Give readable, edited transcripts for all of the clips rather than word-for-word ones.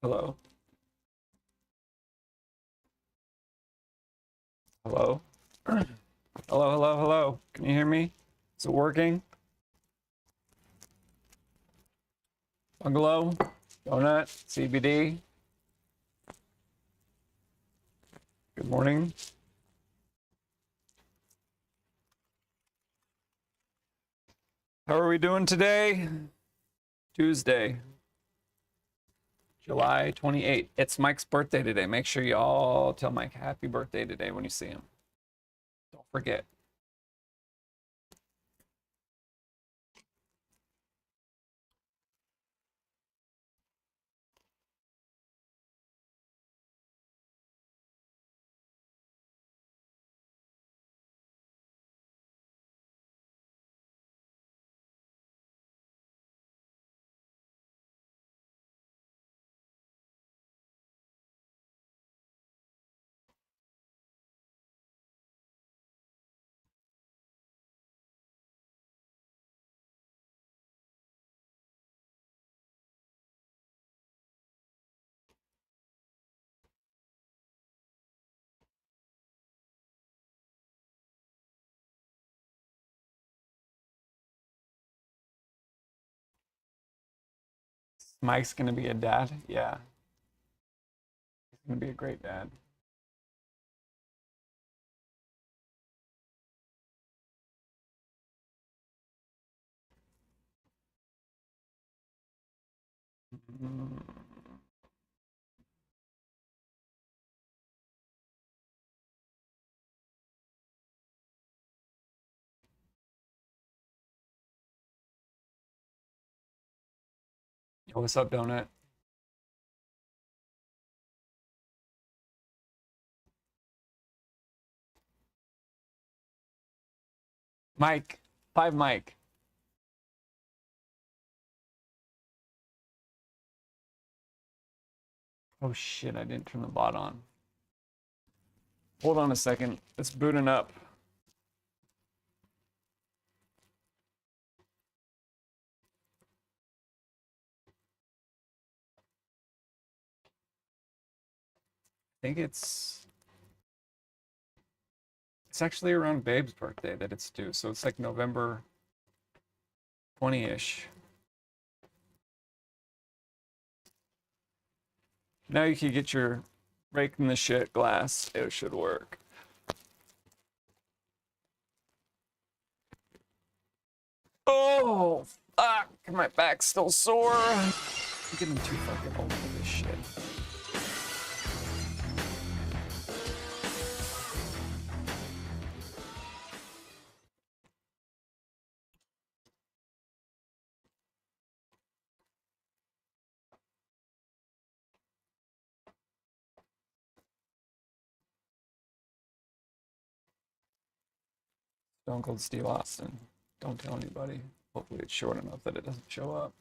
Hello? Hello? Hello, hello, hello. Can you hear me? Is it working? Bungalow? Donut? CBD? Good morning. How are we doing today? Tuesday, July 28th. It's Mike's birthday today. Make sure you all tell Mike happy birthday today when you see him. Don't forget. Mike's gonna be a dad. Yeah, he's gonna be a great dad. Mm. Oh, what's up, Donut? Mike. 5 Mike. Oh shit, I didn't turn the bot on. Hold on a second. It's booting up. I think it's actually around Babe's birthday that it's due, so it's like November 20-ish. Now you can get your breaking the shit glass. It should work. Oh, fuck. My back's still sore. I'm getting too fucking old for this shit. Stone Cold Steve Austin. Don't tell anybody. Hopefully it's short enough that it doesn't show up.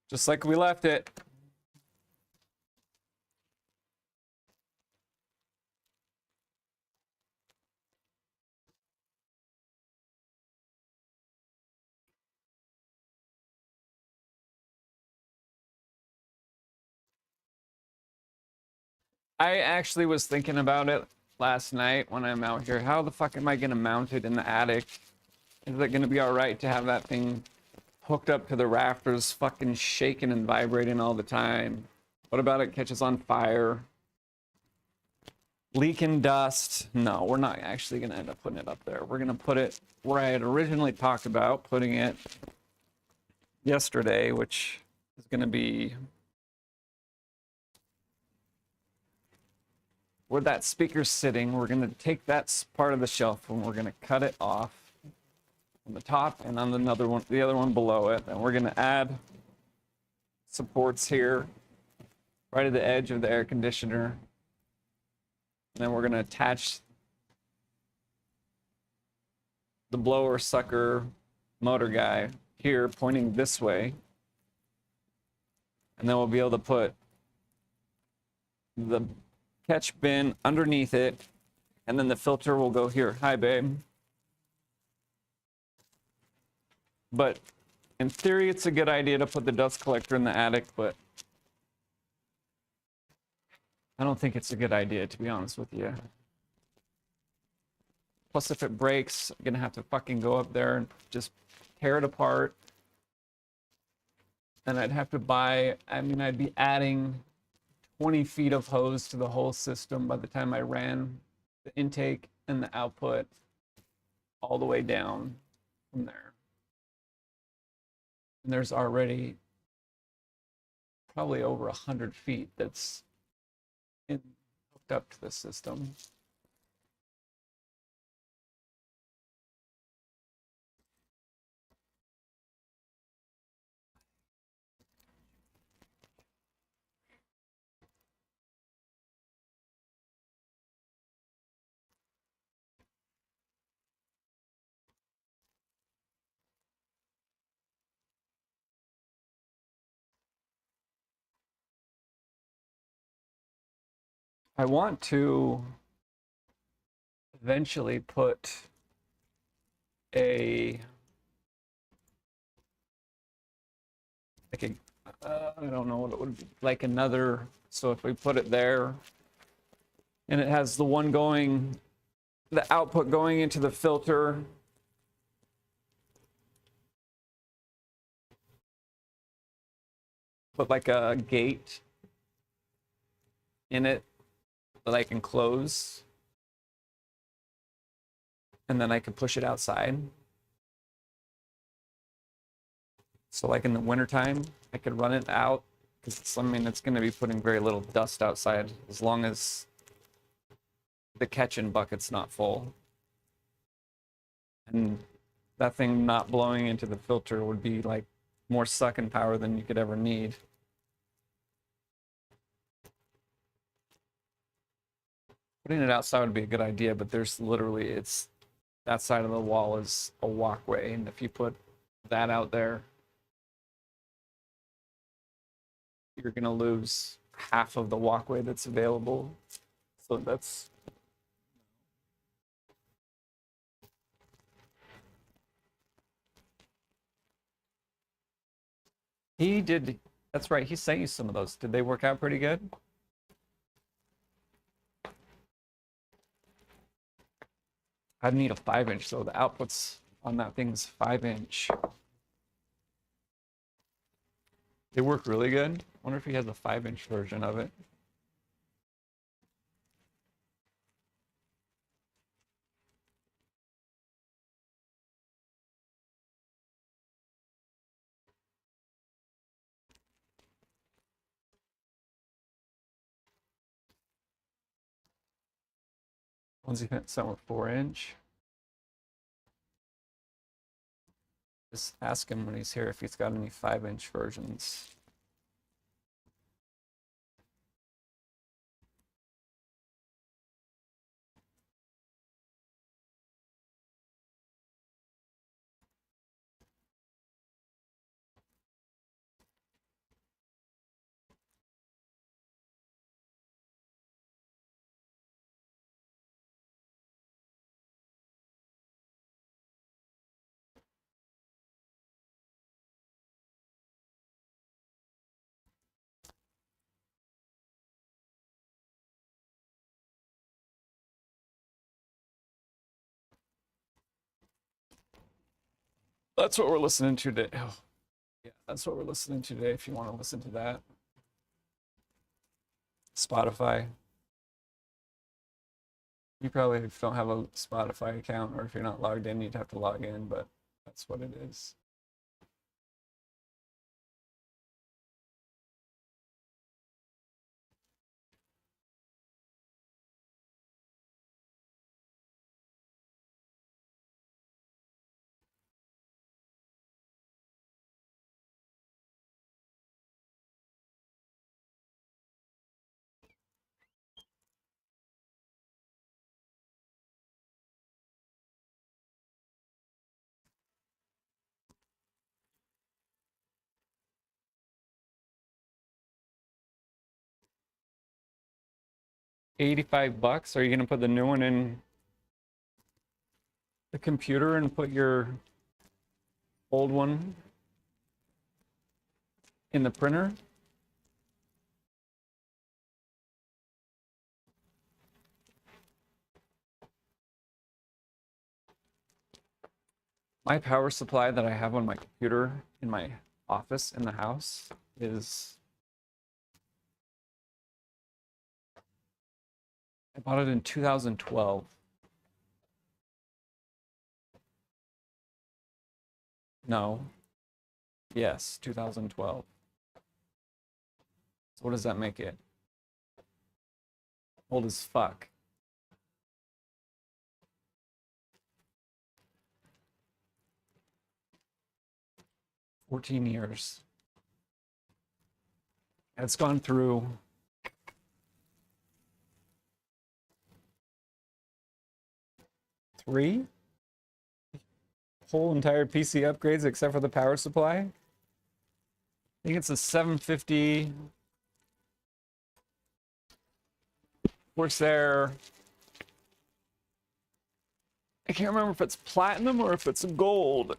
Just like we left it. I actually was thinking about it last night when I'm out here. How the fuck am I gonna mount it in the attic? Is it gonna be all right to have that thing hooked up to the rafters, fucking shaking and vibrating all the time? What about it catches on fire? Leaking dust? No, we're not actually gonna end up putting it up there. We're gonna put it where I had originally talked about putting it yesterday, which is gonna be where that speaker's sitting. We're gonna take that part of the shelf and we're gonna cut it off on the top and on another one, the other one below it, and we're gonna add supports here, right at the edge of the air conditioner. And then we're gonna attach the blower sucker motor guy here, pointing this way, and then we'll be able to put the catch bin underneath it, and then the filter will go here. Hi, babe. But in theory, it's a good idea to put the dust collector in the attic, but I don't think it's a good idea, to be honest with you. Plus, if it breaks, I'm gonna have to fucking go up there and just tear it apart. And I'd have to buy, I mean, I'd be adding 20 feet of hose to the whole system by the time I ran the intake and the output all the way down from there. And there's already probably over 100 feet that's hooked up to the system. I want to eventually put a I don't know what it would be, like another, so if we put it there and it has the one going, the output going into the filter, put like a gate in it that I can close, and then I can push it outside. So like in the wintertime, I could run it out Because I mean, it's going to be putting very little dust outside as long as the catch-in bucket's not full. And that thing not blowing into the filter would be like more sucking power than you could ever need. Putting it outside would be a good idea, but there's literally, it's that side of the wall is a walkway, and if you put that out there, you're gonna lose half of the walkway that's available. So that's he did. That's right. He sent you some of those. Did they work out pretty good? I'd need a 5-inch, so the outputs on that thing's 5-inch. They work really good. Wonder if he has a 5-inch version of it. Once you hit some with 4-inch, just ask him when he's here if he's got any 5-inch versions. That's what we're listening to today. Oh, yeah, that's what we're listening to today if you want to listen to that. Spotify. You probably don't have a Spotify account, or if you're not logged in, you'd have to log in, but that's what it is. $85. Are you gonna put the new one in the computer and put your old one in the printer? My power supply that I have on my computer in my office in the house is, I bought it in 2012. No. Yes, 2012. So what does that make it? Old as fuck. $14 years. And it's gone through three whole entire PC upgrades except for the power supply. I think it's a 750. Corsair. I can't remember if it's platinum or if it's gold.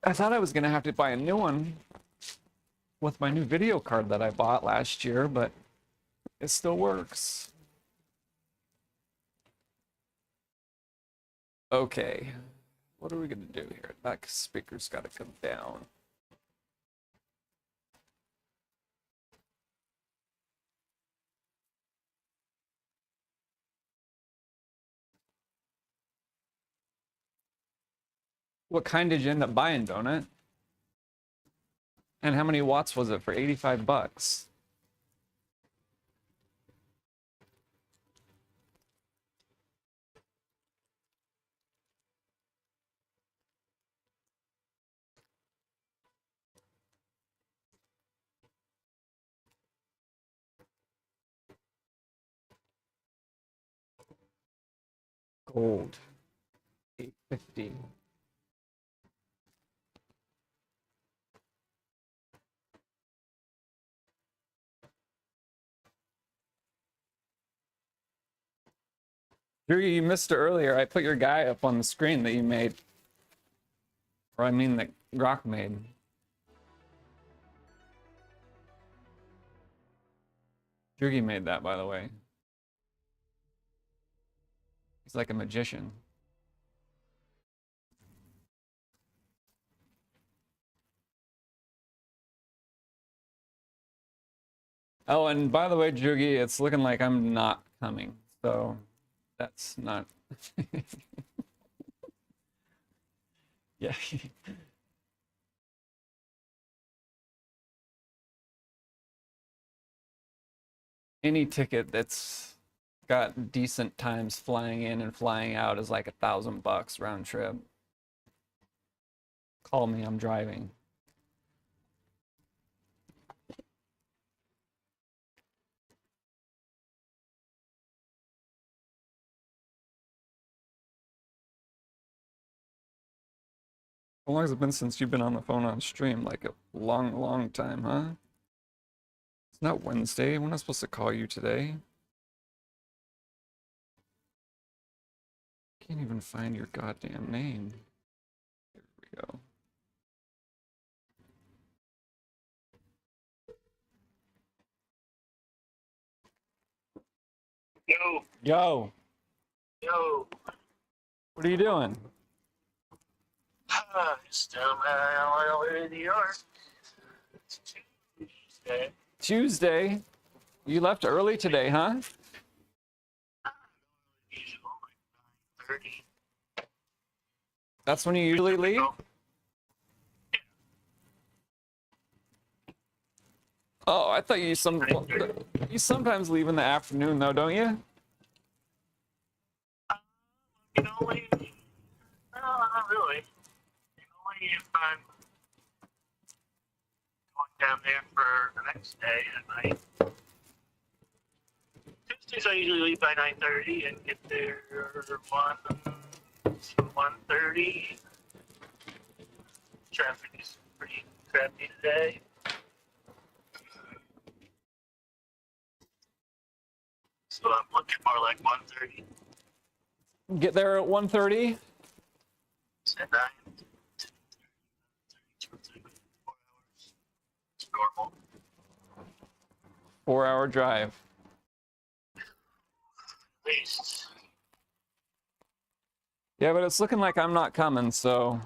I thought I was gonna have to buy a new one with my new video card that I bought last year, but it still works. Okay, what are we gonna do here? That speaker's gotta come down. What kind did you end up buying, Donut? And how many watts was it for 85 bucks? Gold. 850. Drew, you missed it earlier. I put your guy up on the screen that you made. Or I mean that Grok made. Drugi made that, by the way. He's like a magician. Oh, and by the way, Drugi, it's looking like I'm not coming. So that's not... Yeah. Any ticket that's got decent times flying in and flying out is like $1,000 round trip. Call me, I'm driving. How long has it been since you've been on the phone on stream? Like a long, long time, huh? It's not Wednesday. When am I supposed to call you today? Can't even find your goddamn name. Here we go. Yo. Yo. Yo. What are you doing? Just my way to New York. It's Tuesday. Tuesday. You left early today, huh? Usual, like 9:30. That's when you usually leave? Oh, I thought you sometimes leave in the afternoon though, don't you? You know, like, no, not really. Only if I'm going down there for the next day at night. Tuesdays I usually leave by 9:30 and get there 1:30. Traffic is pretty crappy today. So I'm looking more like 1:30. Get there at 1:30? At 9. 4 hours. It's normal. 4-hour drive. At least. Yeah, but it's looking like I'm not coming, so...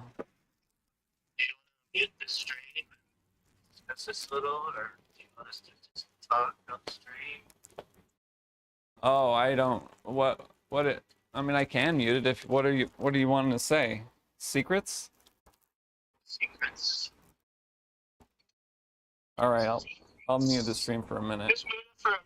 Do you want to mute the stream and discuss this little, or do you want us to just talk on the stream? Oh, I don't... I mean, I can mute it if... What are you wanting to say? Secrets? Secrets. Alright, I'll mute the stream for a minute. Just mute it for a minute.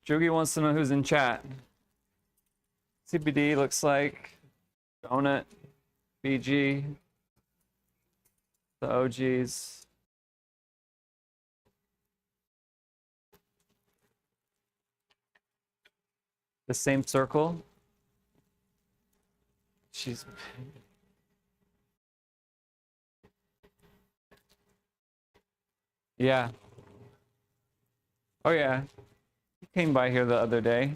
Jugi wants to know who's in chat. CBD looks like Donut, BG, the OGs. The same circle. She's. Yeah. Oh yeah. He came by here the other day.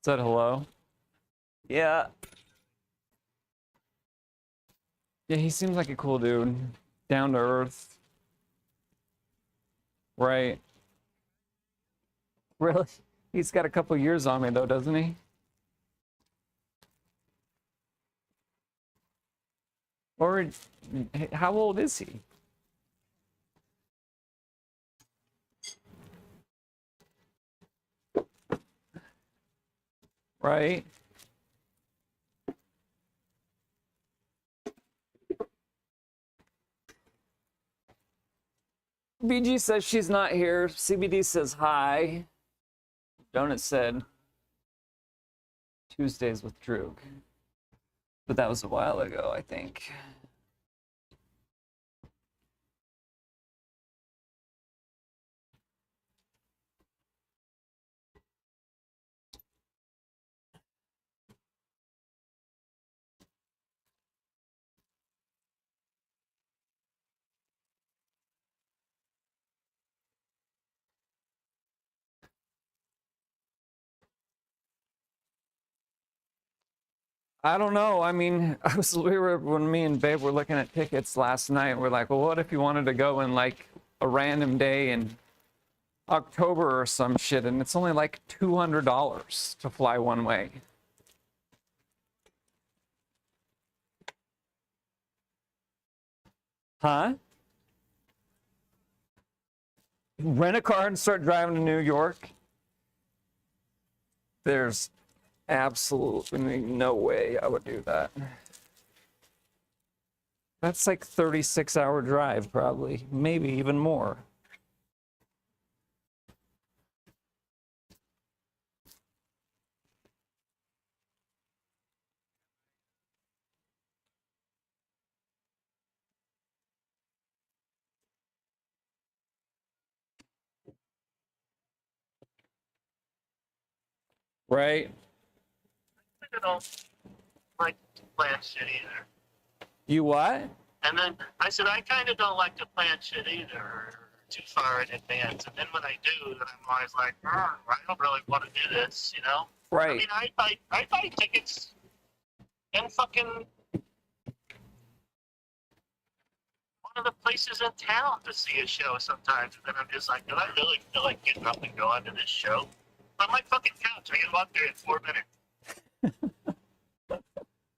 Said hello. Yeah. Yeah, he seems like a cool dude. Down to earth. Right. Really? He's got a couple years on me though, doesn't he? Or how old is he? Right? BG says she's not here. CBD says hi. Donut said Tuesdays with Droog. But that was a while ago, I think. I don't know. I mean, when me and Babe were looking at tickets last night, we're like, well, what if you wanted to go in like a random day in October or some shit, and it's only like $200 to fly one way. Huh? Rent a car and start driving to New York? There's absolutely no way I would do that. That's like 36-hour drive, probably. Maybe even more. Right? I don't like to plan shit either. You what? And then I said, I kind of don't like to plan shit either too far in advance. And then when I do, then I'm always like, I don't really want to do this, you know? Right. I mean, I buy tickets in fucking one of the places in town to see a show sometimes. And then I'm just like, do I really feel like getting up and going to this show? On my fucking couch, I can walk there in 4 minutes.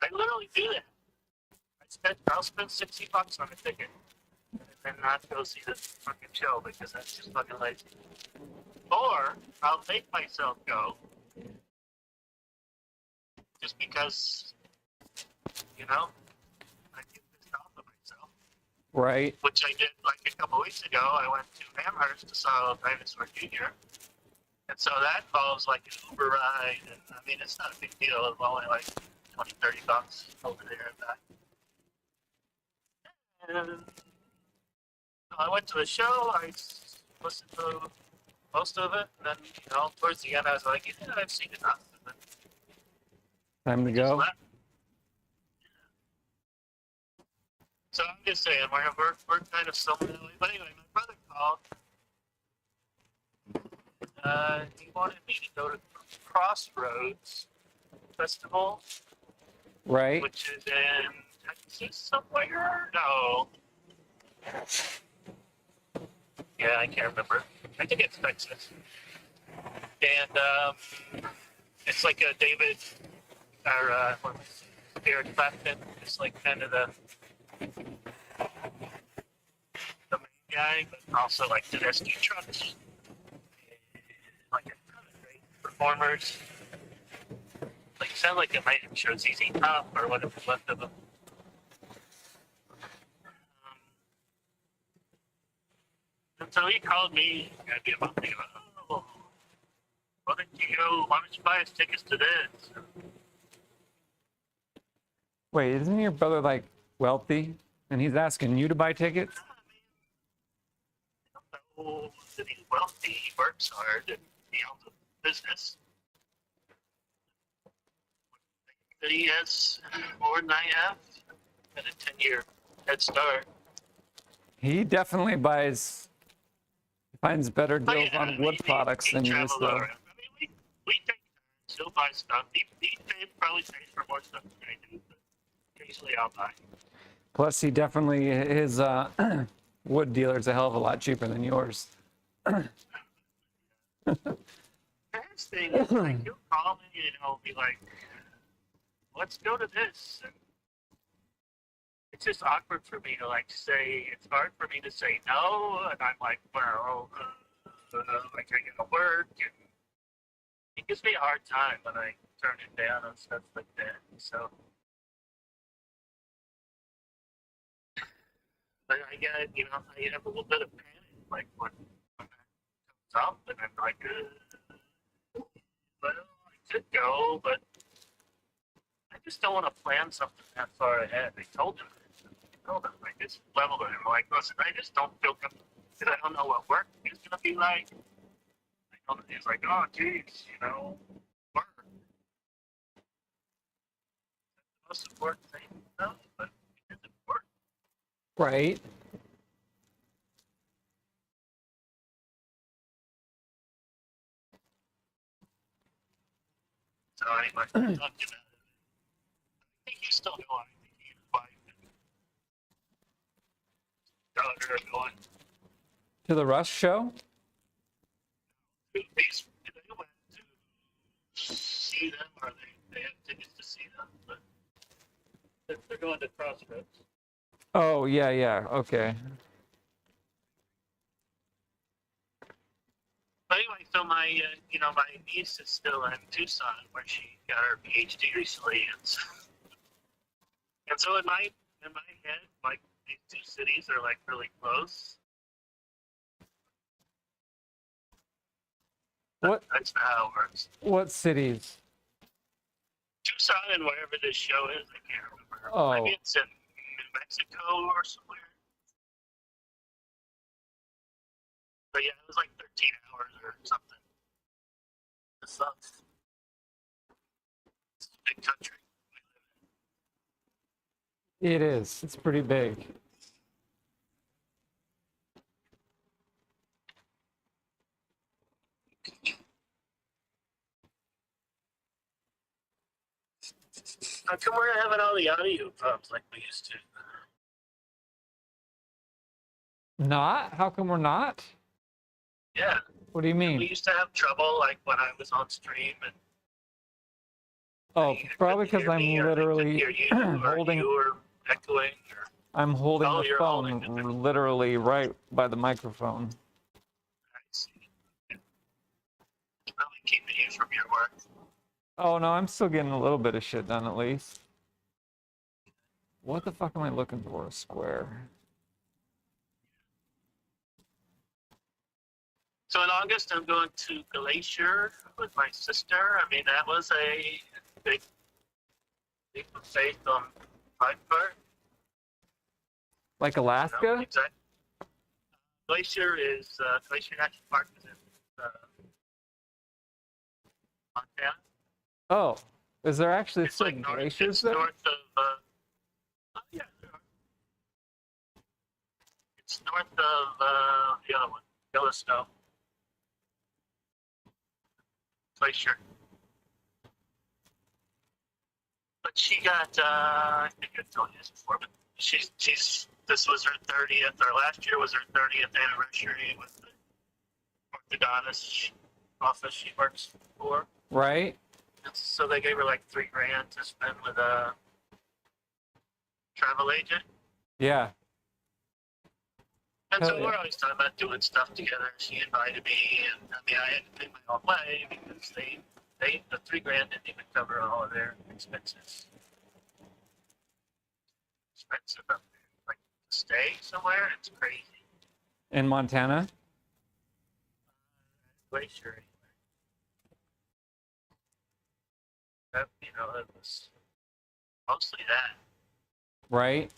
I literally do that. I'll spend $60 on a ticket and not go see the fucking show because that's just fucking lazy. Or I'll make myself go just because, you know, I get pissed off at myself. Right. Which I did like a couple weeks ago. I went to Amherst to saw Dinosaur Jr. And so that involves like an Uber ride. And I mean, it's not a big deal. It's only like $20-$30 over there and back. And I went to the show. I listened to most of it, and then towards the end, I was like, yeah, I've seen enough. And then Time to go. left. So I'm just saying, we're kind of similar. But anyway, my brother called. He wanted me to go to Crossroads Festival, Right. which is in Texas somewhere? No. Yeah, I can't remember. I think it's Texas. And it's like a David or Eric Clapton. It's like kind of the main guy, but also like the Tedeschi Trucks. Like a ton of great performers. Like sound like it might have showed ZZ Top or whatever's left of them. And so he called me maybe a month ago. Oh, Why don't you buy us tickets to this? Wait, isn't your brother like wealthy? And he's asking you to buy tickets? I don't know that he's wealthy. He works hard and he owns a business. That he has more than I have and a 10-year head start. He definitely finds better Oh, deals yeah, on wood products than you, travels so. around. I mean, we take turns. He'll buy stuff. Probably pays for more stuff than I do, but occasionally I'll buy. Plus, his wood dealer's a hell of a lot cheaper than yours. The next thing is, like, he'll call me and he'll be like, let's go to this. And it's just awkward for me to, like, say, it's hard for me to say no. And I'm like, well, like, I gotta work. And it gives me a hard time when I turn it down and stuff like that. So, but I get, I have a little bit of panic, like, when that comes up. And I'm like, well, I could go, but I just don't want to plan something that far ahead. I told him, I just leveled with him. Like, listen, I just don't feel comfortable because I don't know what work is going to be like. He's like, oh, geez, work. That's the most important thing, but it isn't work. Right. So anyway, I'm not gonna. I think you still know. I think he and his wife and daughter are going. To the Rush show? They went to see them, or they have tickets to see them, but they're going to Crossroads. Oh, yeah, okay. But anyway, so my my niece is still in Tucson, where she got her PhD recently, and so in my head, like, these two cities are like really close. What? That's not how it works. What cities? Tucson and wherever this show is, I can't remember. Oh. Maybe it's in New Mexico or somewhere. But yeah, it was like 13 hours or something. It sucks. It's a big country we live in. It is. It's pretty big. How come we're not having all the audio problems like we used to? Not? How come we're not? Yeah. What do you We mean? used to have trouble, like, when I was on stream and Oh, they probably couldn't because hear me, I'm or they couldn't literally hear you, or holding. you were echoing, or I'm holding Oh, the you're phone holding it. literally right by the microphone. I see. Probably keeping you from your work. Oh no, I'm still getting a little bit of shit done at least. What the fuck am I looking for? A square. So in August, I'm going to Glacier with my sister. I mean, that was a big leap of faith on my part. Like Alaska? Exactly. Glacier National Park is in Montana. Oh, is there actually It's still like glaciers it's there? north of. Oh yeah, there are. It's north of the other one, Yellowstone. Glacier. But she got, I think I told you this before, but this was her 30th, or last year was her 30th anniversary with the orthodontist office she works for. Right? And so they gave her like $3,000 to spend with a travel agent. Yeah. And so Hell yeah. we're always talking about doing stuff together. She invited me, and I mean, I had to pay my own way because the $3,000 didn't even cover all of their expenses. Expensive up there. Like, to stay somewhere, it's crazy. In Montana? Glacier, anyway. That, you know, it was mostly that. Right?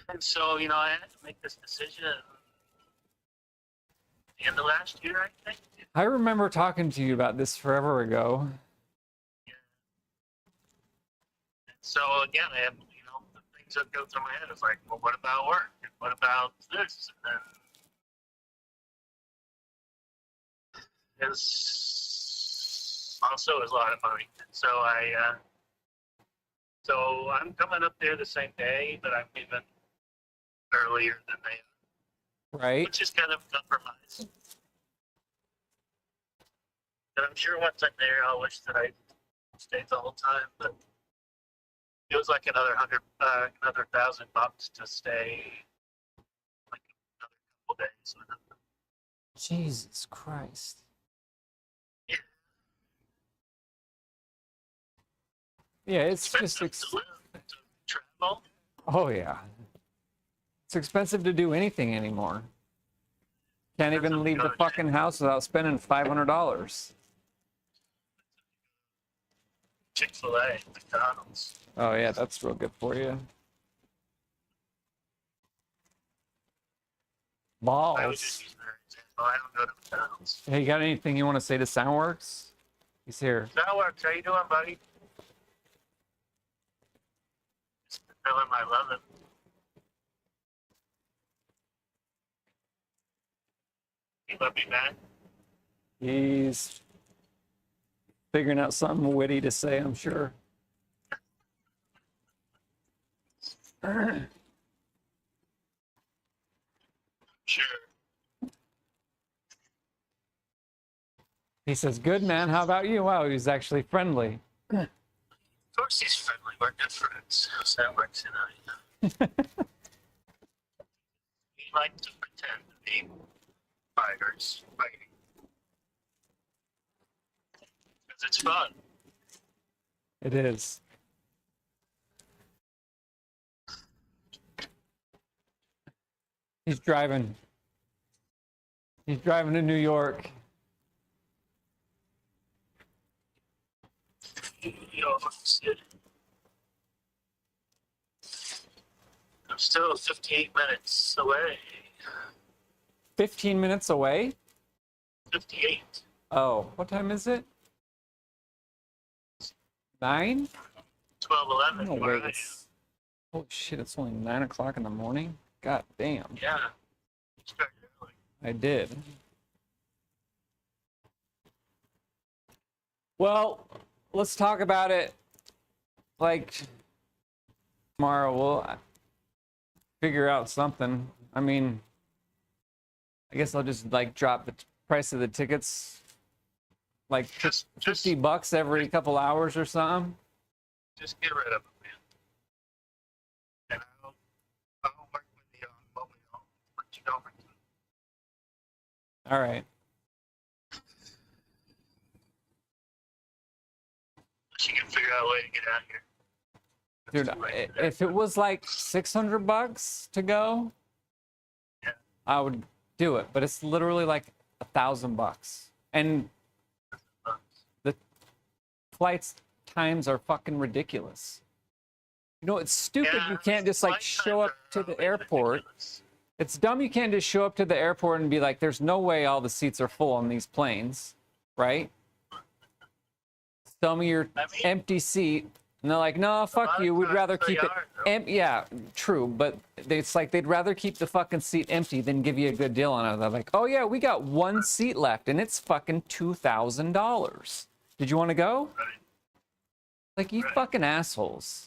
And so, you know, I had to make this decision at the end of last year, I think. I remember talking to you about this forever ago. And so again, I have, you know, the things that go through my head is like, well, what about work? And what about this? And then it's also is a lot of money. And so so I'm coming up there the same day, but I'm even earlier than they are, Right? which is kind of a compromise. And I'm sure once I'm there, I'll wish that I stayed the whole time, but it was like another $1,000 to stay, like another couple days. Jesus Christ. Yeah. Yeah, it's just Expensive to live, to travel. oh yeah. It's expensive to do anything anymore. Can't even leave the fucking house without spending $500. Chick-fil-A, McDonald's. Oh yeah, that's real good for you. I would just Balls. use their example. I don't go to McDonald's. Hey, you got anything you want to say to Soundworks? He's here. That works. How you doing, buddy? Just tell him I love him. He love me back. He's figuring out something witty to say, I'm sure. Sure. He says, good man, how about you? Wow, he's actually friendly. Of course he's friendly. We're good friends. So that works, you know. We like to pretend to be fighters, fighting. Because it's fun. It is. He's driving. He's driving to New York. You know, I'm still 58 minutes away. 15 minutes away? 58. Oh, what time is it? 9? 12, 11. No where way. I am. Holy shit, it's only 9 o'clock in the morning? God damn. Yeah. You started early. I did. Well, let's talk about it like tomorrow. We'll figure out something. I mean, I guess I'll just like drop the price of the tickets like Just $50 every couple hours or something. Just get rid of it, man. And I'll work with you on what you don't bring. All right. She can figure out a way to get out of here. Dude, if it was like $600 to go, Yeah. I would do it. But it's literally like $1,000, and the flights times are fucking ridiculous. You know, it's stupid. Yeah, You can't just like flight show times up to are the really airport. ridiculous. It's dumb. You can't just show up to the airport and be like, "There's no way all the seats are full on these planes," right? Tell me your I mean, empty seat, and they're like, "No, fuck lot you. of We'd times rather they keep it." are, though. Yeah, true, but it's like they'd rather keep the fucking seat empty than give you a good deal on it. They're like, "Oh yeah, we got one seat left, and it's fucking $2,000. Did you want to go?" Right. Like, you Right. fucking assholes.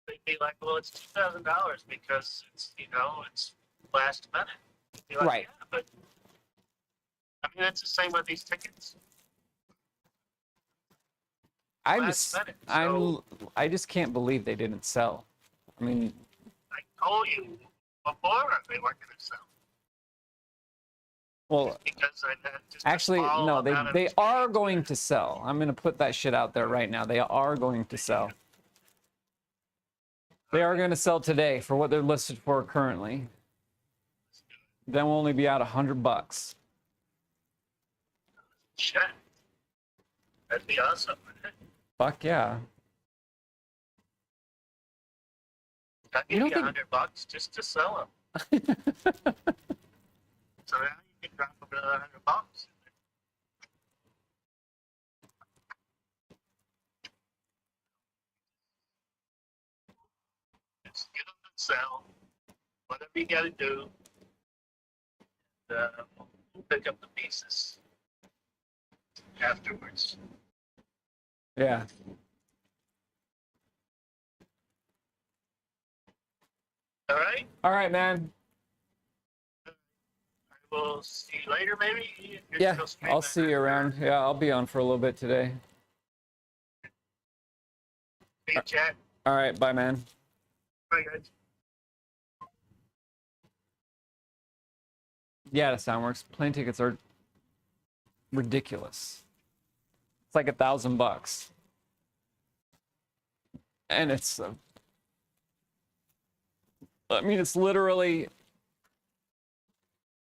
They'd be like, well, it's $2,000 because it's, you know, it's last minute. Be like, Right. Yeah, but I mean, it's the same with these tickets. I Last just, minute, so- I just can't believe they didn't sell. I mean, I told you before they weren't going to sell well, because I had just a actually, small no, amount of they are experience going with to sell. I'm gonna put that shit out there right now. They are going to sell. They are going to sell today for what they're listed for currently. Then we'll only be out $100. Shit. That'd be awesome. Fuck yeah. I'll You give don't you think- $100 just to sell them. So now you can drop them another $100. Just get them to sell. Whatever you got to do. We'll pick up the pieces afterwards. Yeah. All right. All right, man. I will see you later, maybe. If you're Yeah, still streaming. I'll see you around. Yeah, I'll be on for a little bit today. See you, chat. All right, bye, man. Bye, guys. Yeah, the Soundworks plane tickets are ridiculous. It's like $1,000, and it's. I mean, it's literally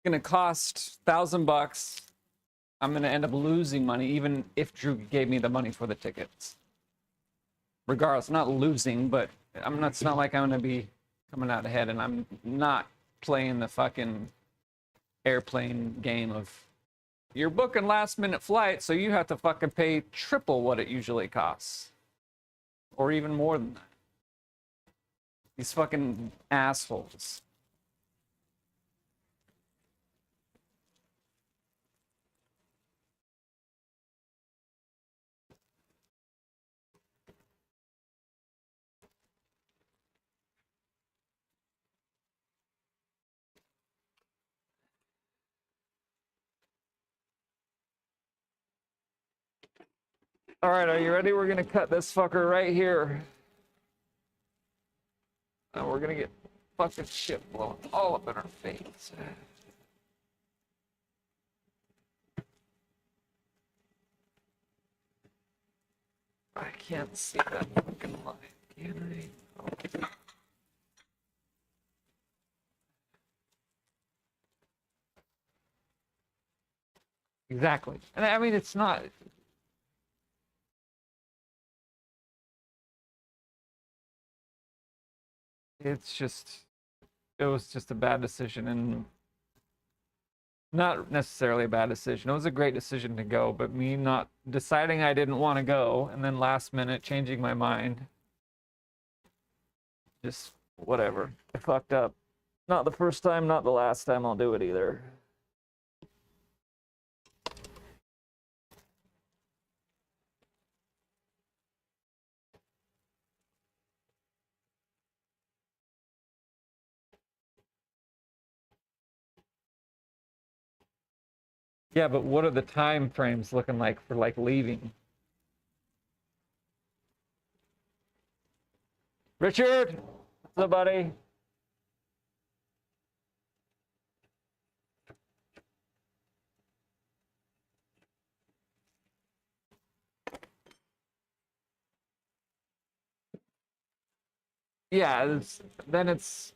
gonna cost $1,000. I'm gonna end up losing money, even if Drew gave me the money for the tickets. Regardless, not losing, but I'm not. It's not like I'm gonna be coming out ahead, and I'm not playing the fucking airplane game of you're booking last minute flight, so you have to fucking pay triple what it usually costs, or even more than that. These fucking assholes. All right, are you ready? We're gonna cut this fucker right here. And we're gonna get fucking shit blown all up in our face. I can't see that fucking line, can I? Oh. Exactly. And I mean, it's not. It's just, it was just a bad decision, and not necessarily a bad decision. It was a great decision to go, but me not deciding I didn't want to go and then last minute changing my mind. Just whatever. I fucked up. Not the first time, not the last time I'll do it either. Yeah, but what are the time frames looking like for like leaving? Richard, what's up, buddy? Yeah, then it's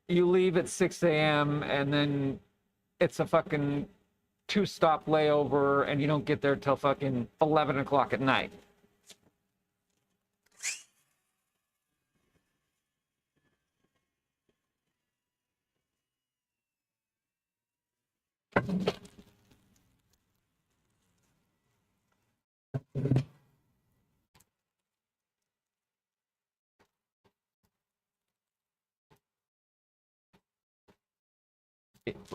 you leave at 6 a.m. and then it's a fucking 2-stop layover, and you don't get there till fucking 11 o'clock at night.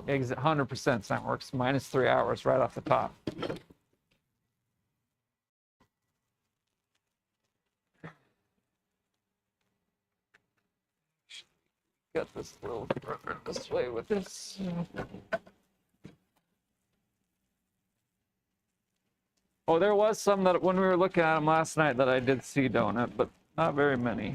Exit 100% Soundworks minus 3 hours right off the top. Got this little further this way with this. Oh, there was some that when we were looking at them last night that I did see donut, but not very many.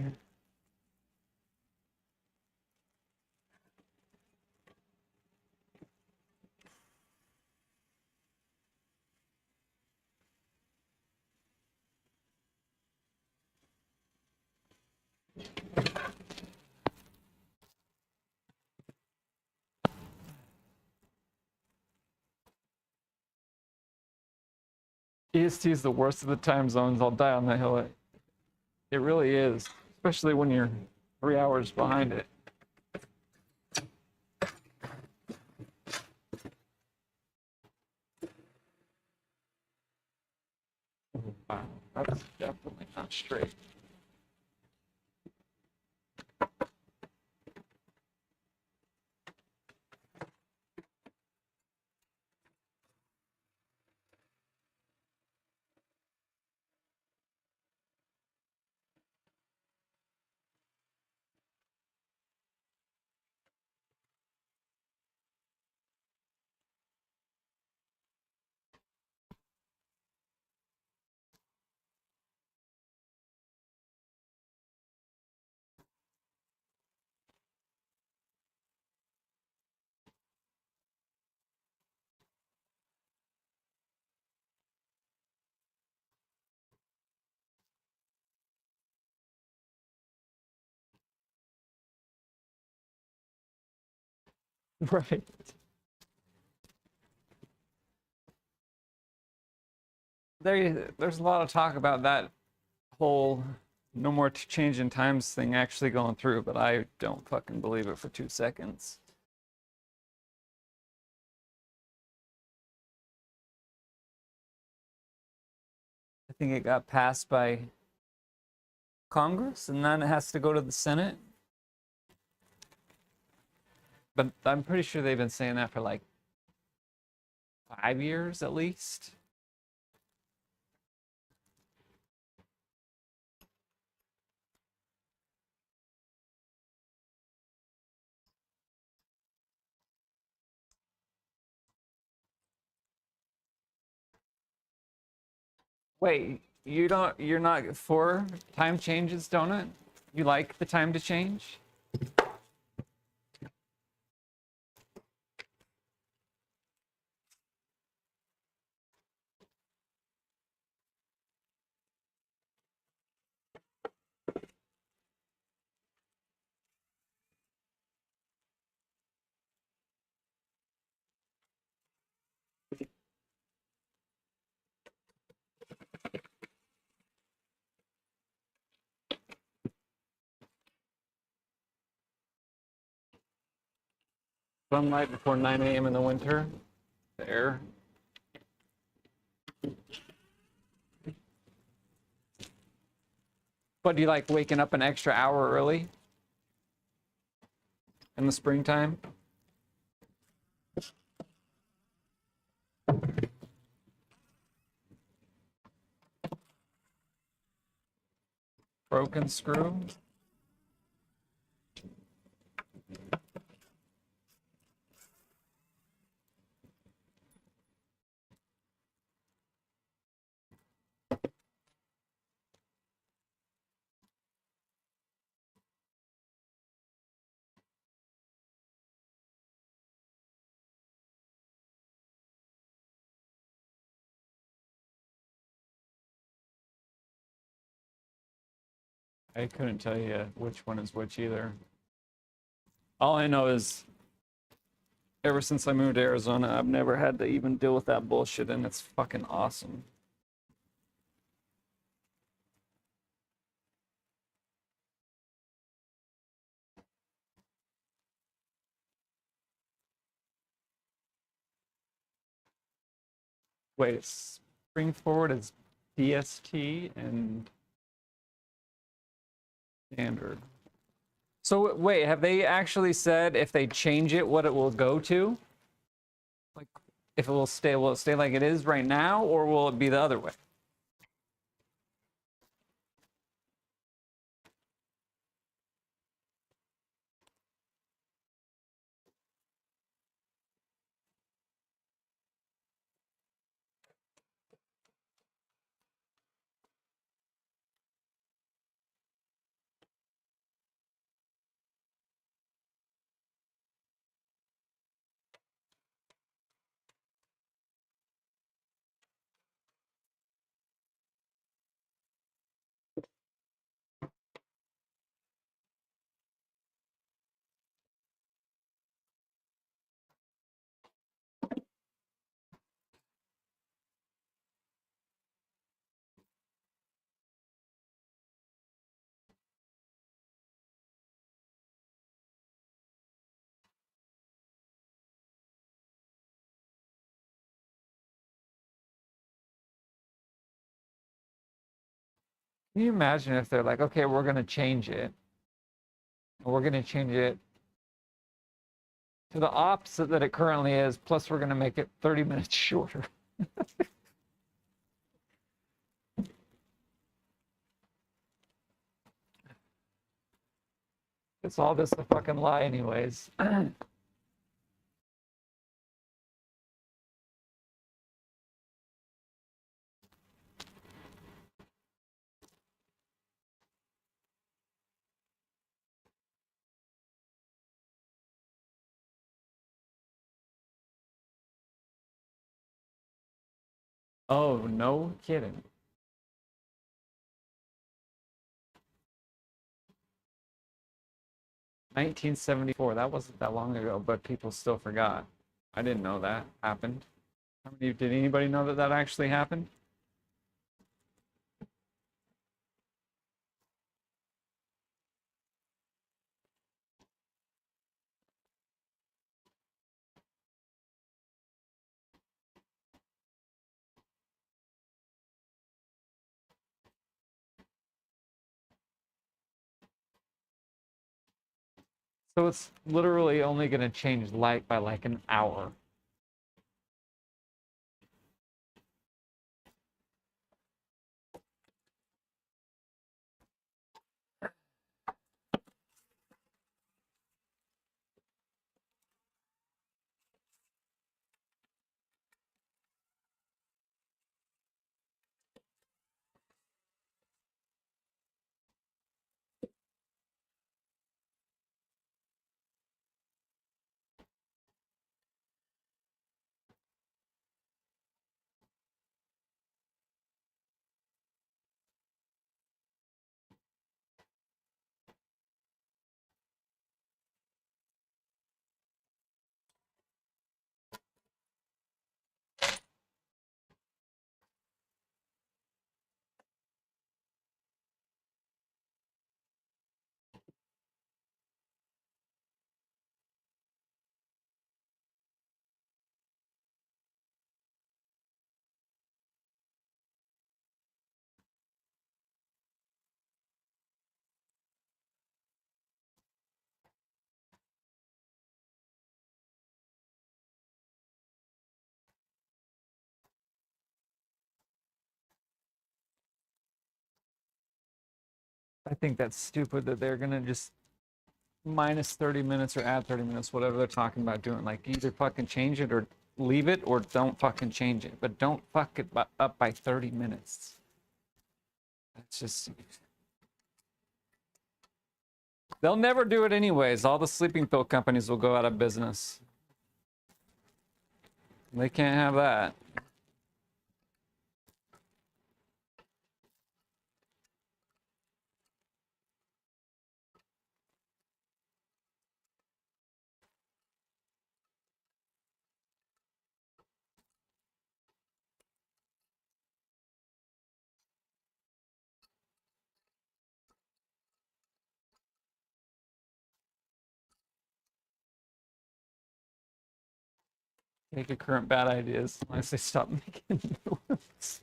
EST is the worst of the time zones. I'll die on the hill. It really is, especially when you're 3 hours behind it. Wow, that's definitely not straight. Right. There's a lot of talk about that whole no more change in times thing actually going through, but I don't fucking believe it for 2 seconds. I think it got passed by Congress and then it has to go to the Senate. But I'm pretty sure they've been saying that for like 5 years at least. Wait, you're not for time changes, Donut? You like the time to change? Sunlight before 9 a.m. in the winter. The air. But do you like waking up an extra hour early in the springtime? Broken screw. I couldn't tell you which one is which either. All I know is ever since I moved to Arizona, I've never had to even deal with that bullshit, and it's fucking awesome. Wait, spring forward is DST and standard. So wait, have they actually said if they change it, what it will go to? Like, if it will it stay like it is right now, or will it be the other way? Can you imagine if they're like, okay, we're going to change it. We're going to change it to the opposite that it currently is, plus we're going to make it 30 minutes shorter. It's all just a fucking lie anyways. Oh, no kidding. "1974, that wasn't that long ago, but people still forgot." I didn't know that happened. Did anybody know that that actually happened? So it's literally only going to change light by like an hour. I think that's stupid that they're going to just minus 30 minutes or add 30 minutes, whatever they're talking about doing. Like, either fucking change it or leave it, or don't fucking change it. But don't fuck it up by 30 minutes. That's just... They'll never do it anyways. All the sleeping pill companies will go out of business. They can't have that. Take your current bad ideas unless they stop making new ones.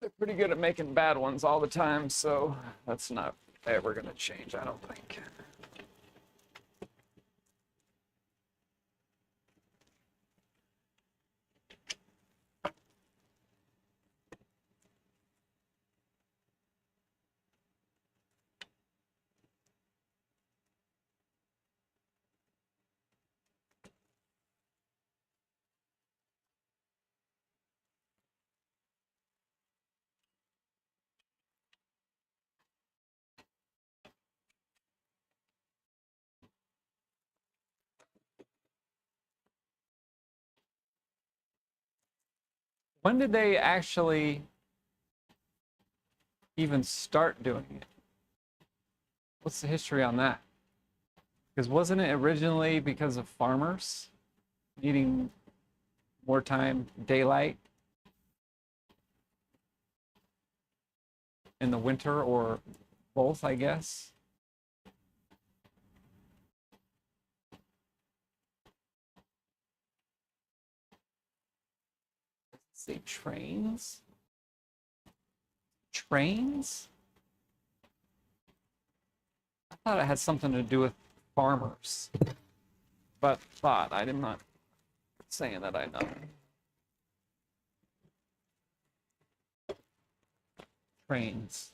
They're pretty good at making bad ones all the time, so that's not ever going to change, I don't think. When did they actually even start doing it? What's the history on that? Because wasn't it originally because of farmers needing more time, daylight in the winter, or both, I guess. Say trains. Trains? I thought it had something to do with farmers. But thought, I'm not saying that I know. Trains.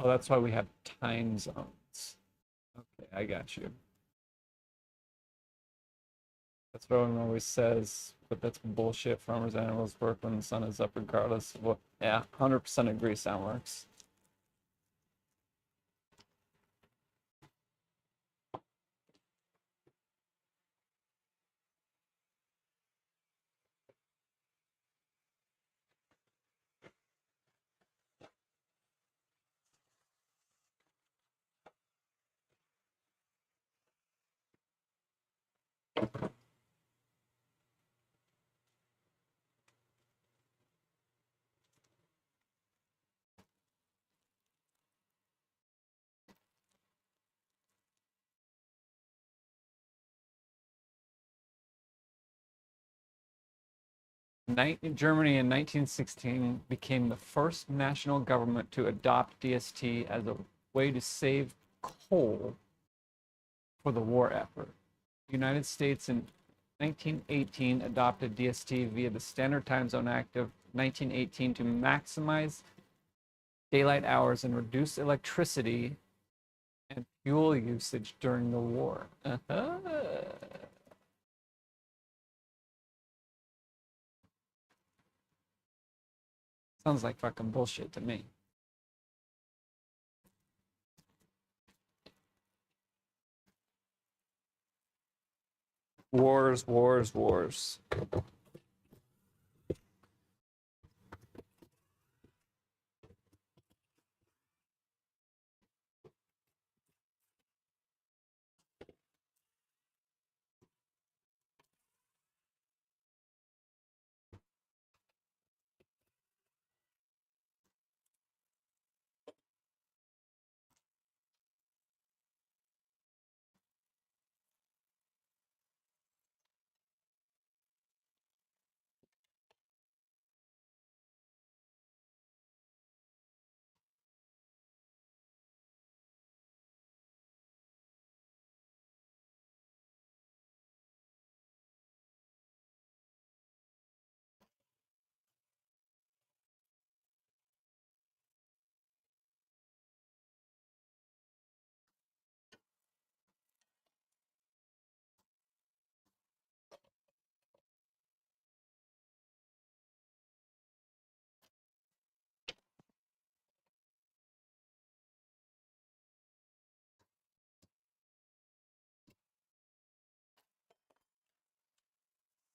Oh, that's why we have time zones. Okay, I got you. That's what everyone always says, but that's bullshit. Farmers' animals work when the sun is up regardless of what. Yeah, 100% agree, Soundworks. Germany in 1916 became the first national government to adopt DST as a way to save coal for the war effort. The United States in 1918 adopted DST via the Standard Time Zone Act of 1918 to maximize daylight hours and reduce electricity and fuel usage during the war. Sounds like fucking bullshit to me. Wars, wars, wars.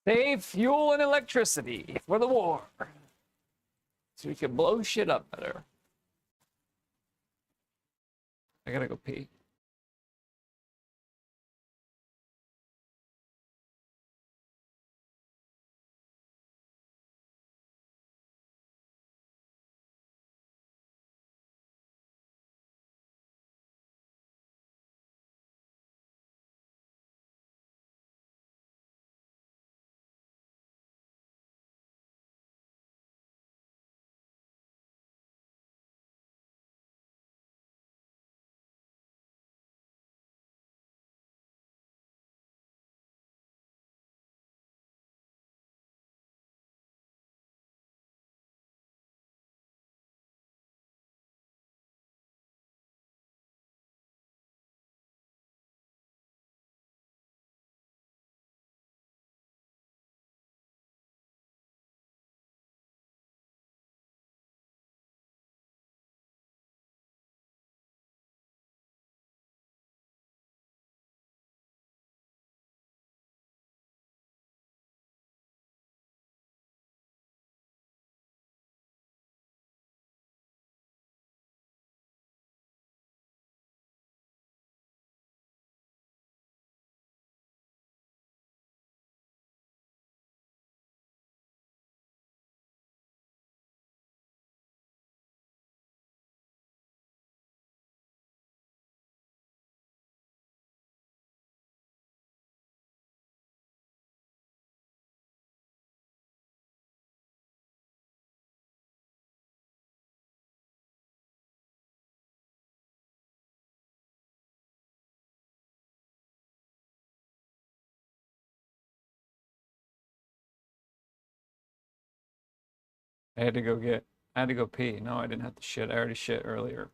Save fuel and electricity for the war. So we can blow shit up better. I gotta go pee. I had to go pee. No, I didn't have to shit. I already shit earlier.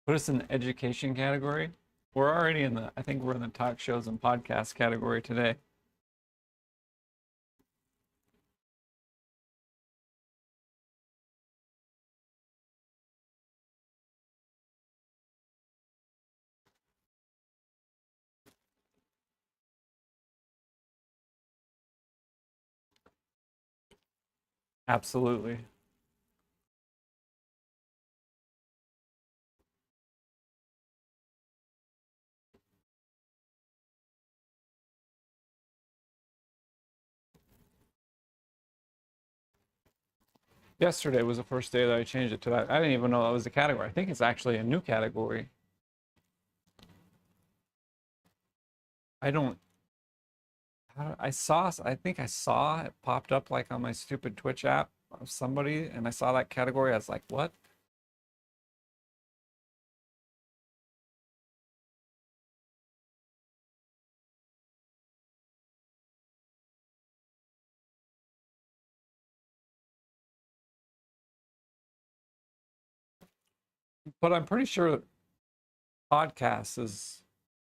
Put us in the education category. We're already in I think we're in the talk shows and podcast category today. Absolutely. Yesterday was the first day that I changed it to that. I didn't even know that was a category. I think it's actually a new category. I don't. I think I saw it popped up like on my stupid Twitch app of somebody, and I saw that category. I was like, what? But I'm pretty sure podcasts is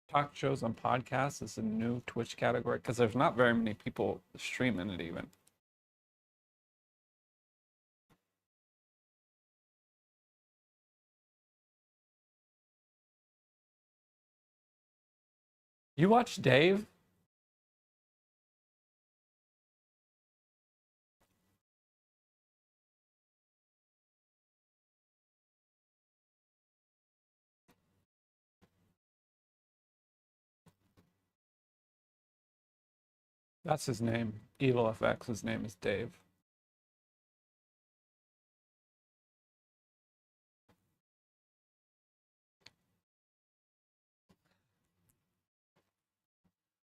talk shows on podcasts is a new Twitch category because there's not very many people streaming it even. You watch Dave? That's his name. Evil FX, his name is Dave.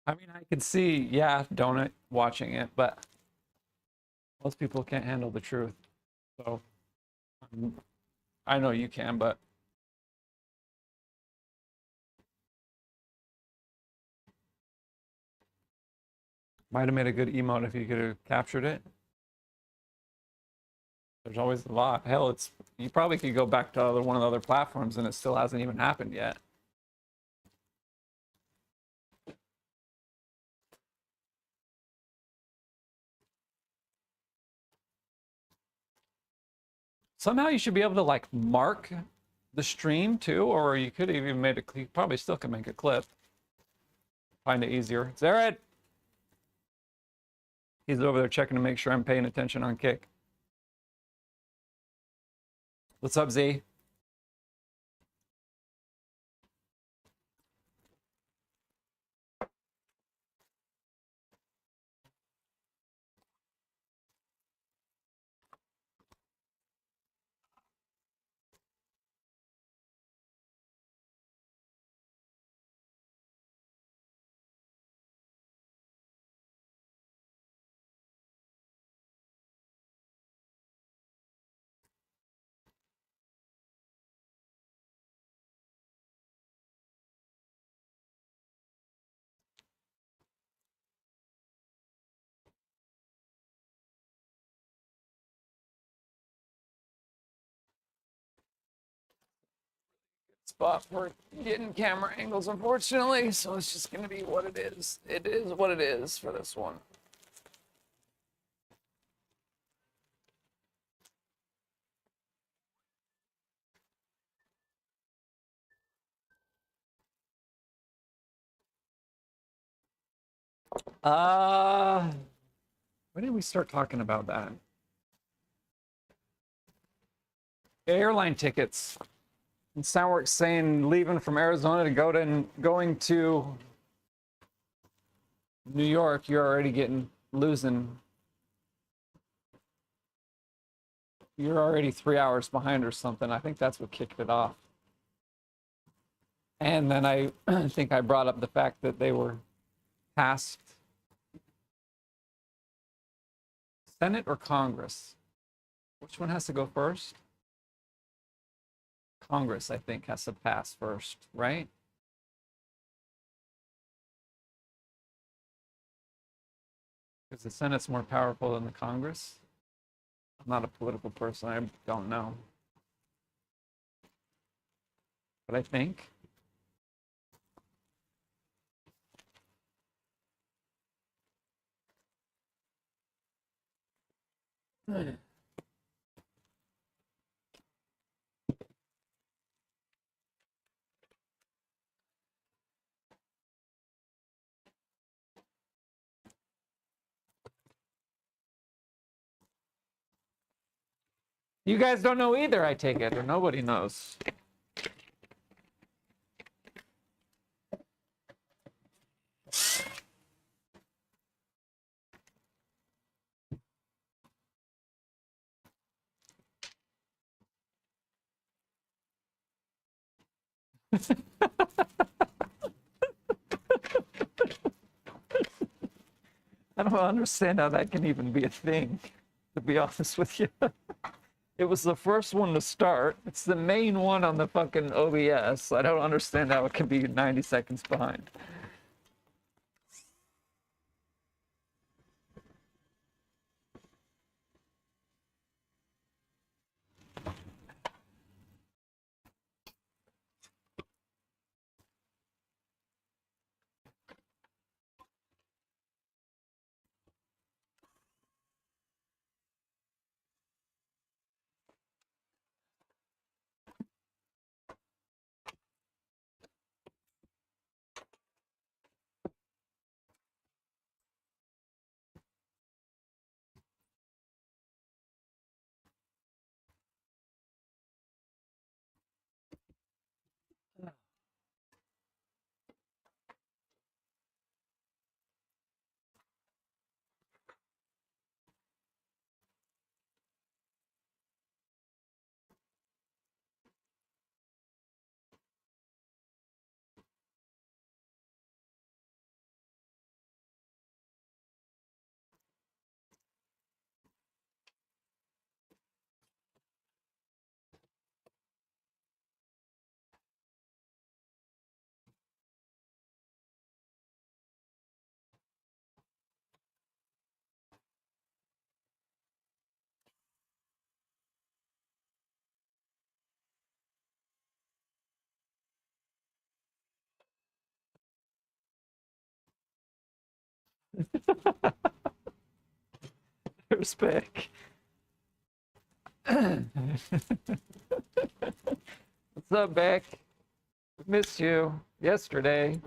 I mean, I could see, yeah, Donut watching it, but most people can't handle the truth. So I know you can, but might have made a good emote if you could have captured it. There's always a lot. Hell, you probably could go back to one of the other platforms and it still hasn't even happened yet. Somehow you should be able to like mark the stream too, or you could have even made a clip. Probably still can make a clip. Find it easier. Zared! He's over there checking to make sure I'm paying attention on Kick. What's up, Z? Spot for getting camera angles, unfortunately, so it's just gonna be what it is. It is what it is for this one. When did we start talking about that? Airline tickets. And Soundworks saying leaving from Arizona to going to New York, you're already losing. You're already 3 hours behind or something. I think that's what kicked it off. And then I think I brought up the fact that they were tasked Senate or Congress Which one has to go first? Congress, I think, has to pass first, right? Because the Senate's more powerful than the Congress. I'm not a political person. I don't know. But I think. You guys don't know either, I take it, or nobody knows. I don't understand how that can even be a thing, to be honest with you. It was the first one to start. It's the main one on the fucking OBS. I don't understand how it can be 90 seconds behind. There's Beck. What's up, Beck? Missed you yesterday.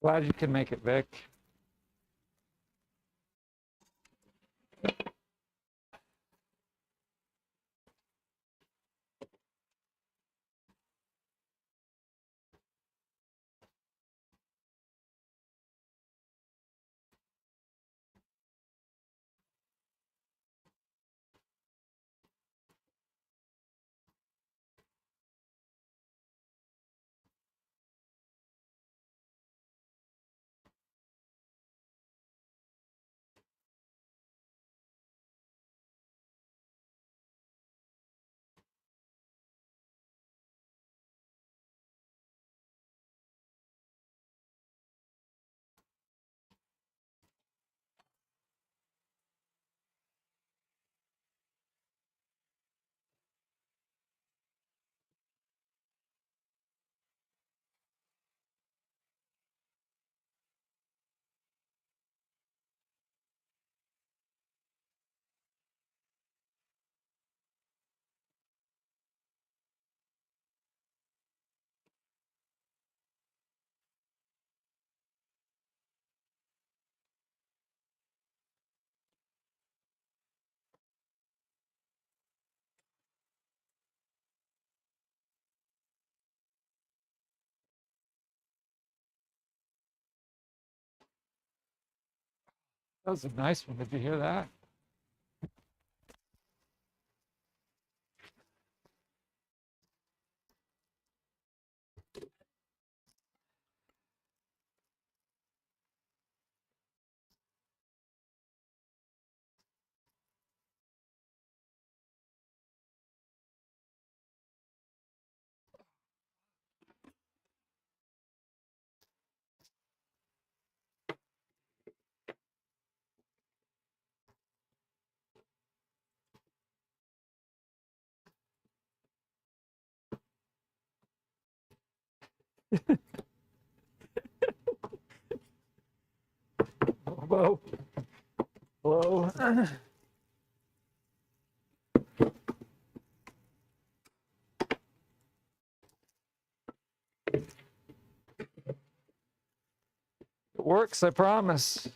Glad you can make it, Vic. That was a nice one. Did you hear that? Whoa. Whoa. It works, I promise.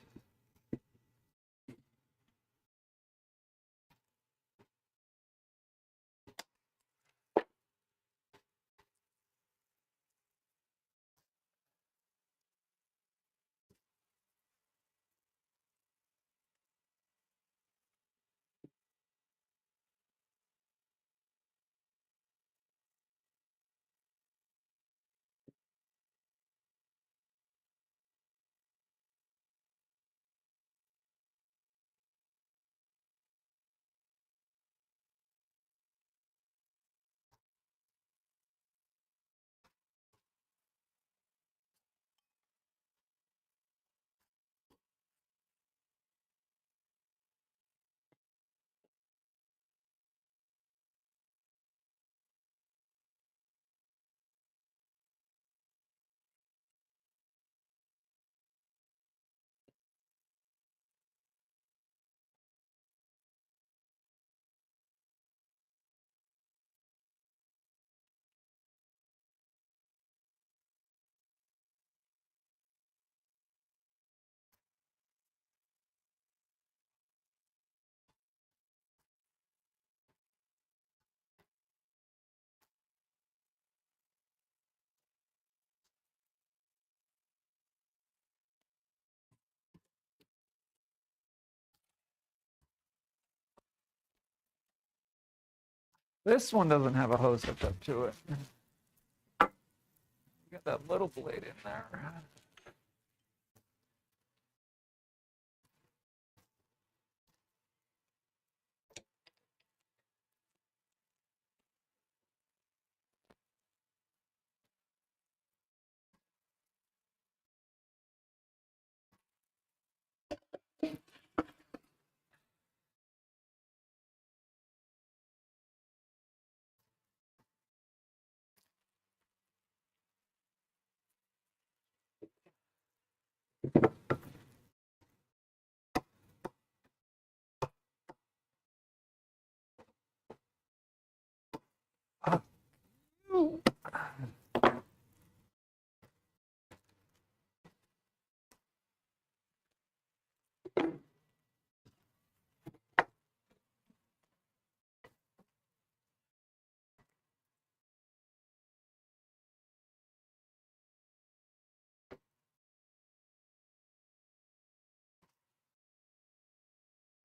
This one doesn't have a hose hooked up to it. Got that little blade in there. Ah.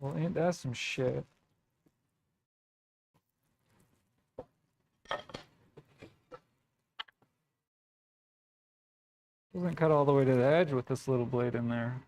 Well, ain't that some shit? Doesn't cut all the way to the edge with this little blade in there.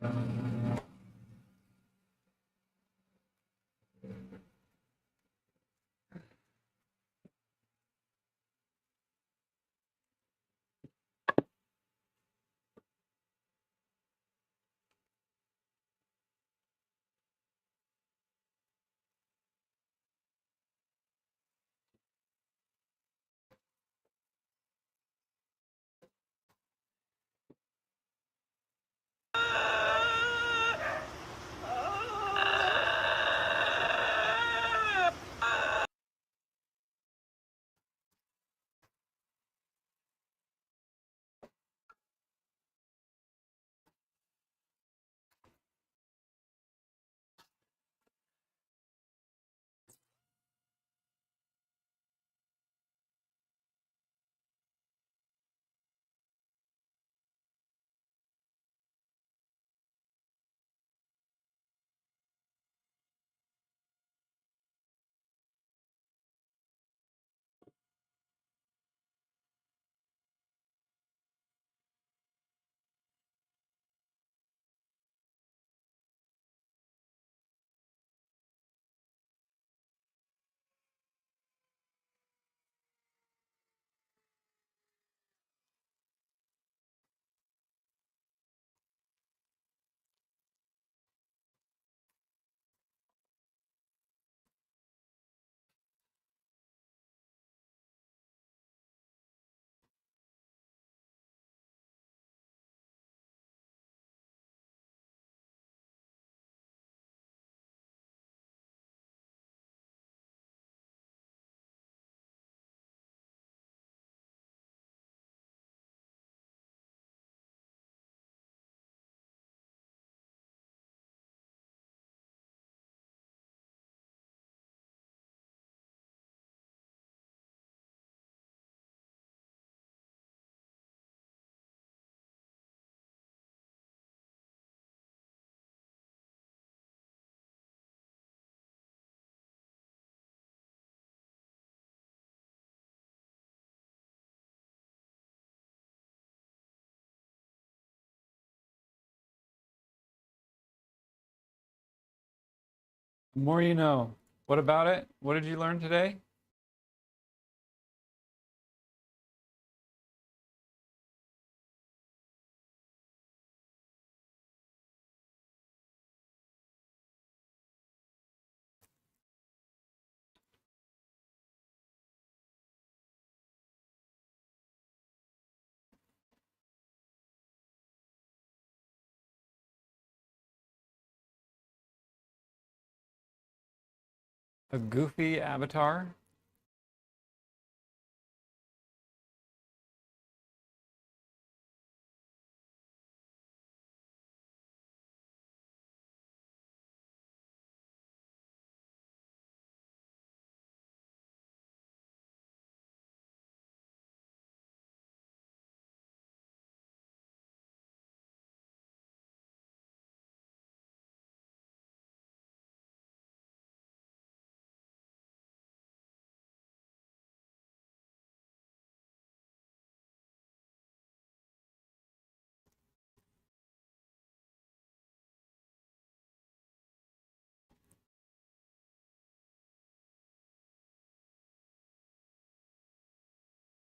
The more you know. What about it? What did you learn today? A goofy avatar?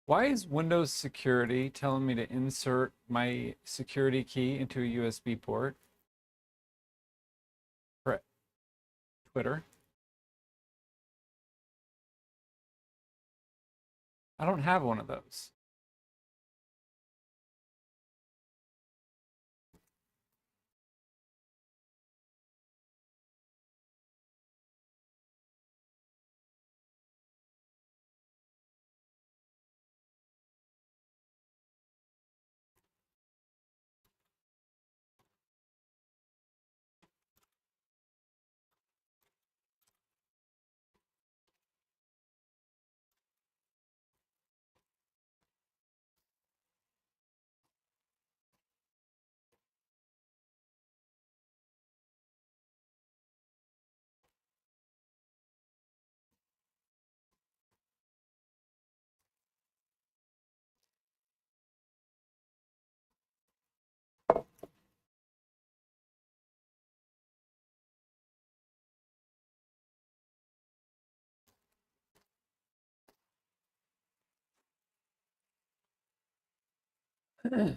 Why is Windows Security telling me to insert my security key into a USB port for Twitter? I don't have one of those. All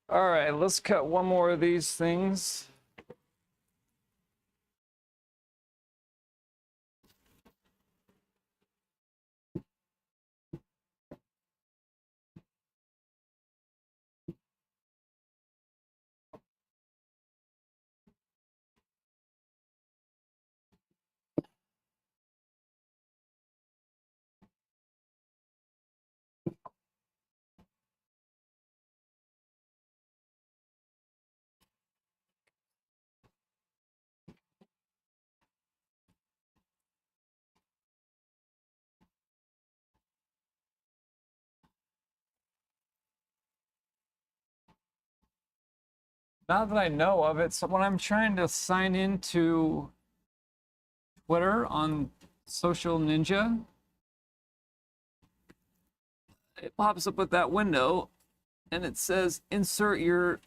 right, let's cut one more of these things. Now that I know of it, so when I'm trying to sign into Twitter on Social Ninja, it pops up with that window and it says insert your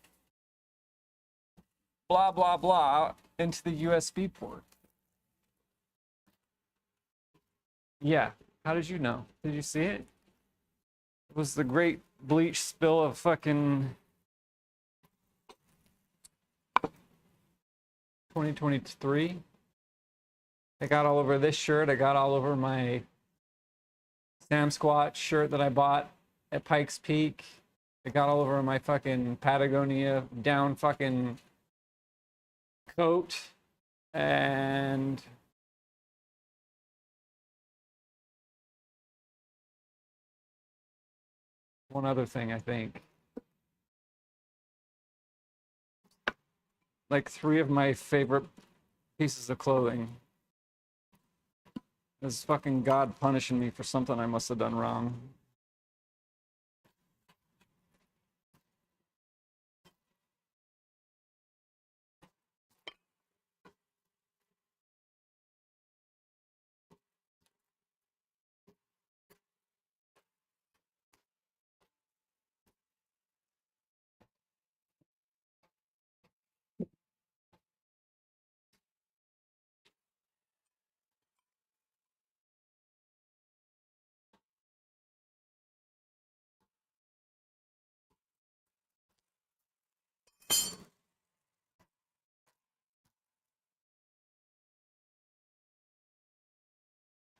blah blah blah into the USB port. Yeah, how did you know? Did you see it? It was the great bleach spill of fucking 2023. I got all over this shirt. I got all over my Sam Squat shirt that I bought at Pikes Peak. I got all over my fucking Patagonia down fucking coat. And one other thing, I think. Like 3 of my favorite pieces of clothing. This is fucking God punishing me for something I must have done wrong.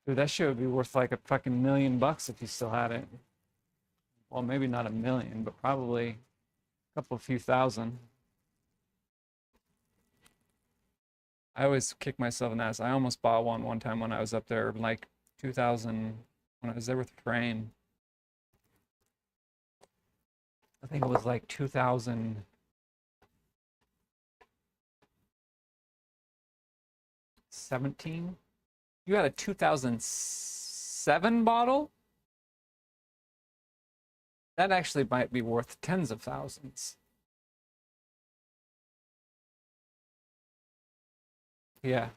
Dude, that shit would be worth like a fucking $1,000,000 if you still had it. Well, maybe not a million, but probably a couple few thousand. I always kick myself in the ass. I almost bought one time when I was up there, like 2000, when I was there with Frame. I think it was like 2017. You had a 2007 bottle? That actually might be worth tens of thousands. Yeah.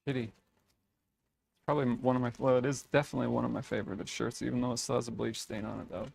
Shitty. Probably one of my, well, it is definitely one of my favorite shirts, even though it still has a bleach stain on it, though.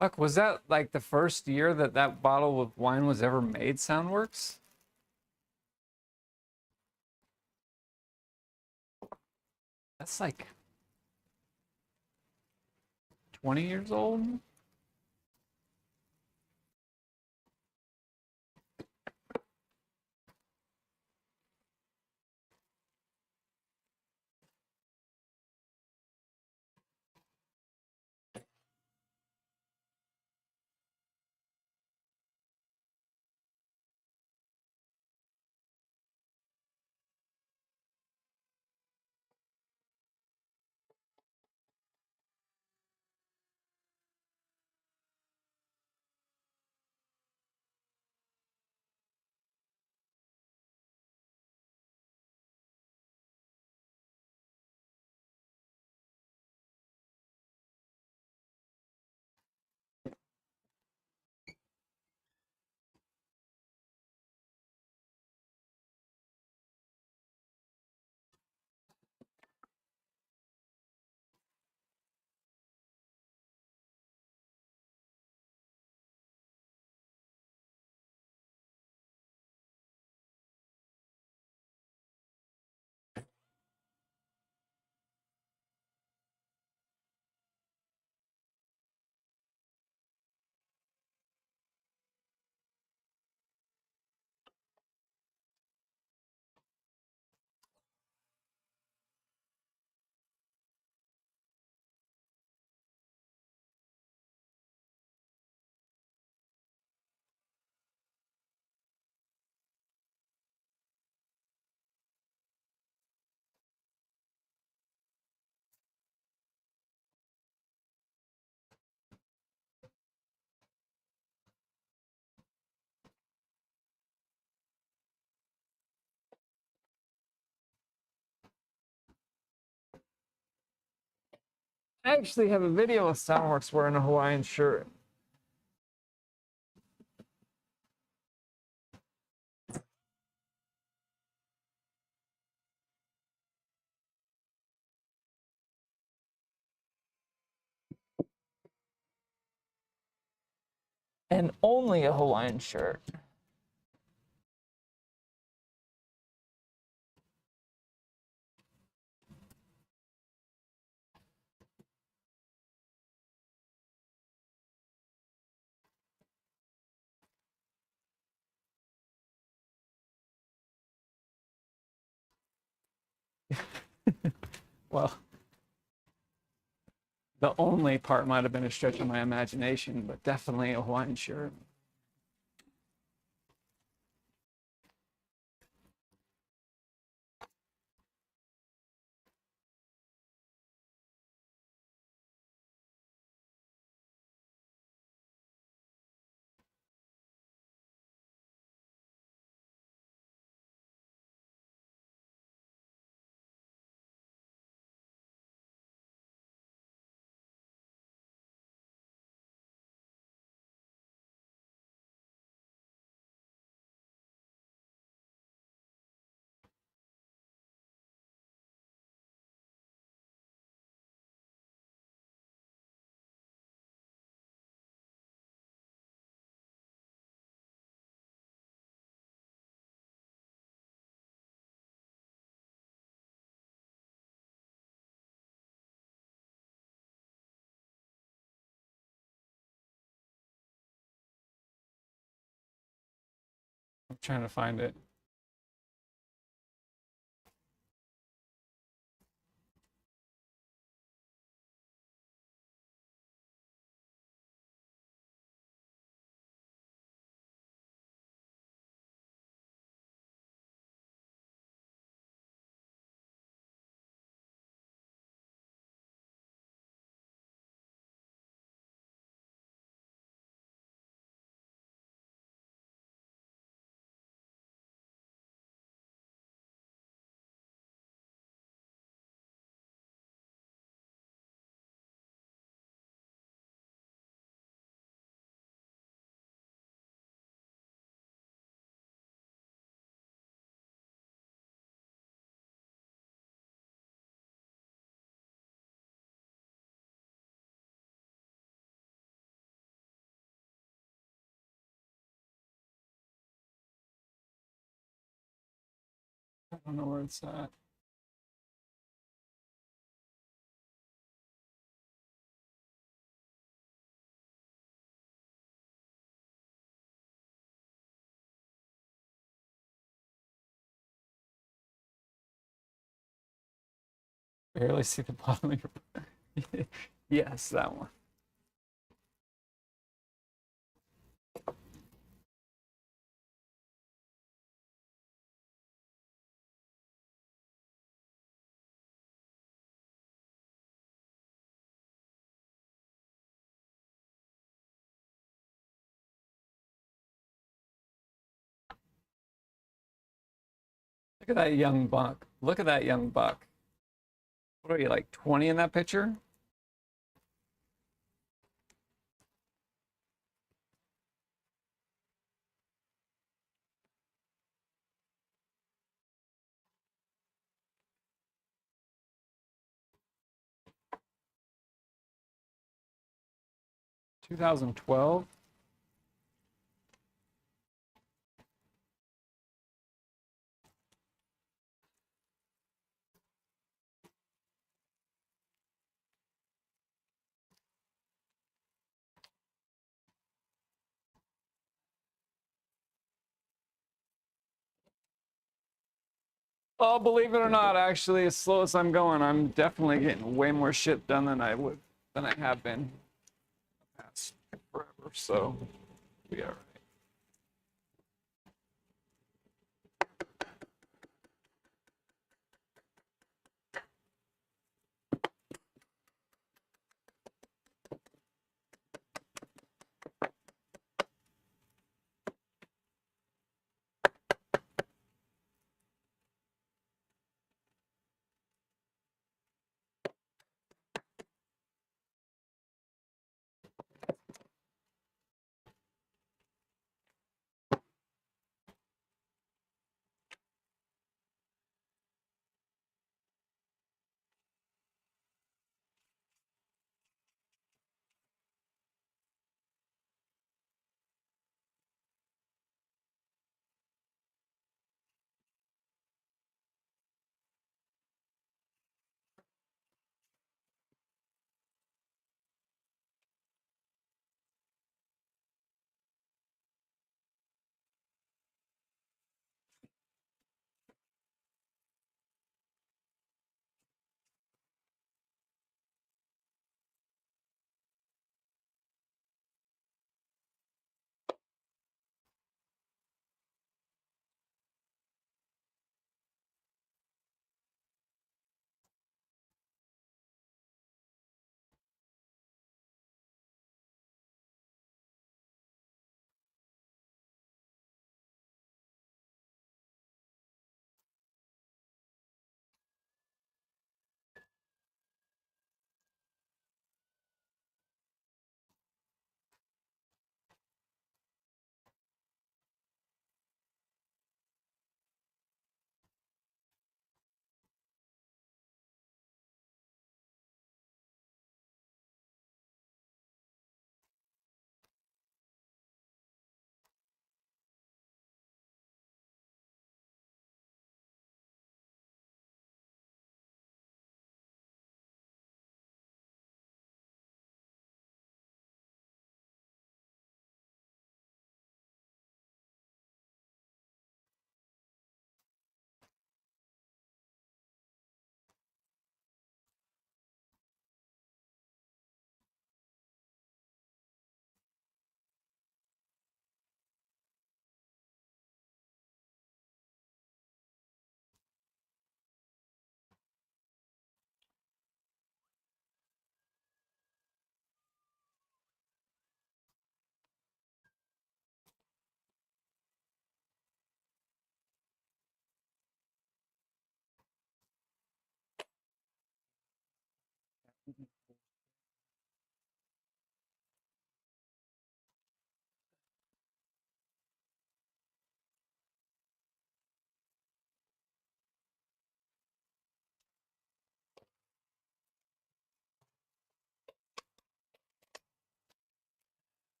Fuck, was that like the first year that that bottle of wine was ever made, Soundworks? That's like 20 years old? I actually have a video of Soundworks wearing a Hawaiian shirt. And only a Hawaiian shirt. Well, the only part might have been a stretch of my imagination, but definitely a Hawaiian shirt. I'm trying to find it. I don't know where it's at. Barely see the bottom of your. Yes, that one. Look at that young buck. Look at that young buck. What are you, like 20 in that picture? (2012). Oh, believe it or not, actually, as slow as I'm going, I'm definitely getting way more shit done than I have been the past forever. So, we are.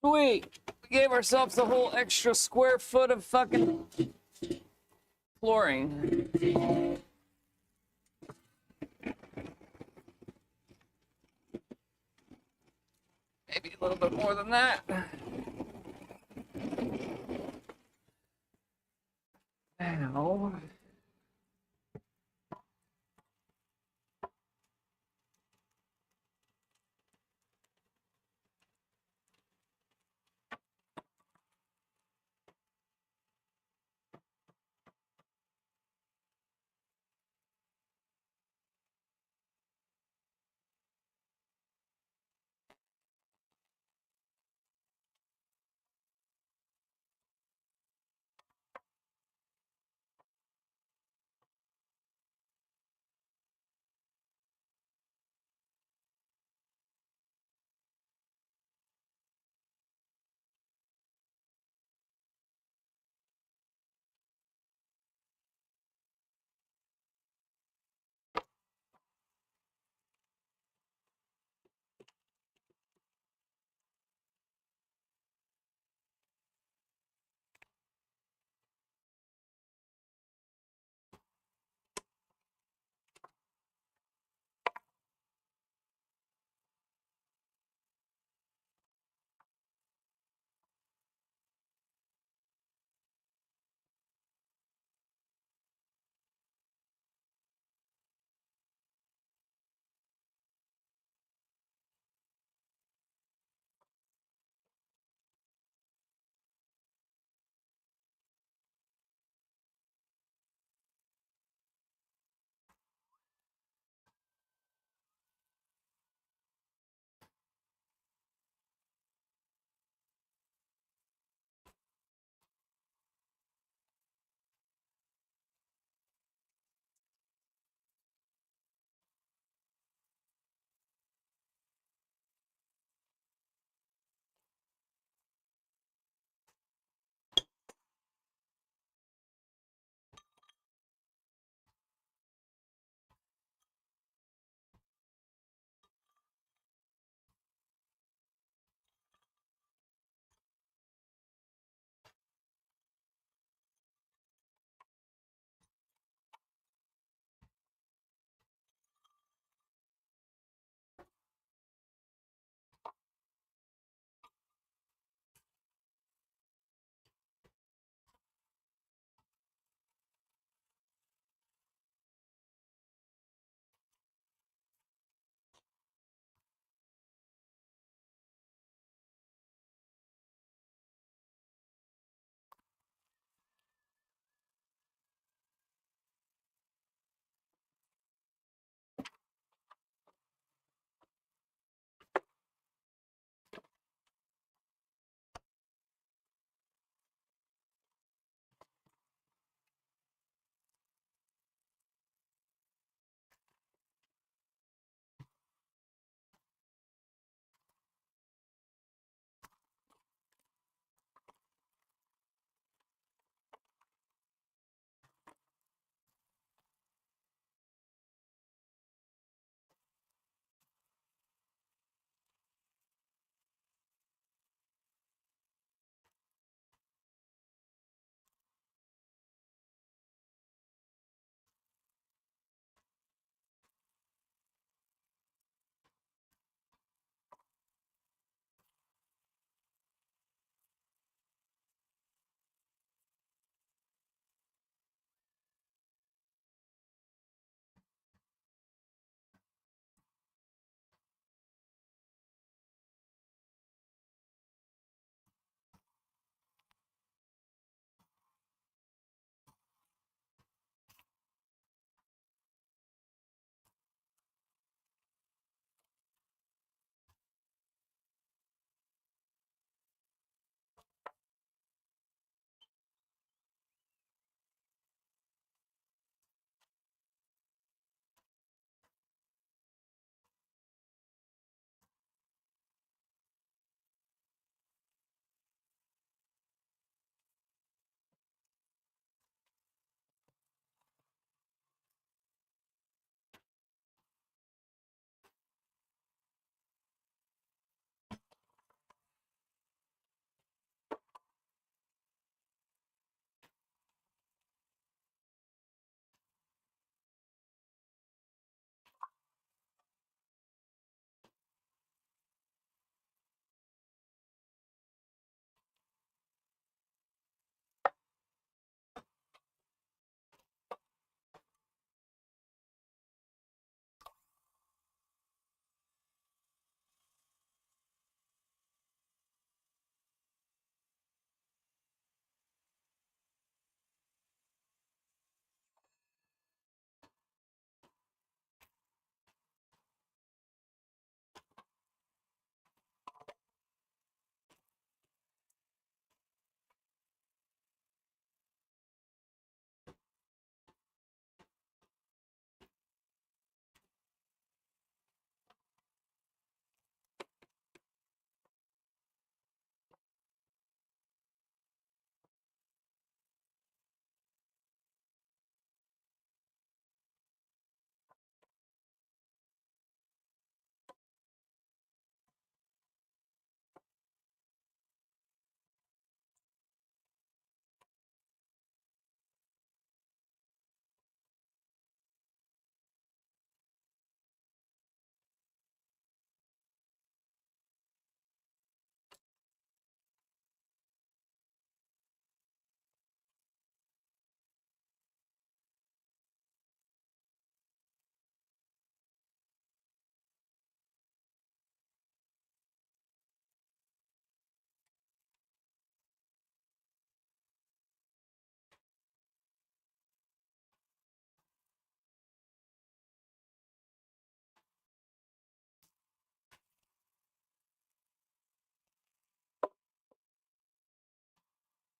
Sweet. We gave ourselves a whole extra square foot of fucking flooring. Maybe a little bit more than that. Now,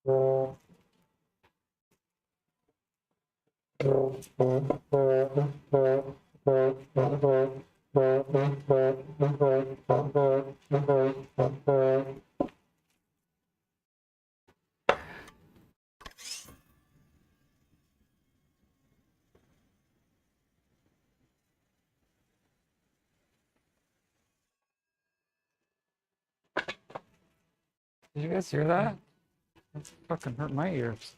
Did you guys hear that? That's fucking hurt my ears.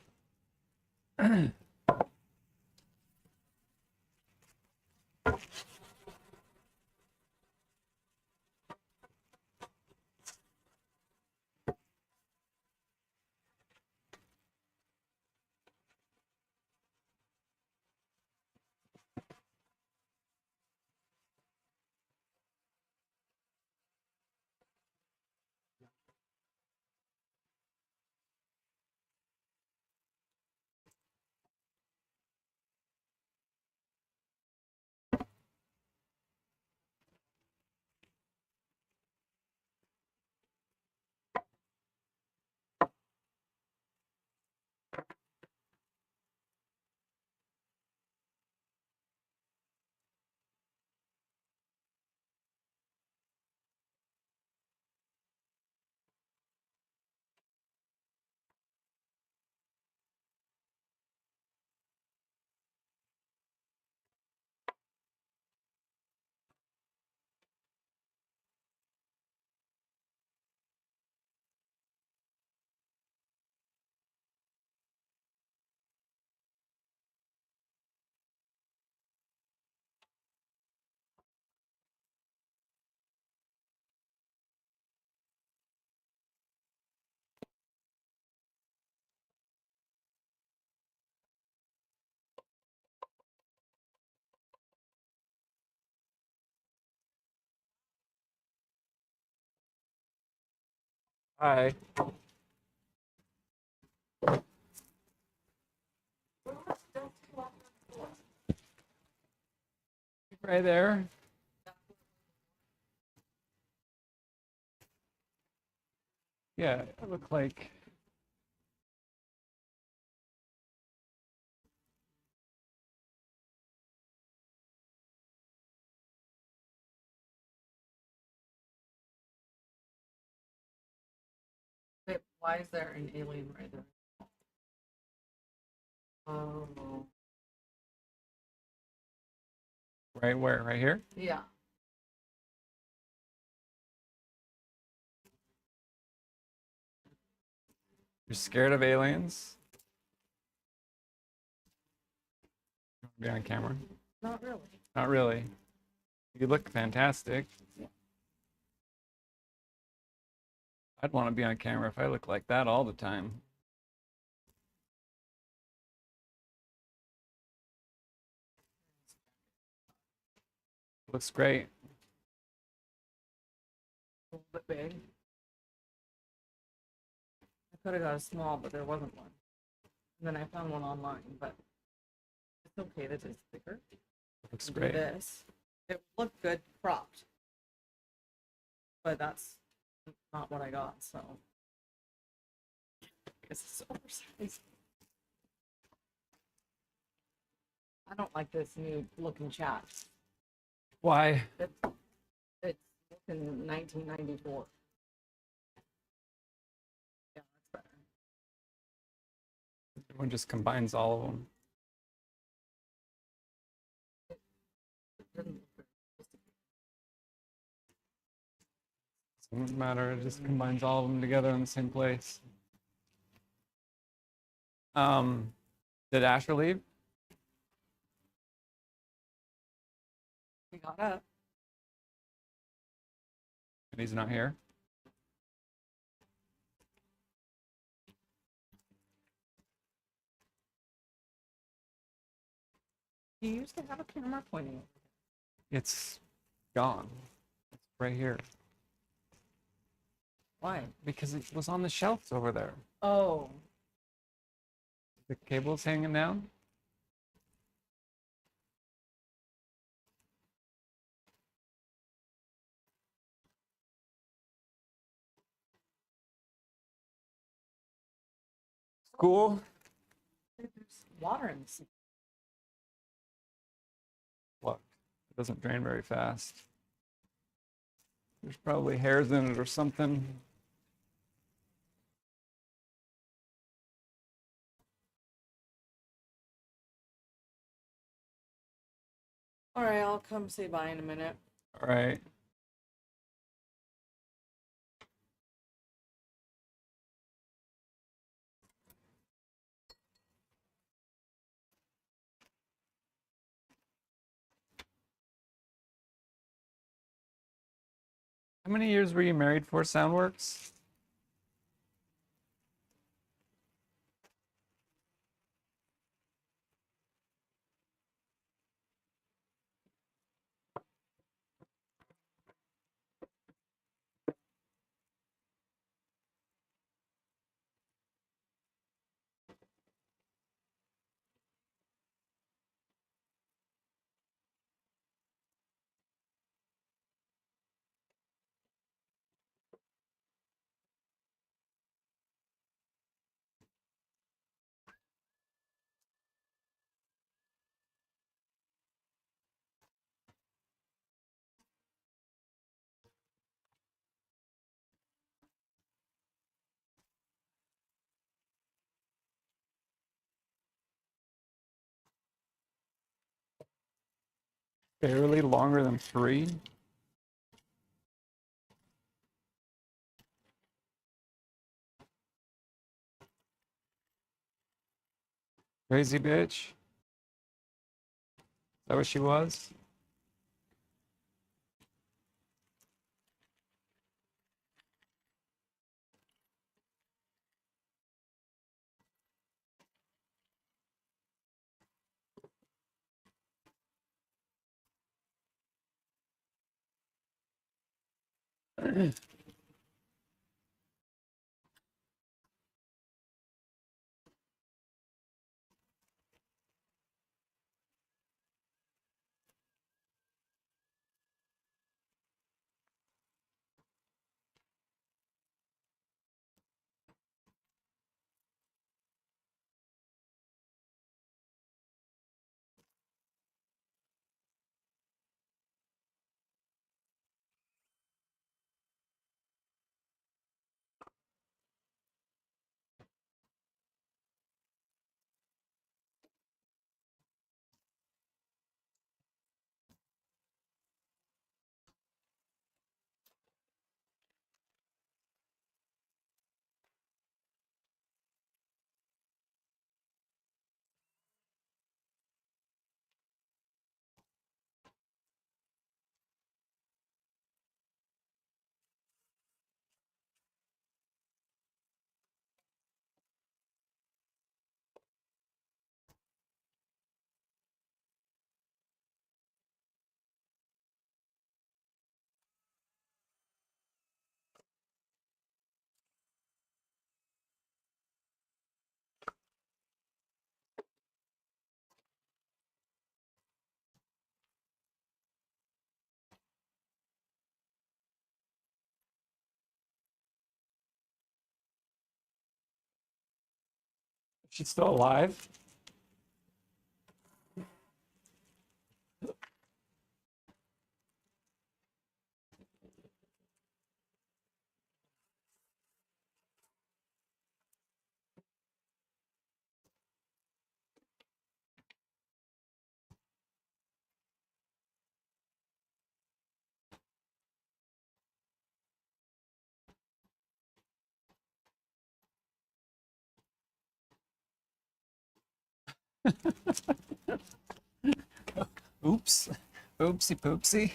Hi. Right there. Yeah, it looked like. Wait, why is there an alien right there? Oh, Right where? Right here? yeah. You're scared of aliens? You wanna be on camera? Not really. Not really. You look fantastic. I'd want to be on camera if I look like that all the time. Looks great. A little bit big. I could have got a small, but there wasn't one. And then I found one online, but it's okay that it's bigger. Looks Do great. this. It looked good cropped, but that's not what I got. So I guess it's oversized. I don't like this new looking chat. Why? It's looking 1994. Yeah, that's better. One just combines all of them. It didn't look good. Doesn't matter. It just combines all of them together in the same place. Did Asher leave? We got up. And he's not here. He used to have a camera pointing. It's gone. It's right here. Why? Because it was on the shelves over there. Oh, The cable's hanging down. Cool. There's water in the sink. Look, it doesn't drain very fast. There's probably hairs in it or something. All right, I'll come say bye in a minute. All right. How many years were you married for, Soundworks? Barely longer than 3. Crazy bitch. Is that what she was? She's still alive? Oops. Oopsie poopsie.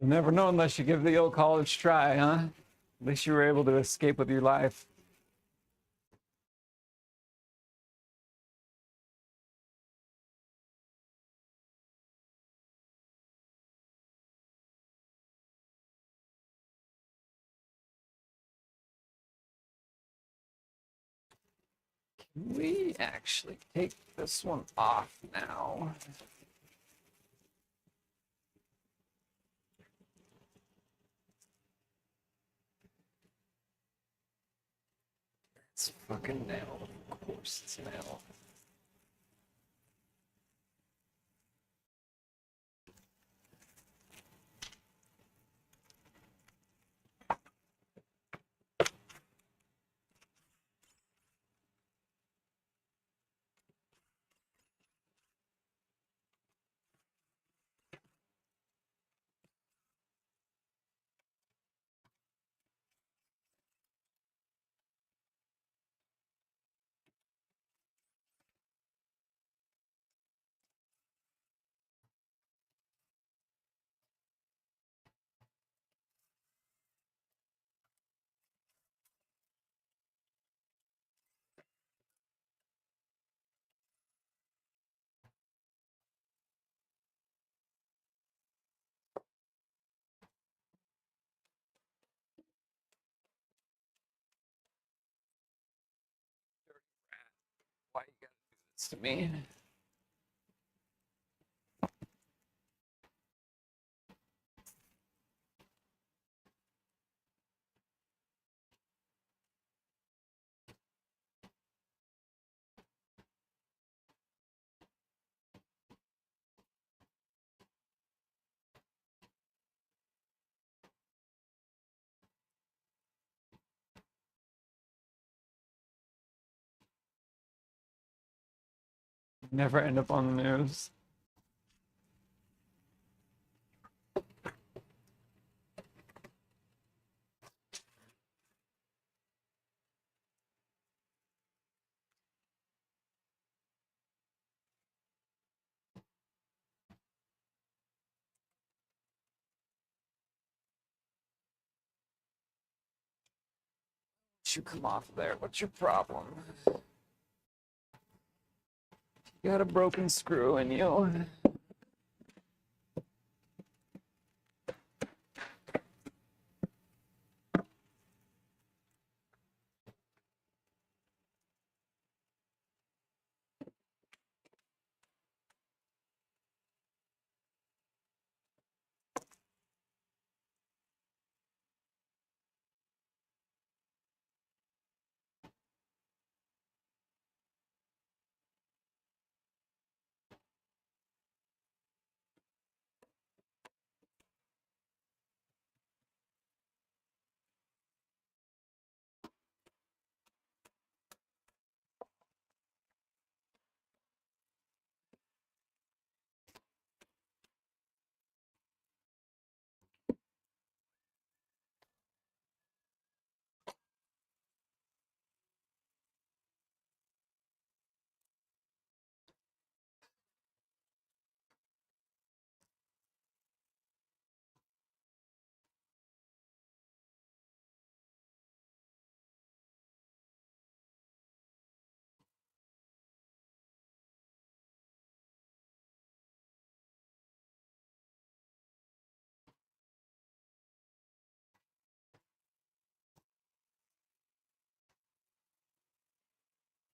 You never know unless you give the old college try, huh? At least you were able to escape with your life. Can we actually take this one off now? It's fucking nailed. Of course it's nailed. Why you gotta do this to me? Never end up on the news. You come off there. What's your problem? You got a broken screw in you.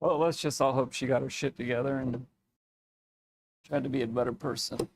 Well, let's just all hope she got her shit together and tried to be a better person.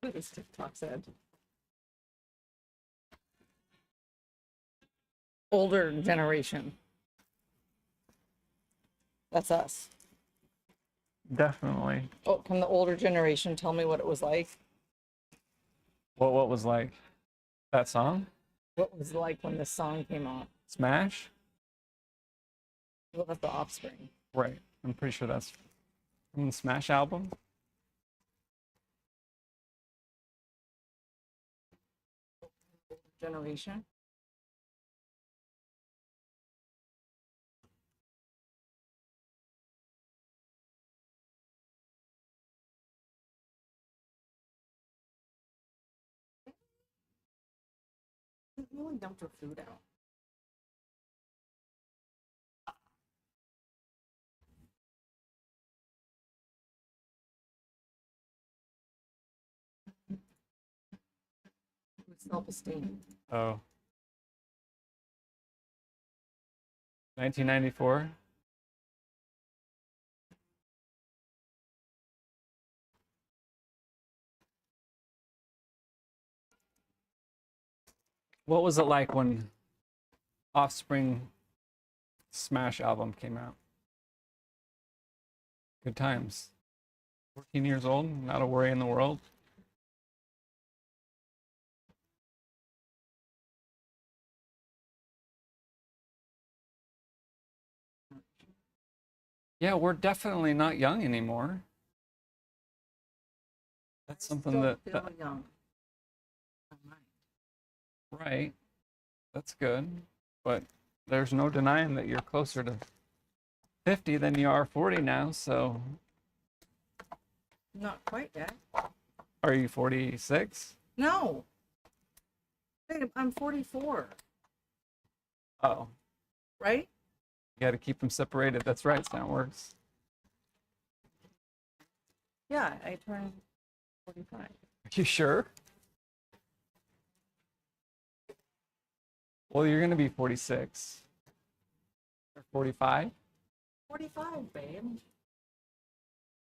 Look at this TikTok said. Older generation. That's us. Definitely. Oh, can the older generation tell me what it was like? What was like that song? What it was like when this song came out? Smash? Well, that's the Offspring. Right. I'm pretty sure that's from the Smash album. Generation. You really dumped her food out. Self-esteem. Oh. 1994. What was it like when Offspring Smash album came out? Good times. 14 years old, not a worry in the world. Yeah, we're definitely not young anymore. That's something Still that, feel young. right. That's good. But there's no denying that you're closer to 50 than you are 40 now. So Not quite yet. are you 46? No. Babe, I'm 44, Oh, right? you got to keep them separated. That's right. That's how it works. Yeah, I turned 45. Are you sure? Well, you're going to be 46 or 45. 45, babe.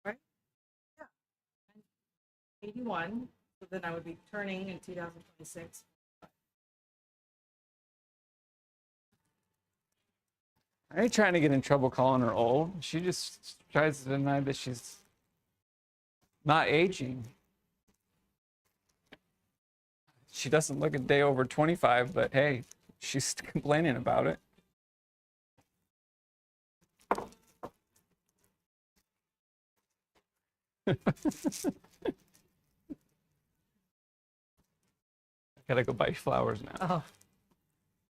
Right? Yeah. I'm 81, so then I would be turning in 2026. I ain't trying to get in trouble calling her old. She just tries to deny that she's not aging. She doesn't look a day over 25, but hey, she's complaining about it. I gotta go buy flowers now. Oh,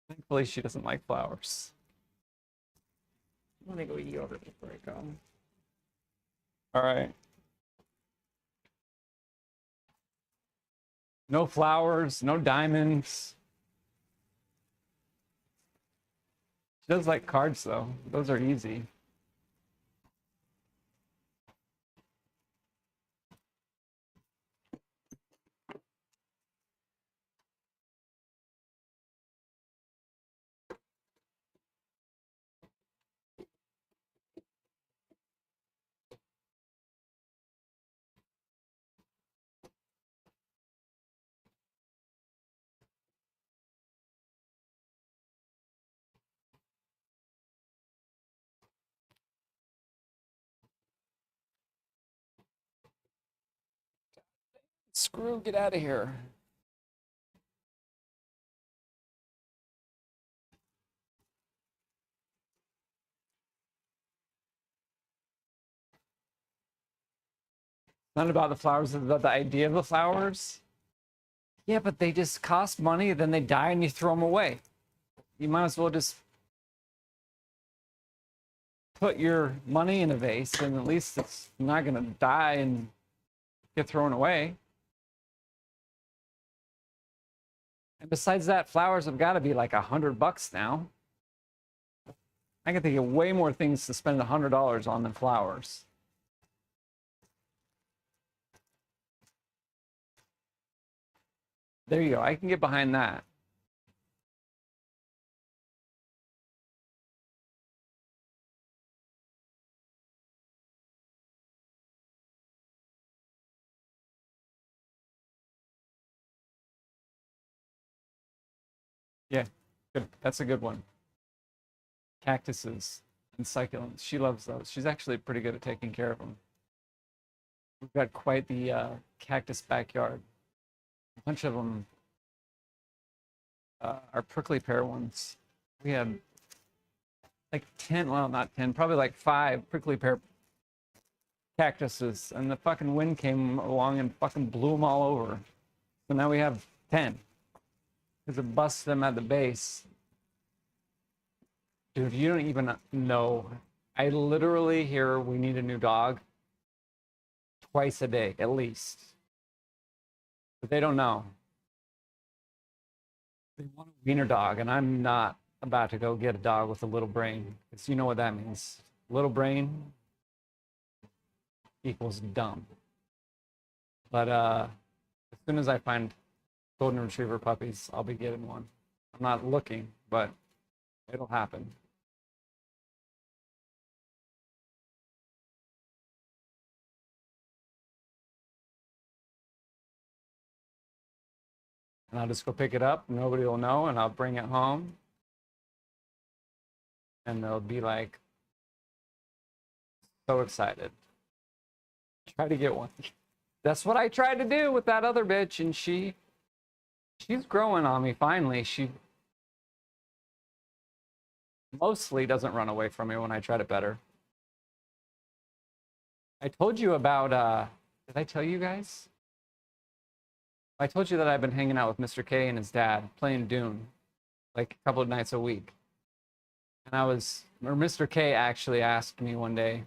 Thankfully, she doesn't like flowers. let me go eat yogurt before I go. All right. No flowers, no diamonds. She does like cards, though. Those are easy. Screw, get out of here. Not about the flowers, it's about the idea of the flowers. Yeah, but they just cost money, then they die and you throw them away. You might as well just put your money in a vase and at least it's not going to die and get thrown away. And besides that, flowers have got to be like $100 now. I can think of way more things to spend $100 on than flowers. There you go. I can get behind that. Good. That's a good one. Cactuses and succulents. She loves those. She's actually pretty good at taking care of them. We've got quite the cactus backyard. A bunch of them are prickly pear ones. We had like 10, well, not 10, probably like 5 prickly pear cactuses, and the fucking wind came along and fucking blew them all over. So now we have 10 because it busts them at the base. Dude, you don't even know. I literally hear we need a new dog twice a day, at least. But they don't know. They want a wiener dog, and I'm not about to go get a dog with a little brain. Because you know what that means. Little brain equals dumb. But as soon as I find golden retriever puppies, I'll be getting one. I'm not looking, but it'll happen. And I'll just go pick it up. Nobody will know, and I'll bring it home. And they'll be like, so excited. Try to get one. That's what I tried to do with that other bitch, and she's growing on me finally. She mostly doesn't run away from me when I try to pet her. I told you about, did I tell you guys? I told you that I've been hanging out with Mr. K and his dad playing Dune like a couple of nights a week. And Mr. K actually asked me one day,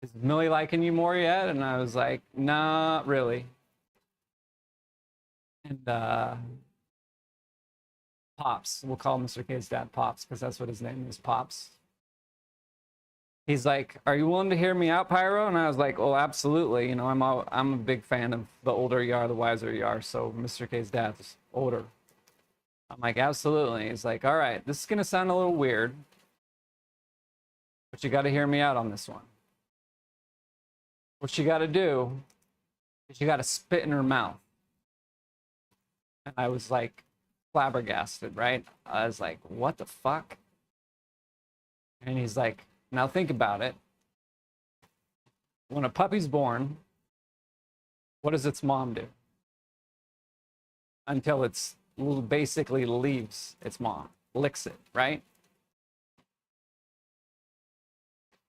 is Millie liking you more yet? And I was like, not really. And Pops, we'll call Mr. K's dad Pops because that's what his name is, Pops. He's like, are you willing to hear me out, Pyro? And I was like, well, absolutely. You know, I'm a big fan of the older you are, the wiser you are. So Mr. K's dad's older. I'm like, absolutely. He's like, all right, this is going to sound a little weird, but you got to hear me out on this one. What you got to do is you got to spit in her mouth. And I was like flabbergasted, right? I was like, what the fuck? And he's like, now think about it. When a puppy's born, what does its mom do? Until it's basically leaves its mom, licks it, right?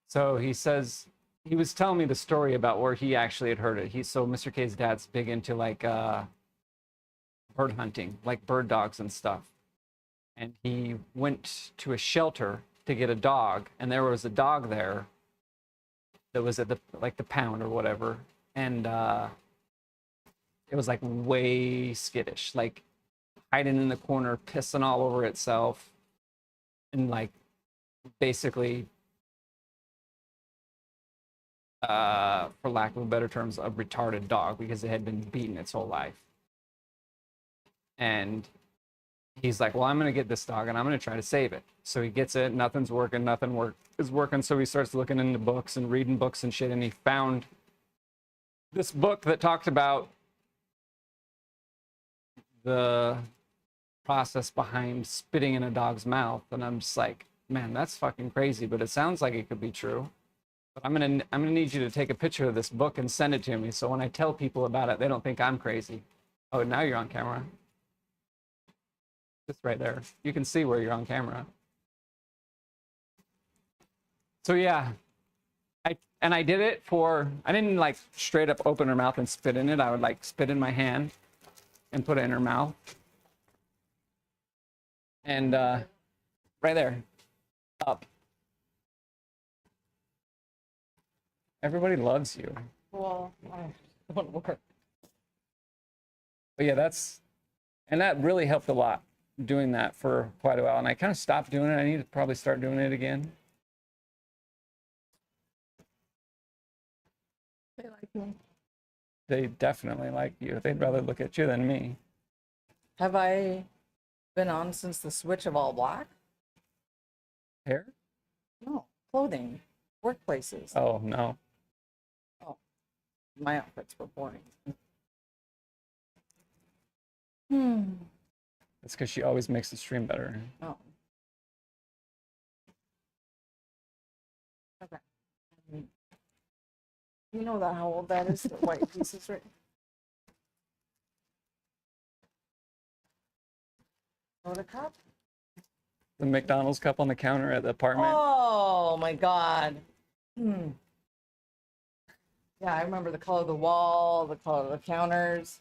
So he says, he was telling me the story about where he actually had heard it. So Mr. K's dad's big into like bird hunting, like bird dogs and stuff. And he went to a shelter to get a dog, and there was a dog there that was at the pound or whatever, and it was like way skittish, like hiding in the corner, pissing all over itself, and like basically for lack of better terms, a retarded dog because it had been beaten its whole life. And he's like, well, I'm going to get this dog and I'm going to try to save it. So he gets it. Nothing's working. Nothing is working. So he starts looking into books and reading books and shit. And he found this book that talked about the process behind spitting in a dog's mouth. And I'm just like, man, that's fucking crazy. But it sounds like it could be true. But I'm gonna need you to take a picture of this book and send it to me. So when I tell people about it, they don't think I'm crazy. Oh, now you're on camera. Just right there. You can see where you're on camera. So yeah, I did it I didn't like straight up open her mouth and spit in it. I would like spit in my hand and put it in her mouth. And right there, up. Everybody loves you. Well, I don't work. But yeah, that really helped a lot, doing that for quite a while. And I kind of stopped doing it. I need to probably start doing it again. They like me. They definitely like you. They'd rather look at you than me. Have I been on since the switch of all black? Hair? No, clothing, workplaces. Oh, no. Oh, my outfits were boring. It's because she always makes the stream better. Oh. Okay. You know that how old that is, the white pieces, right? Soda cup? The McDonald's cup on the counter at the apartment. Oh my god. Yeah, I remember the color of the wall, the color of the counters.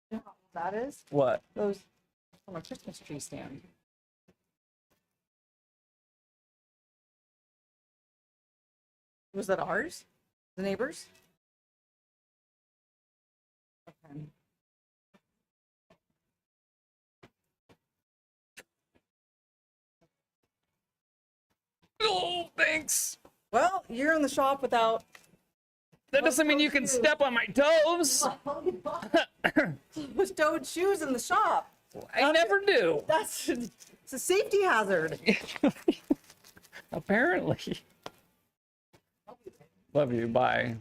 You know how old that is? What? Those from a Christmas tree stand. Was that ours? The neighbors? Okay. Oh, thanks. Well, you're in the shop without. That doesn't mean you can step on my toes. Those toed shoes in the shop. I never do. That's it's a safety hazard. Apparently. Love you. Bye.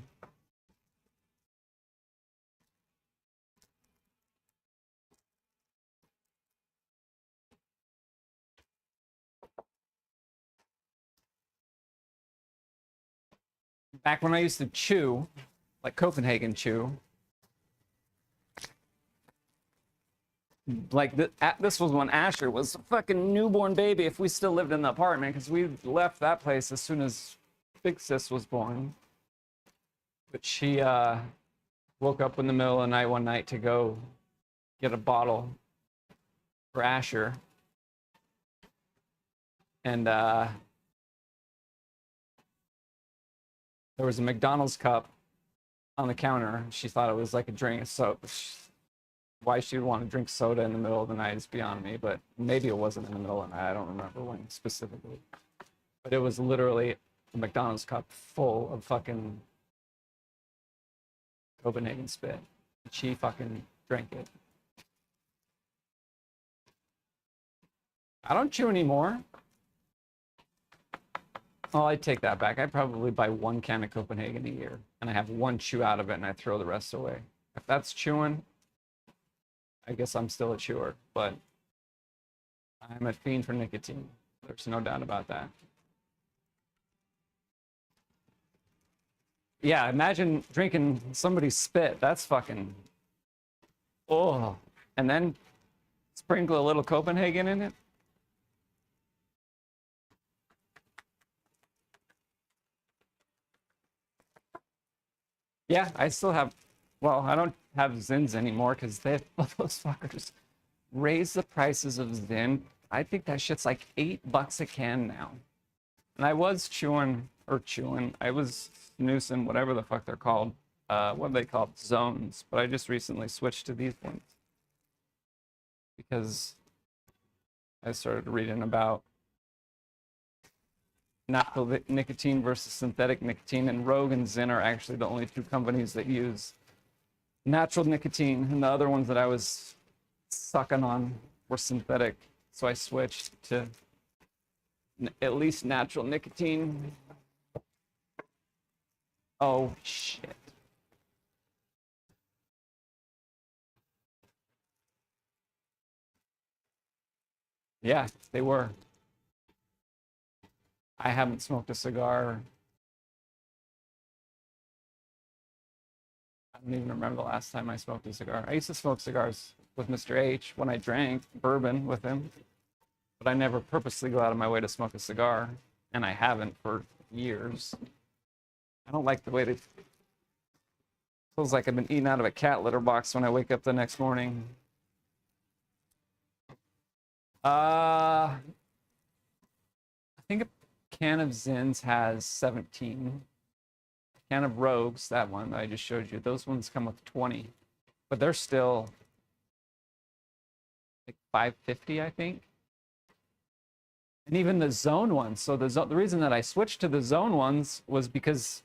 Back when I used to chew, like Copenhagen chew, like this was when Asher was a fucking newborn baby if we still lived in the apartment, because we left that place as soon as Big Sis was born. But she woke up in the middle of the night one night to go get a bottle for Asher. And there was a McDonald's cup on the counter. She thought it was like a drink. So why she would want to drink soda in the middle of the night is beyond me. But maybe it wasn't in the middle of the night. I don't remember when specifically. But it was literally a McDonald's cup full of fucking Copenhagen spit. She fucking drank it. I don't chew anymore. Oh, I take that back. I probably buy one can of Copenhagen a year, and I have one chew out of it, and I throw the rest away. If that's chewing, I guess I'm still a chewer, but I'm a fiend for nicotine. There's no doubt about that. Yeah, imagine drinking somebody's spit. That's fucking... Oh. And then sprinkle a little Copenhagen in it. Yeah, I still have... Well, I don't have Zins anymore because those fuckers raised the prices of Zyn. I think that shit's like $8 a can now. And I was I was snoozing, whatever the fuck they're called. What are they called? Zones. But I just recently switched to these ones. Because I started reading about natural nicotine versus synthetic nicotine, and Rogue and Zyn are actually the only two companies that use natural nicotine, and the other ones that I was sucking on were synthetic. So I switched to at least natural nicotine. Oh, shit. Yeah, they were. I haven't smoked a cigar. I don't even remember the last time I smoked a cigar. I used to smoke cigars with Mr. H when I drank bourbon with him, but I never purposely go out of my way to smoke a cigar, and I haven't for years. I don't like the way it feels like I've been eating out of a cat litter box when I wake up the next morning. I think a can of Zins has 17. A can of Rogues, that one that I just showed you, those ones come with 20. But they're still like $5.50, I think. And even the Zone ones. So the reason that I switched to the Zone ones was because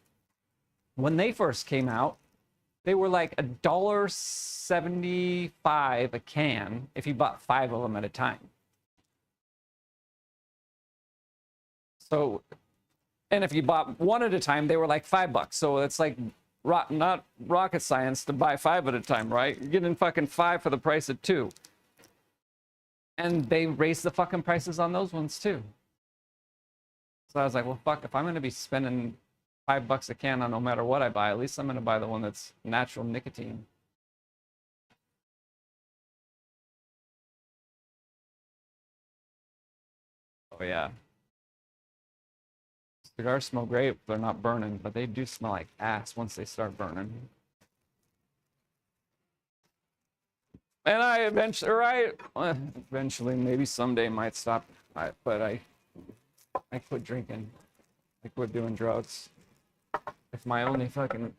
when they first came out, they were like $1.75 a can if you bought 5 of them at a time. So, and if you bought one at a time, they were like $5. So it's like not rocket science to buy 5 at a time, right? You're getting fucking 5 for the price of 2. And they raised the fucking prices on those ones too. So I was like, well, fuck, if I'm going to be spending $5 a can on no matter what I buy, at least I'm going to buy the one that's natural nicotine. Oh, yeah. Cigars smell great if they're not burning, but they do smell like ass once they start burning. And I eventually, maybe someday might stop, but I quit drinking. I quit doing drugs. If my only fucking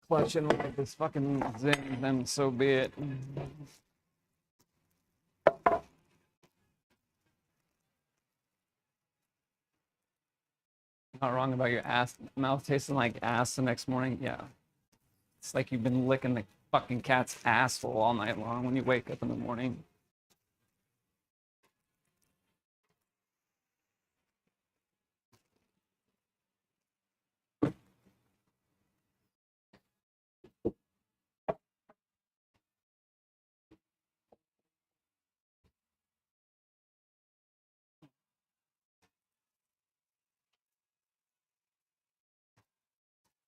clutching like this fucking zing, then so be it. Not wrong about your ass mouth tasting like ass the next morning. Yeah. It's like you've been licking the fucking cat's asshole all night long when you wake up in the morning.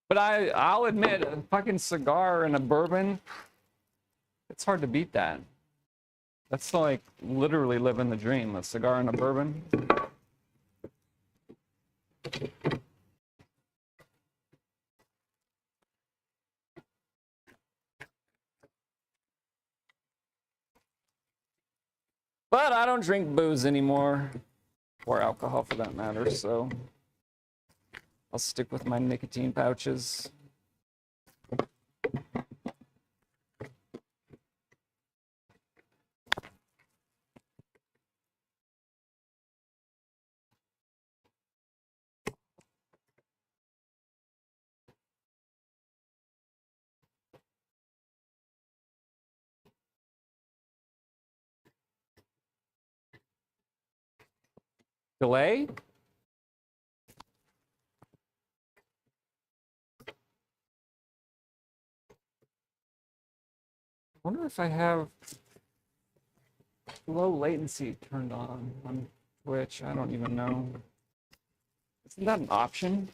But I'll admit, a fucking cigar and a bourbon, it's hard to beat that. That's like literally living the dream. A cigar and a bourbon. But I don't drink booze anymore, or alcohol for that matter, so I'll stick with my nicotine pouches. Delay? I wonder if I have low latency turned on Twitch. I don't even know. Isn't that an option?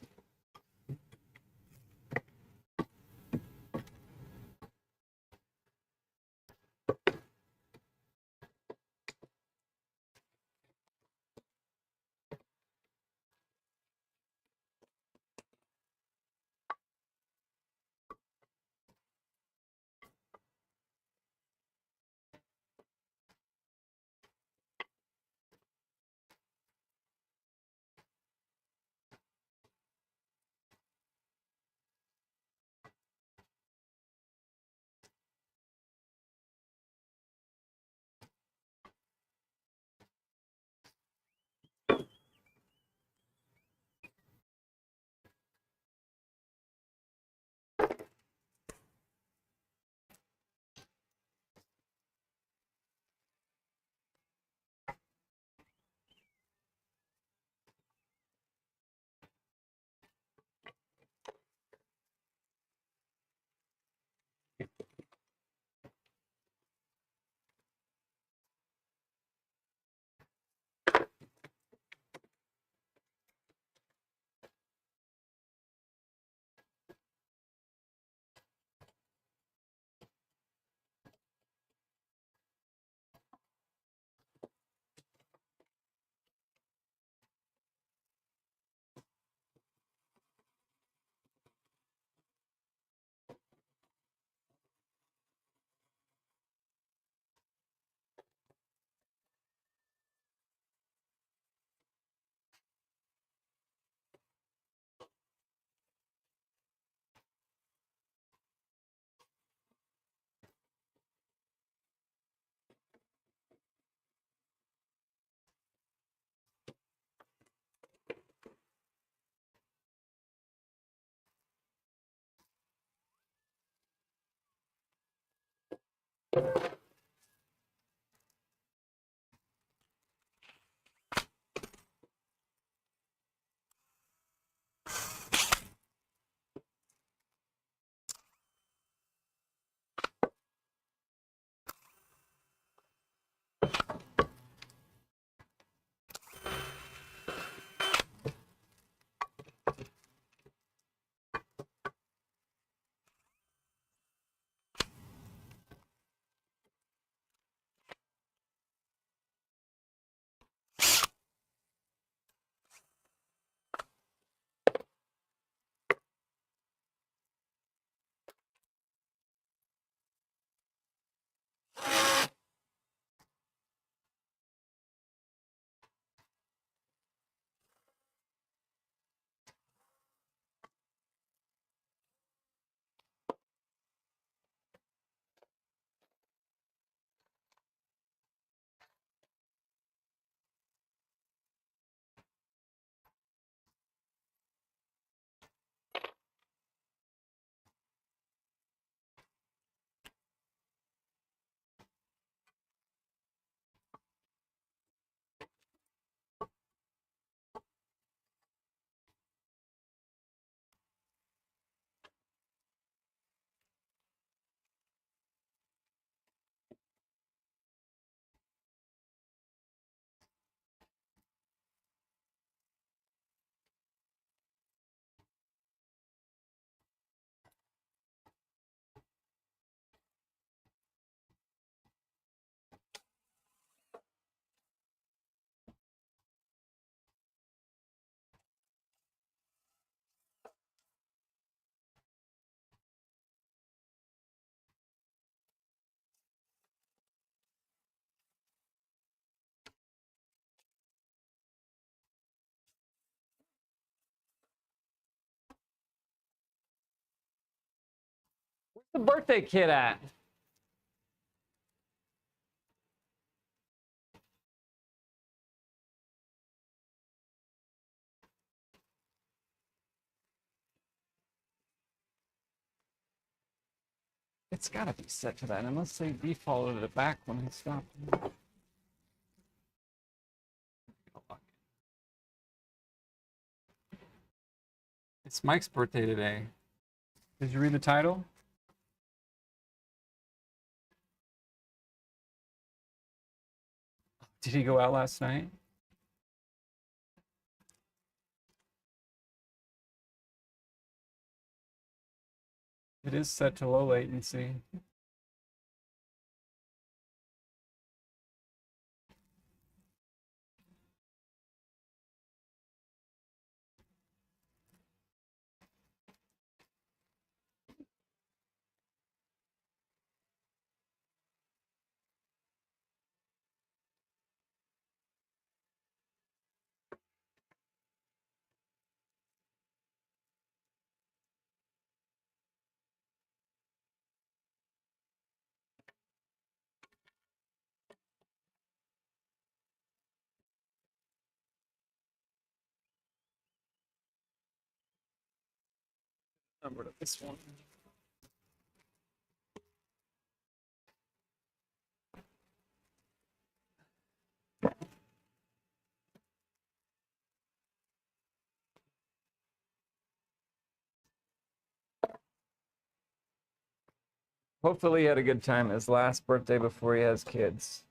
The birthday kid at? It's gotta be set to that, unless they defaulted it back when I stopped. It's Mike's birthday today. Did you read the title? Did he go out last night? It is set to low latency. Number to this one. Hopefully he had a good time. His last birthday before he has kids.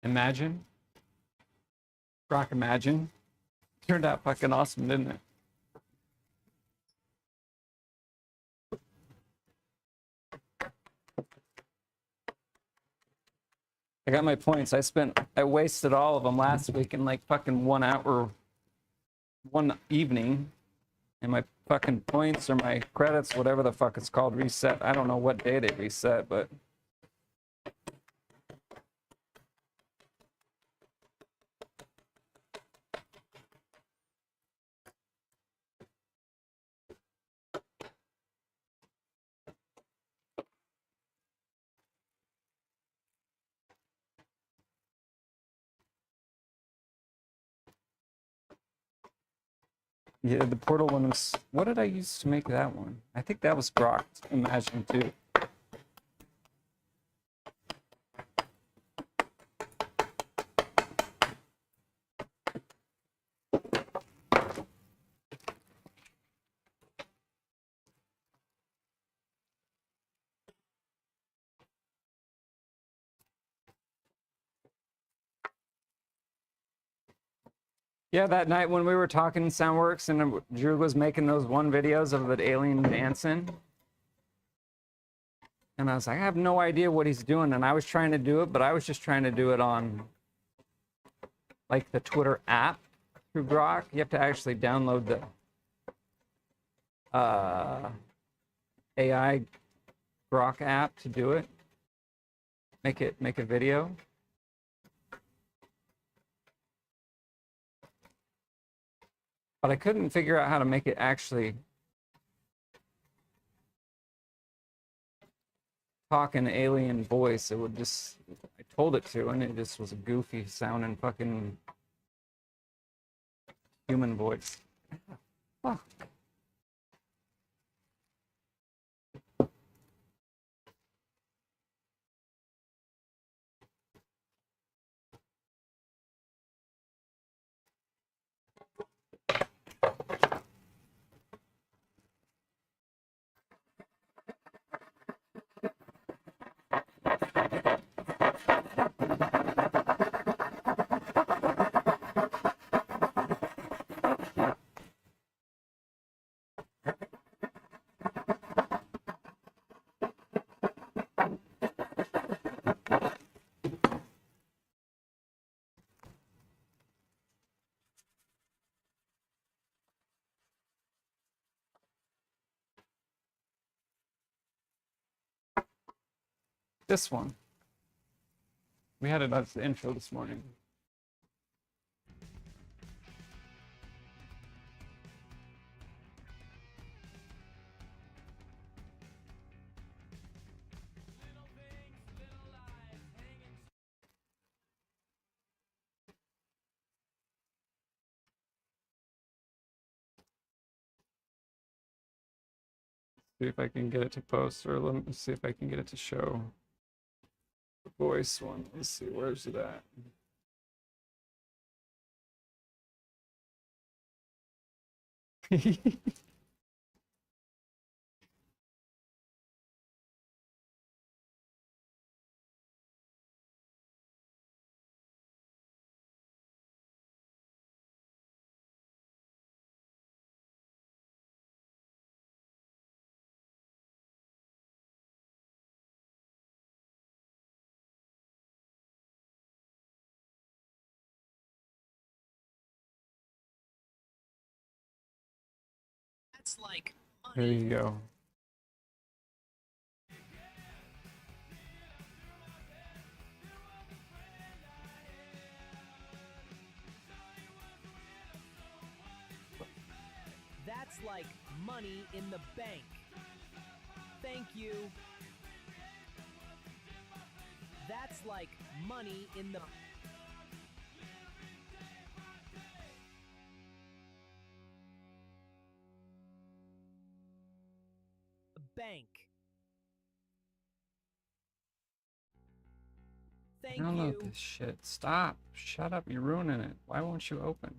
Imagine. Rock Imagine. Turned out fucking awesome, didn't it? I got my points. I wasted all of them last week in like fucking 1 hour, one evening. And my fucking points or my credits, whatever the fuck it's called, reset. I don't know what day they reset, but Yeah, the portal one was. What did I use to make that one? I think that was Grok Imagine too. Yeah, that night when we were talking in Soundworks and Drew was making those one videos of the alien dancing. And I was like, I have no idea what he's doing. And I was trying to do it, but I was just trying to do it on like the Twitter app through Grok. You have to actually download the AI Grok app to do it. Make a video. But I couldn't figure out how to make it actually talk an alien voice. It would just, I told it to, and it just was a goofy sounding fucking human voice. Fuck. This one. We had it as the intro this morning. See if I can get it to post, or let me see if I can get it to show the voice one. Let's see, where's it at? That's like There money. you go. That's like money in the bank. Thank you. That's like money in the bank. Thank Download you. this shit. Stop. Shut up. You're ruining it. Why won't you open?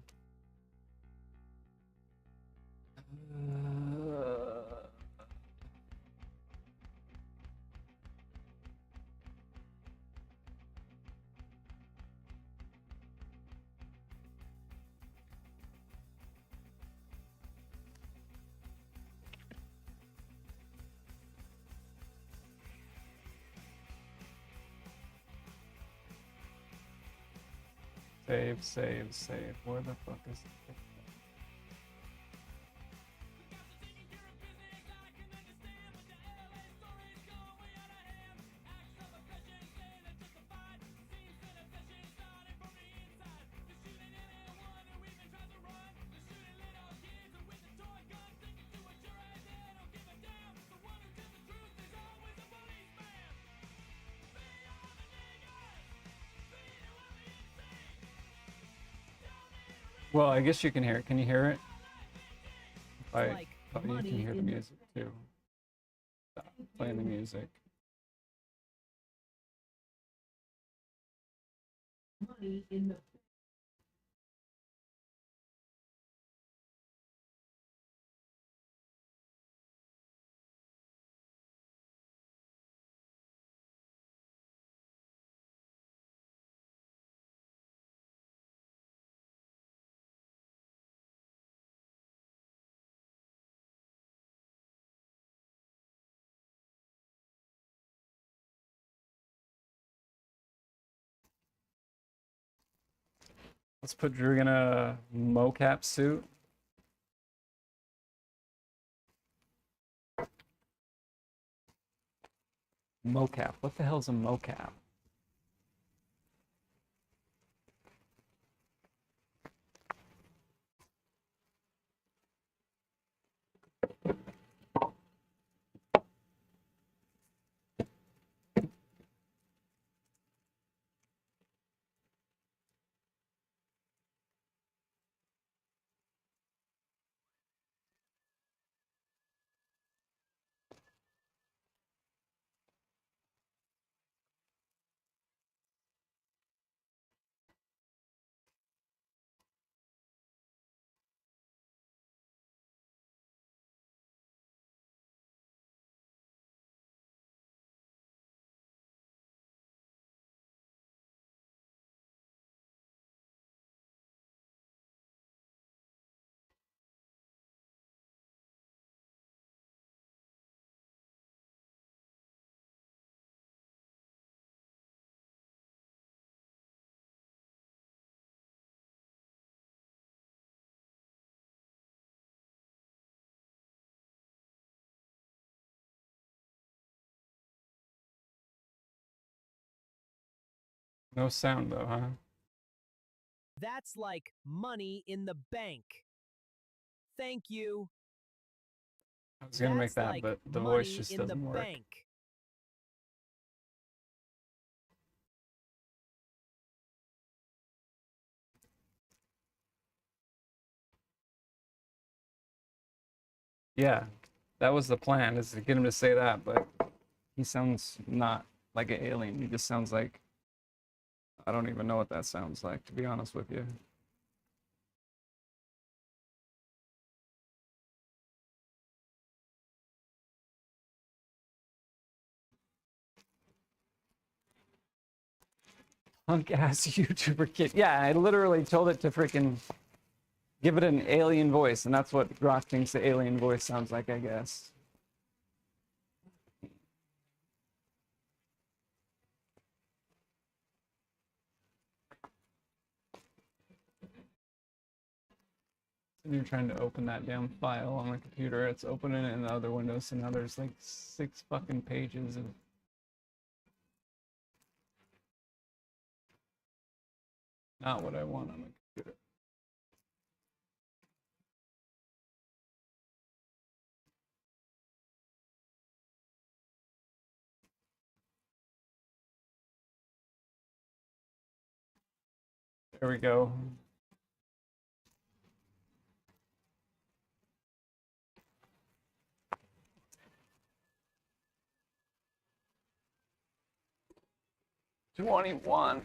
Save. Where the fuck is it? Well, I guess you can hear it. Can you hear it? I, like oh, you can money hear the in the music too. Stop playing the music. money in the Let's put Drew in a mocap suit. Mocap. What the hell's a mocap? No sound though, huh? That's like money in the bank. Thank you. I was gonna make That's that, like but the voice money just in the doesn't work. bank. Yeah, that was the plan, is to get him to say that, but he sounds not like an alien. He just sounds like, I don't even know what that sounds like, to be honest with you. Punk ass YouTuber kid. Yeah, I literally told it to freaking give it an alien voice, and that's what Grok thinks the alien voice sounds like, I guess. And you're trying to open that damn file on the computer, it's opening it in the other window, so now there's like 6 fucking pages of. Not what I want on the computer. There we go. $21.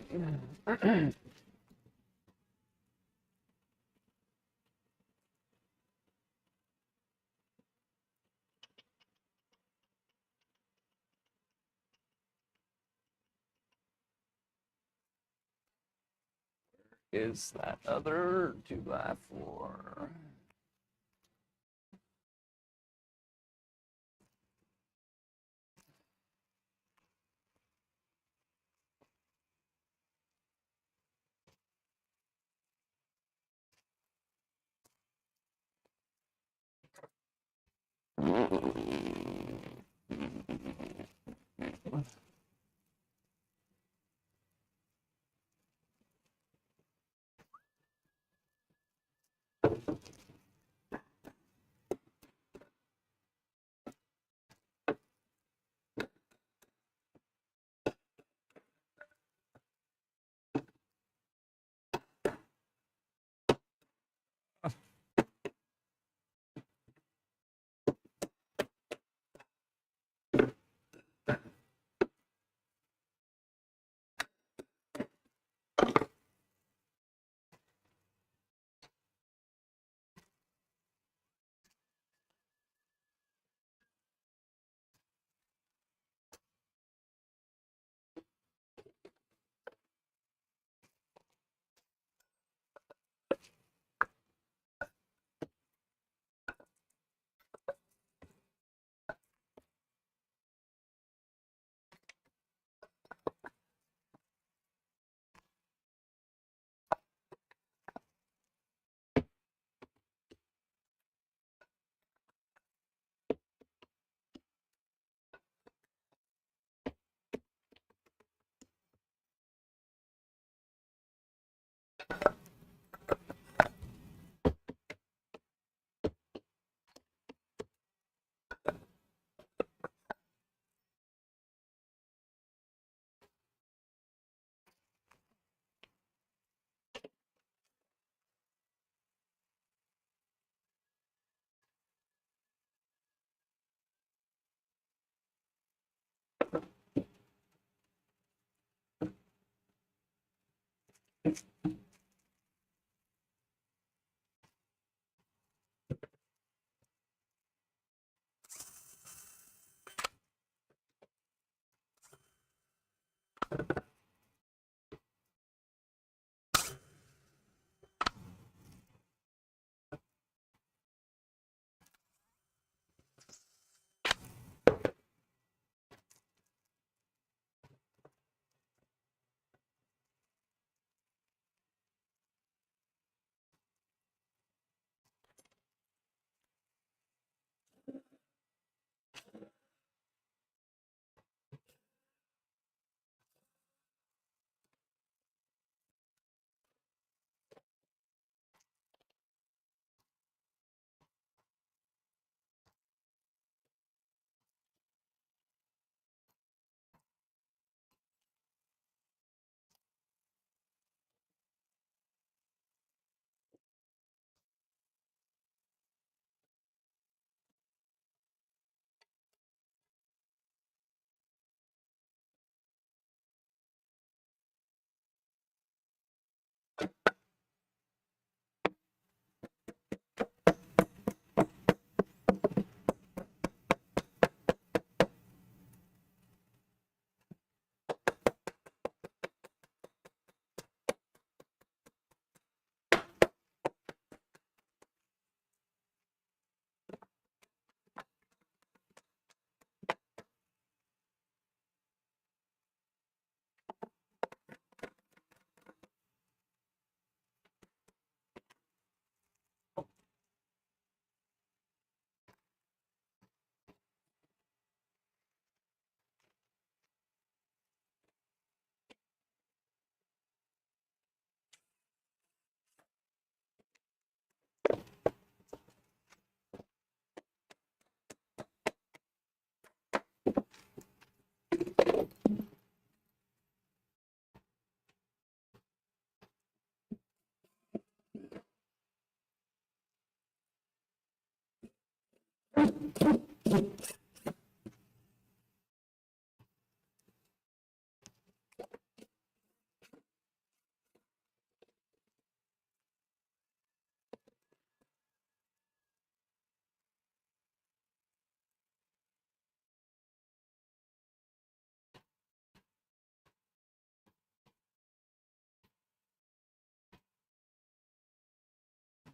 Is that other 2x4?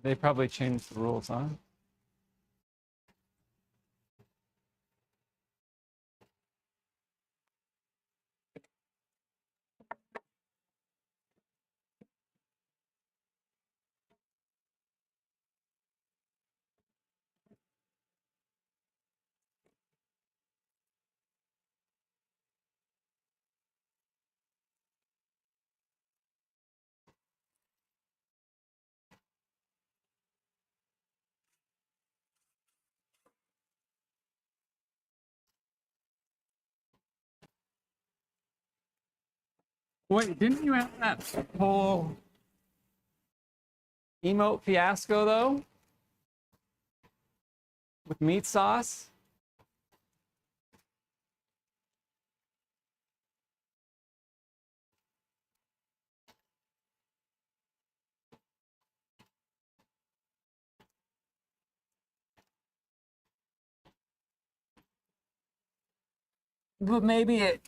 They probably changed the rules, huh? Wait, didn't you have that whole emote fiasco though? With meat sauce? But maybe it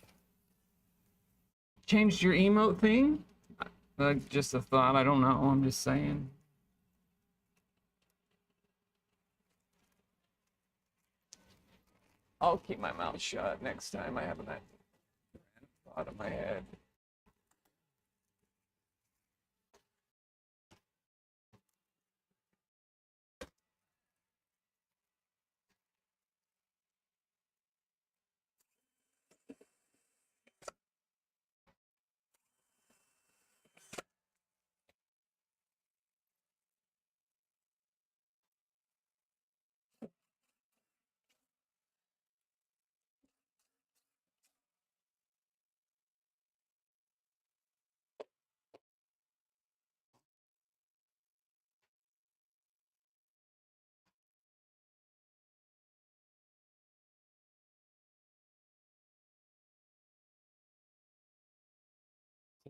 changed your emote thing? Just a thought, I don't know, I'm just saying. I'll keep my mouth shut next time I have that thought in my head.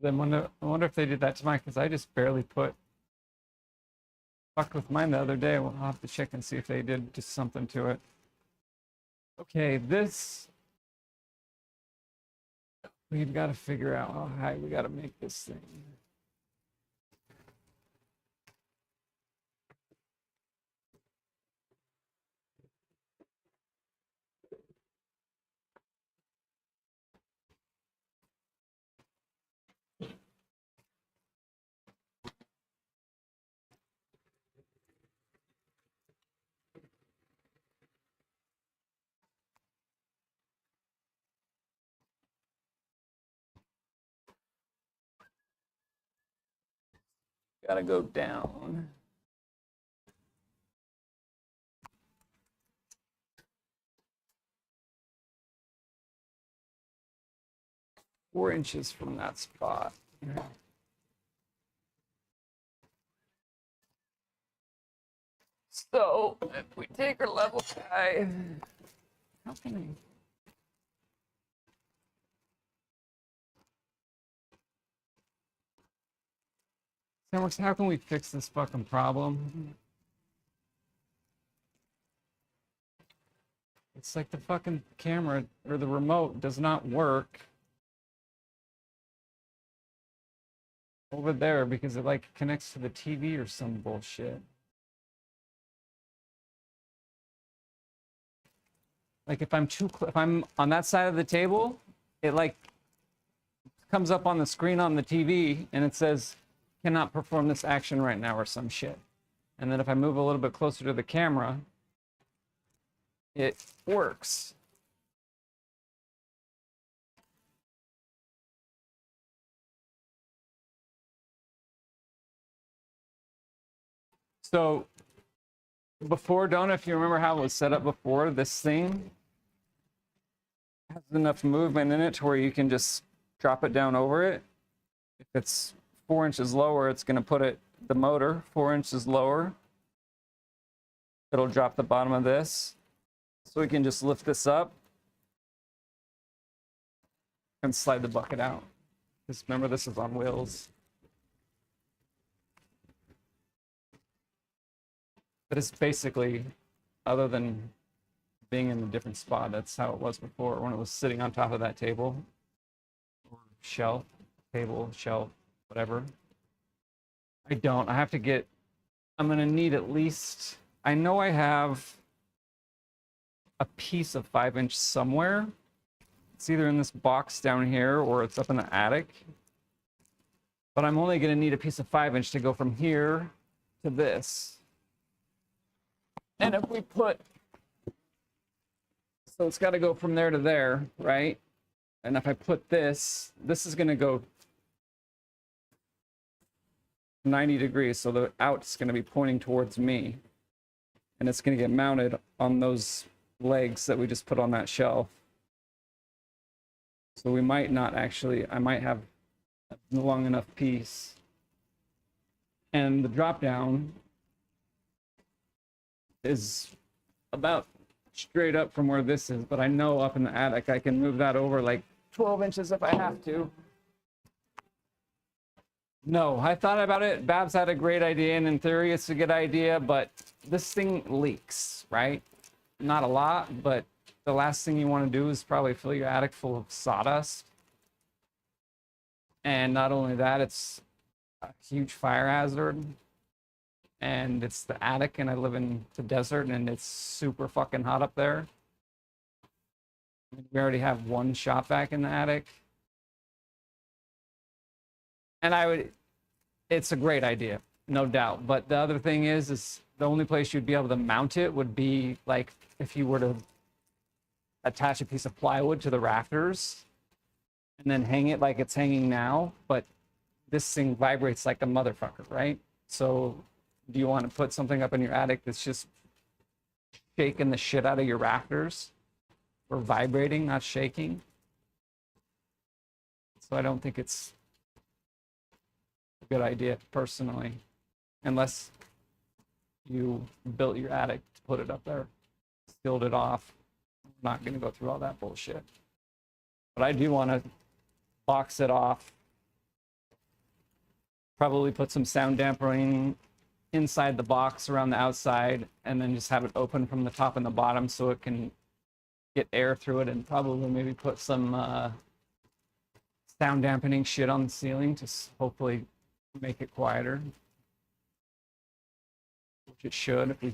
Then I wonder if they did that to mine, because I just barely fucked with mine the other day. I'll have to check and see if they did just something to it. Okay, this we've got to figure out how high we got to make this thing. Got to go down. Four inches from that spot. So if we take our level guy, how can I? Sandworks, how can we fix this fucking problem? It's like the fucking camera or the remote does not work over there because it like connects to the TV or some bullshit. Like if I'm on that side of the table, it like comes up on the screen on the TV and it says cannot perform this action right now or some shit. And then if I move a little bit closer to the camera, it works. So before, Donna, if you remember how it was set up before, this thing has enough movement in it to where you can just drop it down over it. If it's 4 inches lower, it's going to put the motor 4 inches lower. It'll drop the bottom of this. So we can just lift this up and slide the bucket out. Just remember, this is on wheels. But it's basically, other than being in a different spot, that's how it was before when it was sitting on top of that table or shelf, table, shelf, whatever. I have to get, I'm going to need at least, I know I have a piece of 5-inch somewhere. It's either in this box down here or it's up in the attic. But I'm only going to need a piece of 5-inch to go from here to this. And if we put, so it's got to go from there to there, right? And if I put this is going to go 90 degrees, so the out's going to be pointing towards me. And it's going to get mounted on those legs that we just put on that shelf. So we might not actually, I might have a long enough piece. And the drop down is about straight up from where this is, but I know up in the attic I can move that over like 12 inches if I have to. No, I thought about it. Babs had a great idea, and in theory it's a good idea, but this thing leaks, right? Not a lot, but the last thing you want to do is probably fill your attic full of sawdust. And not only that, it's a huge fire hazard. And it's the attic, and I live in the desert, and it's super fucking hot up there. We already have one shop vac in the attic. And it's a great idea, no doubt. But the other thing is the only place you'd be able to mount it would be like if you were to attach a piece of plywood to the rafters and then hang it like it's hanging now. But this thing vibrates like a motherfucker, right? So do you want to put something up in your attic that's just shaking the shit out of your rafters? Or vibrating, not shaking? So I don't think it's a good idea, personally. Unless you built your attic to put it up there. Sealed it off. I'm not going to go through all that bullshit. But I do want to box it off Probably put some sound dampening inside the box around the outside, and then just have it open from the top and the bottom so it can get air through it, and probably maybe put some sound dampening shit on the ceiling to hopefully make it quieter. Which it should if we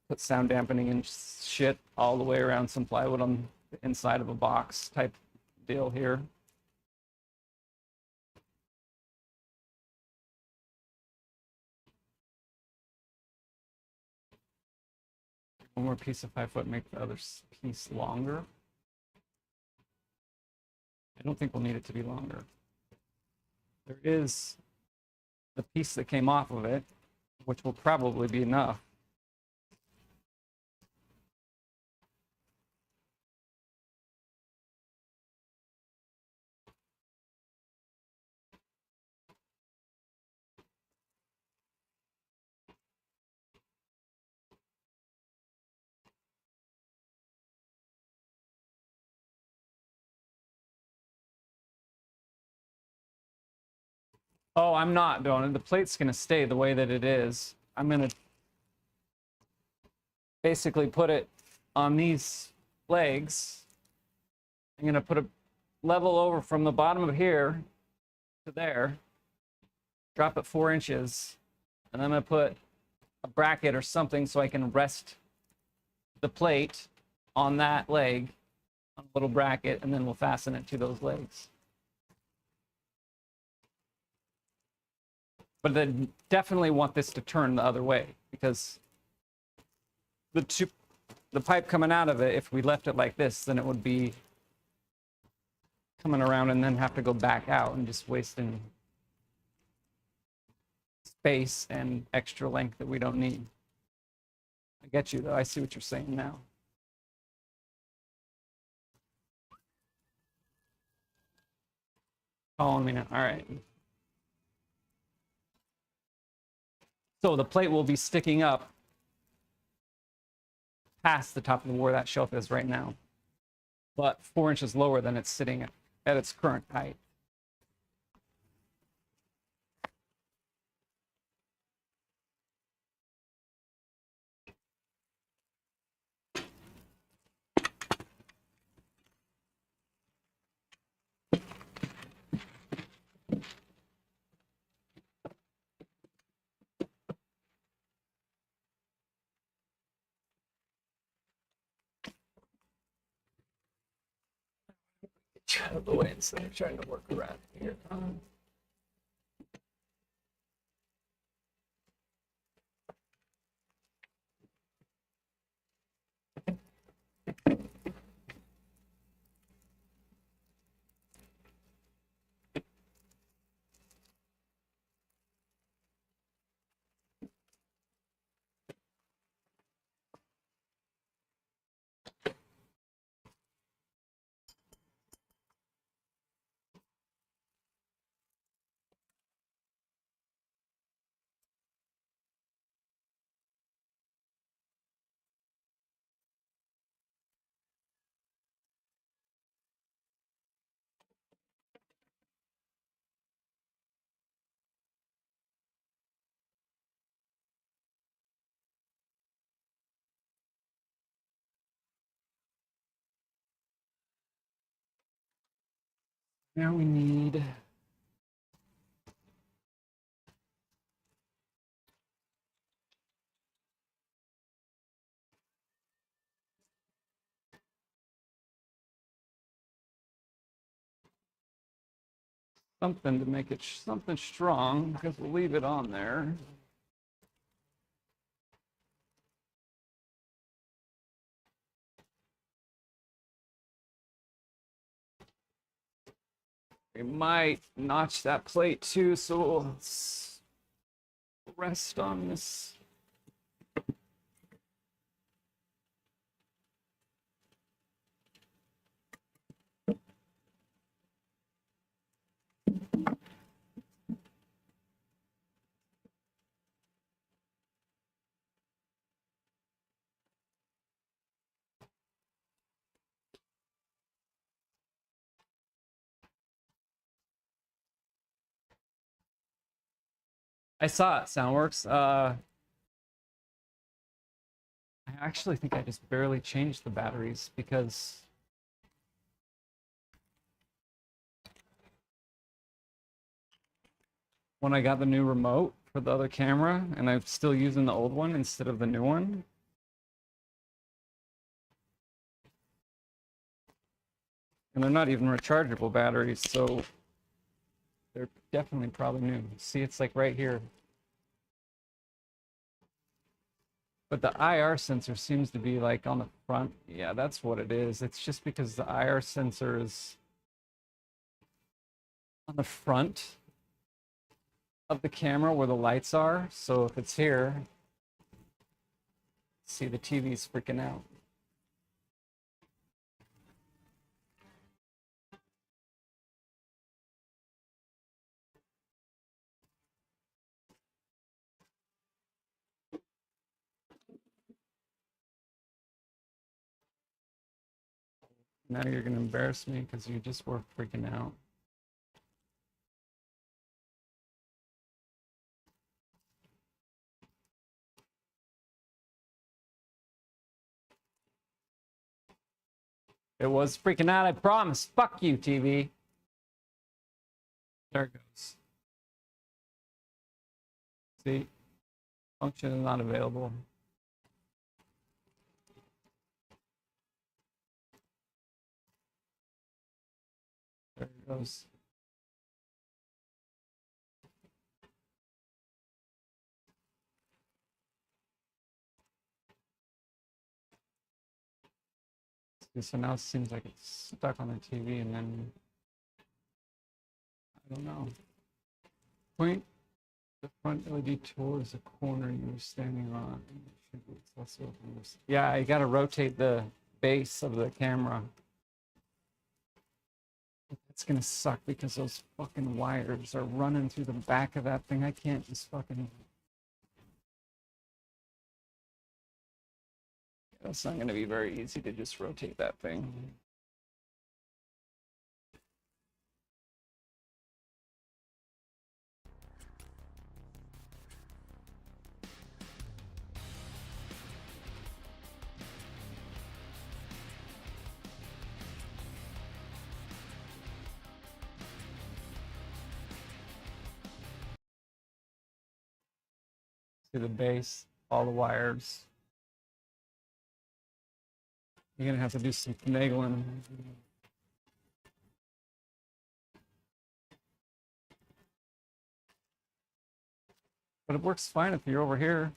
put sound dampening and shit all the way around some plywood on the inside of a box type deal here. One more piece of 5 foot, make the other piece longer. I don't think we'll need it to be longer. There is the piece that came off of it, which will probably be enough. Oh, I'm not doing it. The plate's going to stay the way that it is. I'm going to basically put it on these legs. I'm going to put a level over from the bottom of here to there, drop it 4 inches, and I'm going to put a bracket or something so I can rest the plate on that leg, on a little bracket, and then we'll fasten it to those legs. But then definitely want this to turn the other way, because the pipe coming out of it, if we left it like this, then it would be coming around and then have to go back out and just wasting space and extra length that we don't need. I get you though. I see what you're saying now. Following me now. All right. So the plate will be sticking up past the top of where that shelf is right now, but 4 inches lower than it's sitting at its current height. Out of the way instead of trying to work around here. Now we need something to make it something strong, because we'll leave it on there. We might notch that plate too, so we'll rest on this. I saw it, Soundworks. I actually think I just barely changed the batteries because when I got the new remote for the other camera and I'm still using the old one instead of the new one. And they're not even rechargeable batteries, so they're definitely probably new. See, it's like right here. But the IR sensor seems to be like on the front. Yeah, that's what it is. It's just because the IR sensor is on the front of the camera where the lights are. So if it's here, see, the TV's freaking out. Now you're gonna embarrass me because you just were freaking out. It was freaking out, I promise. Fuck you, TV. There it goes. See, function is not available. There it goes. See, so now it seems like it's stuck on the TV and then, I don't know. Point the front LED towards the corner you were standing on. Yeah, you gotta rotate the base of the camera. It's gonna suck because those fucking wires are running through the back of that thing. I can't just fucking. It's not gonna be very easy to just rotate that thing. See the base, all the wires. You're gonna have to do some finagling. But it works fine if you're over here.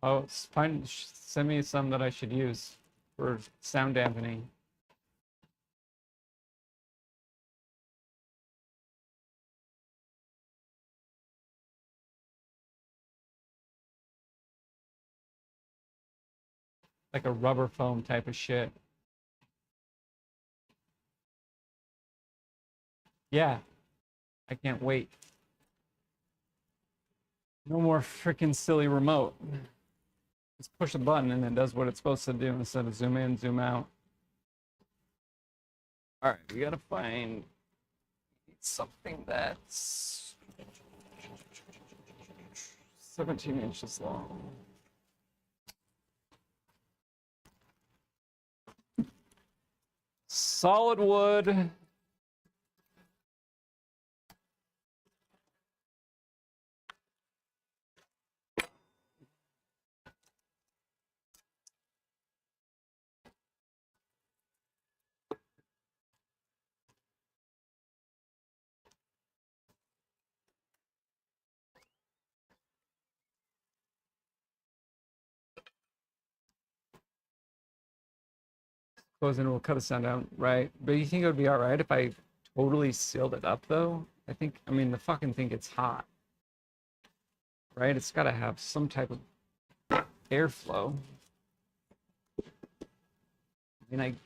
Oh, send me some that I should use for sound dampening. Like a rubber foam type of shit. Yeah, I can't wait. No more freaking silly remote. Just push a button and it does what it's supposed to do instead of zoom in, zoom out. All right, we gotta find something that's 17 inches long. Solid wood. Closing will cut the sound down, right? But you think it would be all right if I totally sealed it up, though? I mean, the fucking thing gets hot, right? It's got to have some type of airflow. I mean,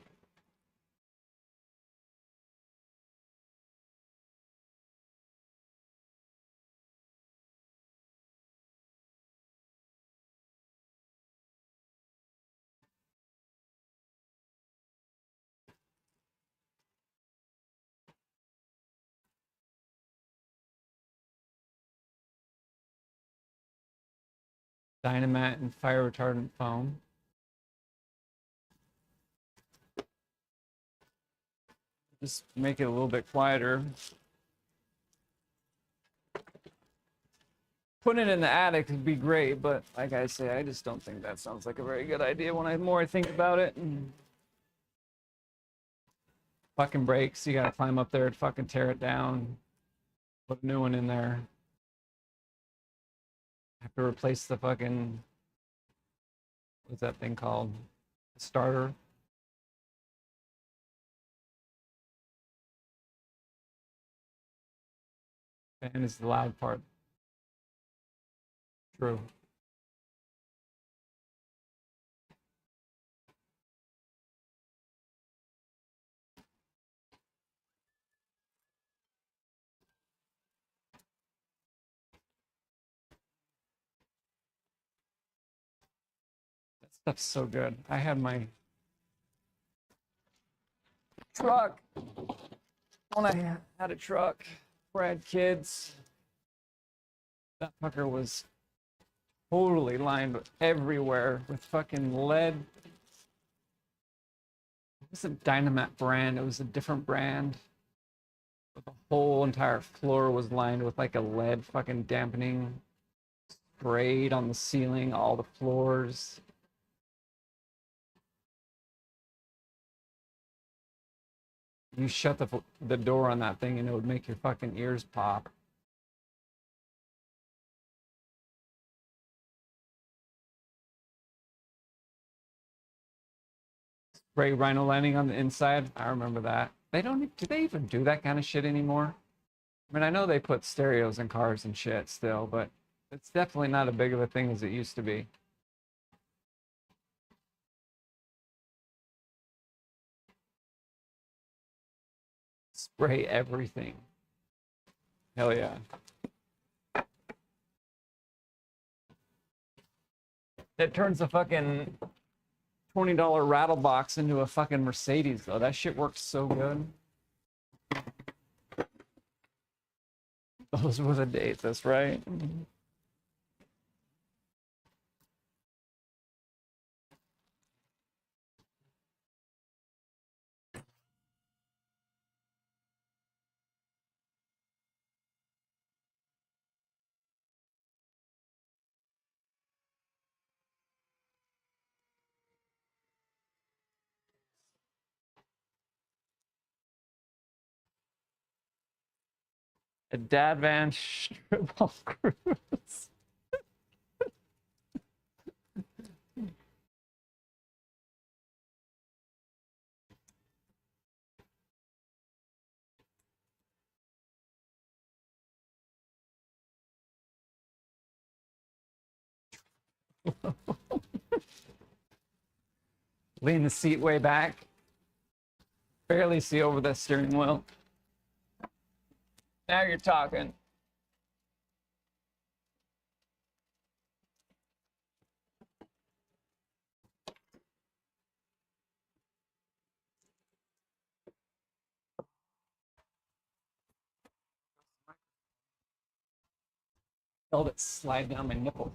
Dynamat and fire retardant foam. Just make it a little bit quieter. Putting it in the attic would be great, but like I say, I just don't think that sounds like a very good idea when I think about it. Fucking breaks, you gotta climb up there and fucking tear it down. Put a new one in there. Have to replace the fucking, what's that thing called? The starter. Fan is the loud part. True. That stuff's so good. I had my truck when I had a truck where I had kids. That fucker was totally lined everywhere with fucking lead. It was a Dynamat brand. It was a different brand. But the whole entire floor was lined with like a lead fucking dampening, sprayed on the ceiling, all the floors. You shut the door on that thing and it would make your fucking ears pop. Spray Rhino lining on the inside. I remember that. They don't. Do they even do that kind of shit anymore? I mean, I know they put stereos in cars and shit still, but it's definitely not as big of a thing as it used to be. Spray everything. Hell yeah. It turns a fucking $20 rattle box into a fucking Mercedes, though. That shit works so good. Those were the dates, that's right. A dad van strip off cruise. Lean the seat way back. Barely see over the steering wheel. Now you're talking. Felt it slide down my nipple.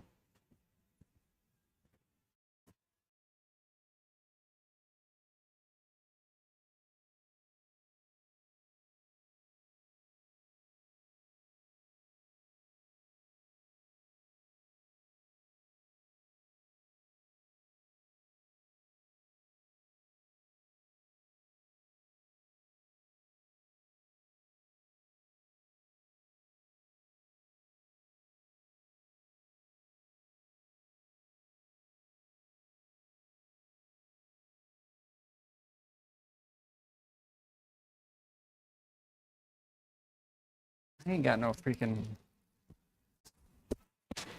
I ain't got no freaking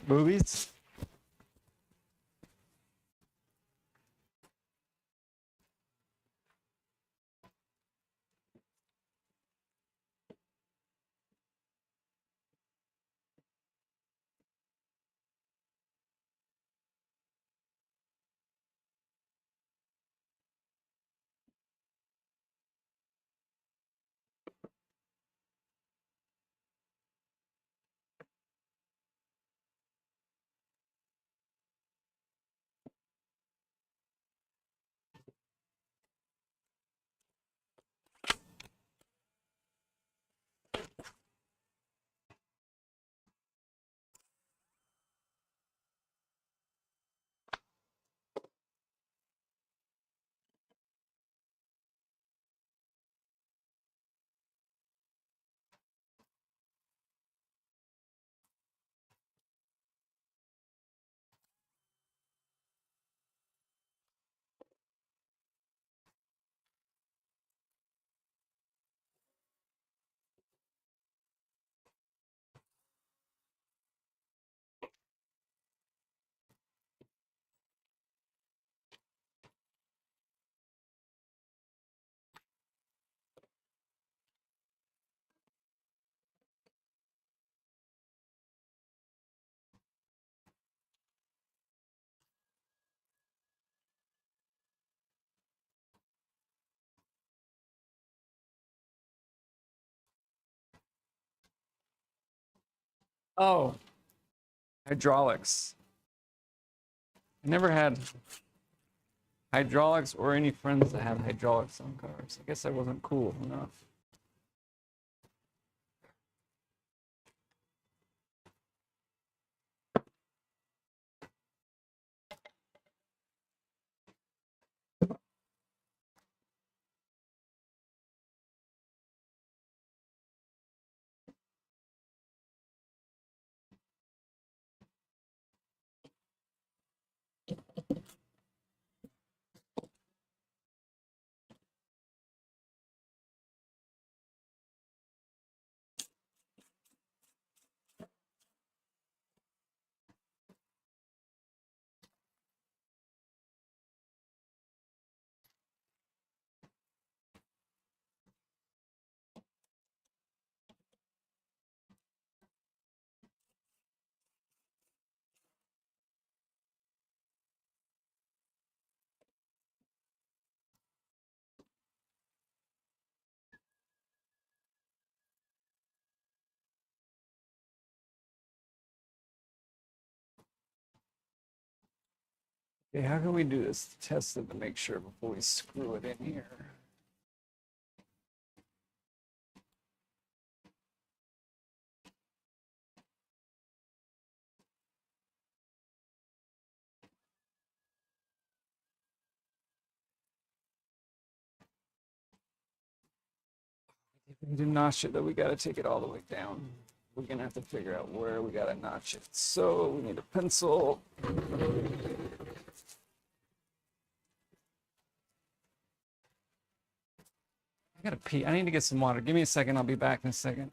movies. Oh, hydraulics. I never had hydraulics or any friends that had hydraulics on cars. I guess I wasn't cool enough. Okay, how can we do this? Test it to make sure before we screw it in here. If we did notch it, though, we got to take it all the way down. We're gonna have to figure out where we gotta notch it. So we need a pencil. I gotta pee. I need to get some water. Give me a second. I'll be back in a second.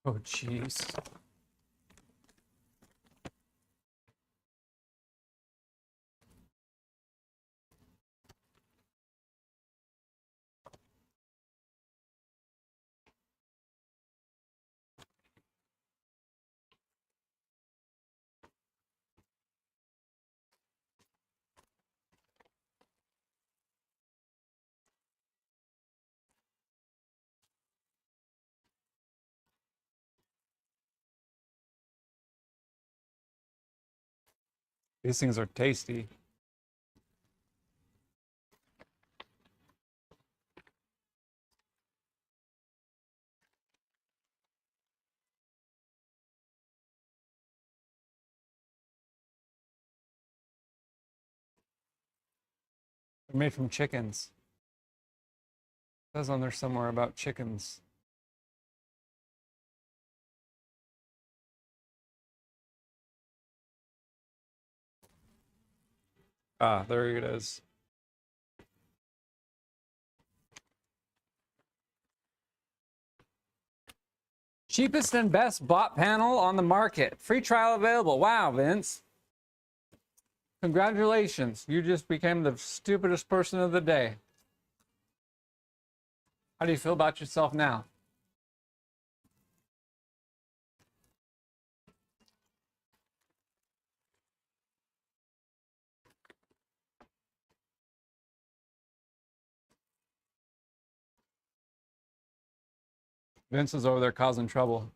Oh, jeez. These things are tasty. They're made from chickens. It says on there somewhere about chickens. Ah, there it is. Cheapest and best bot panel on the market. Free trial available. Wow, Vince. Congratulations. You just became the stupidest person of the day. How do you feel about yourself now? Vince is over there causing trouble.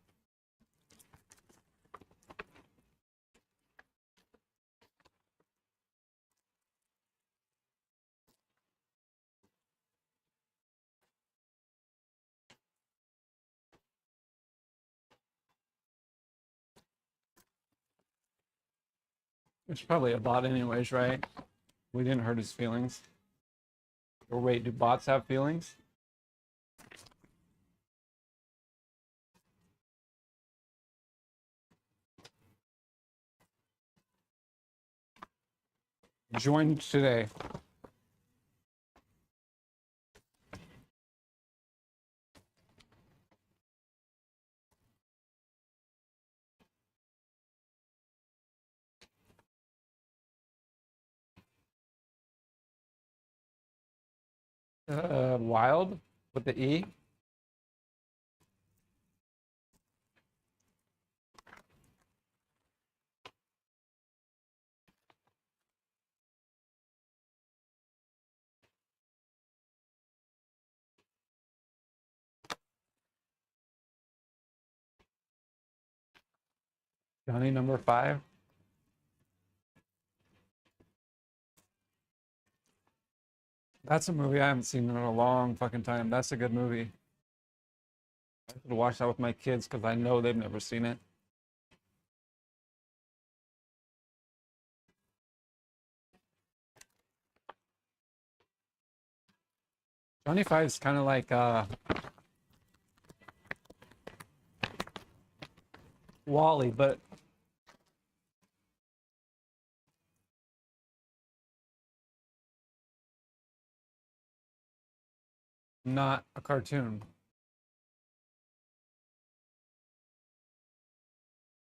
It's probably a bot anyways, right? We didn't hurt his feelings. Or wait, do bots have feelings? Joined today. Wild with the E. Johnny number 5. That's a movie I haven't seen in a long fucking time. That's a good movie. I should watch that with my kids because I know they've never seen it. Johnny Five's kind of like Wally, but not a cartoon.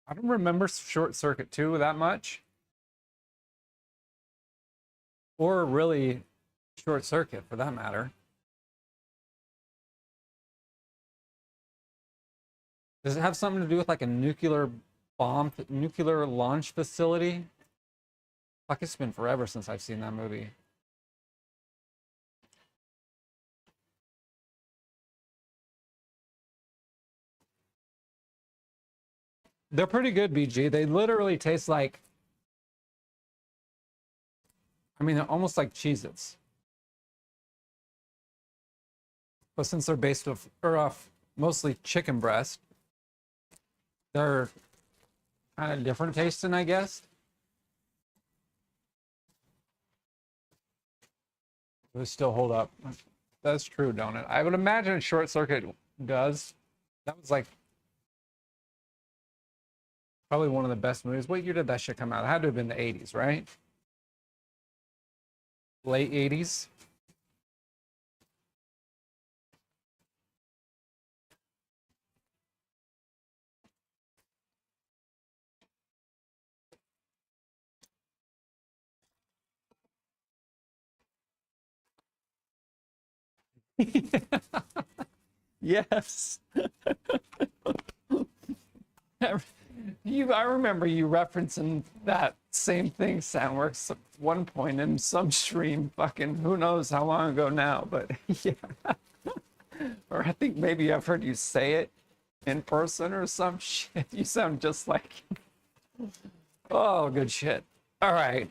I don't remember Short Circuit 2 that much. Or really Short Circuit for that matter. Does it have something to do with like a nuclear bomb, nuclear launch facility? Fuck, it's been forever since I've seen that movie. They're pretty good, BG. They literally taste like, I mean, they're almost like Cheez-Its. But since they're based off mostly chicken breast, they're kind of different tasting, I guess. They still hold up. That's true, don't it? I would imagine Short Circuit does. That was like probably one of the best movies. What year did that shit come out? It had to have been the 80s, right? Late 80s. Yes. I remember you referencing that same thing, Soundworks, at one point in some stream, fucking who knows how long ago now, but yeah. Or I think maybe I've heard you say it in person or some shit. You sound just like. Oh, good shit. All right.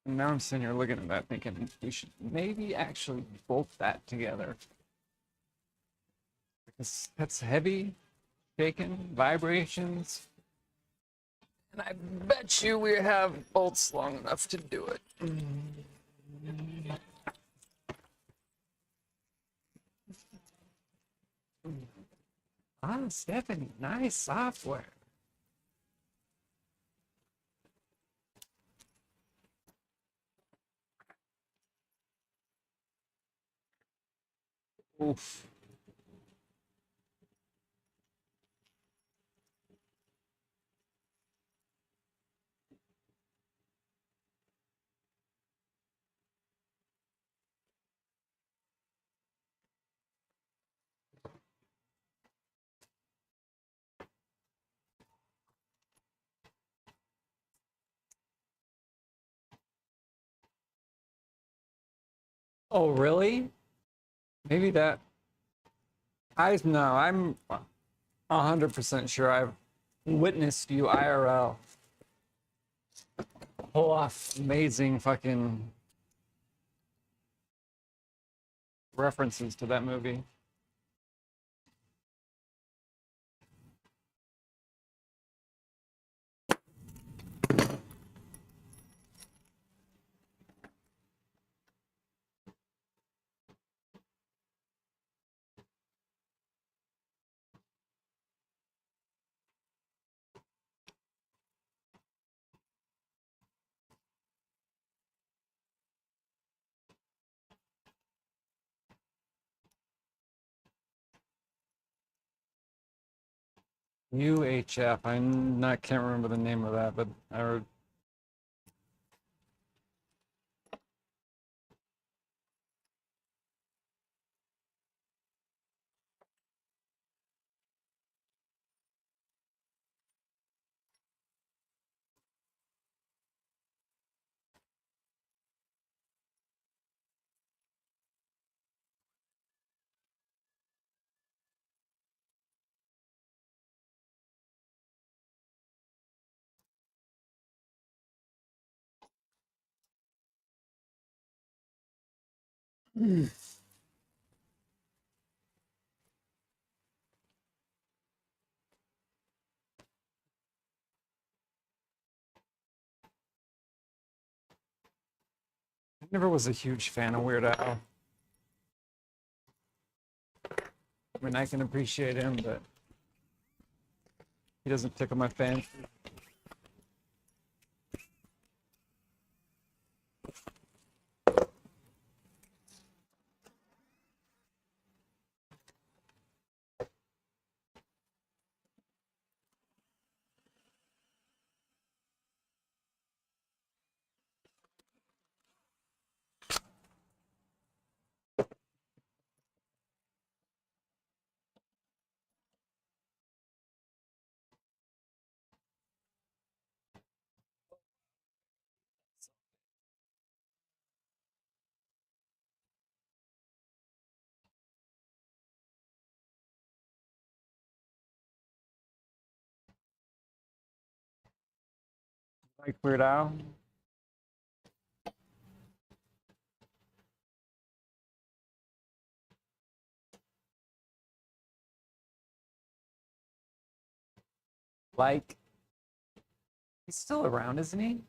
And now I'm sitting here looking at that thinking we should maybe actually bolt that together. Because that's heavy, shaking, vibrations. And I bet you we have bolts long enough to do it. Ah, Stephanie, nice software. Oof. Oh, really? Maybe that. I'm 100% sure I've witnessed you IRL pull off amazing fucking references to that movie. UHF. Can't remember the name of that, but I heard. I never was a huge fan of Weird Al. I mean, I can appreciate him, but he doesn't tickle my fancy. Like Weird Al. Like, he's still around, isn't he?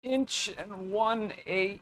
inch and 1/8.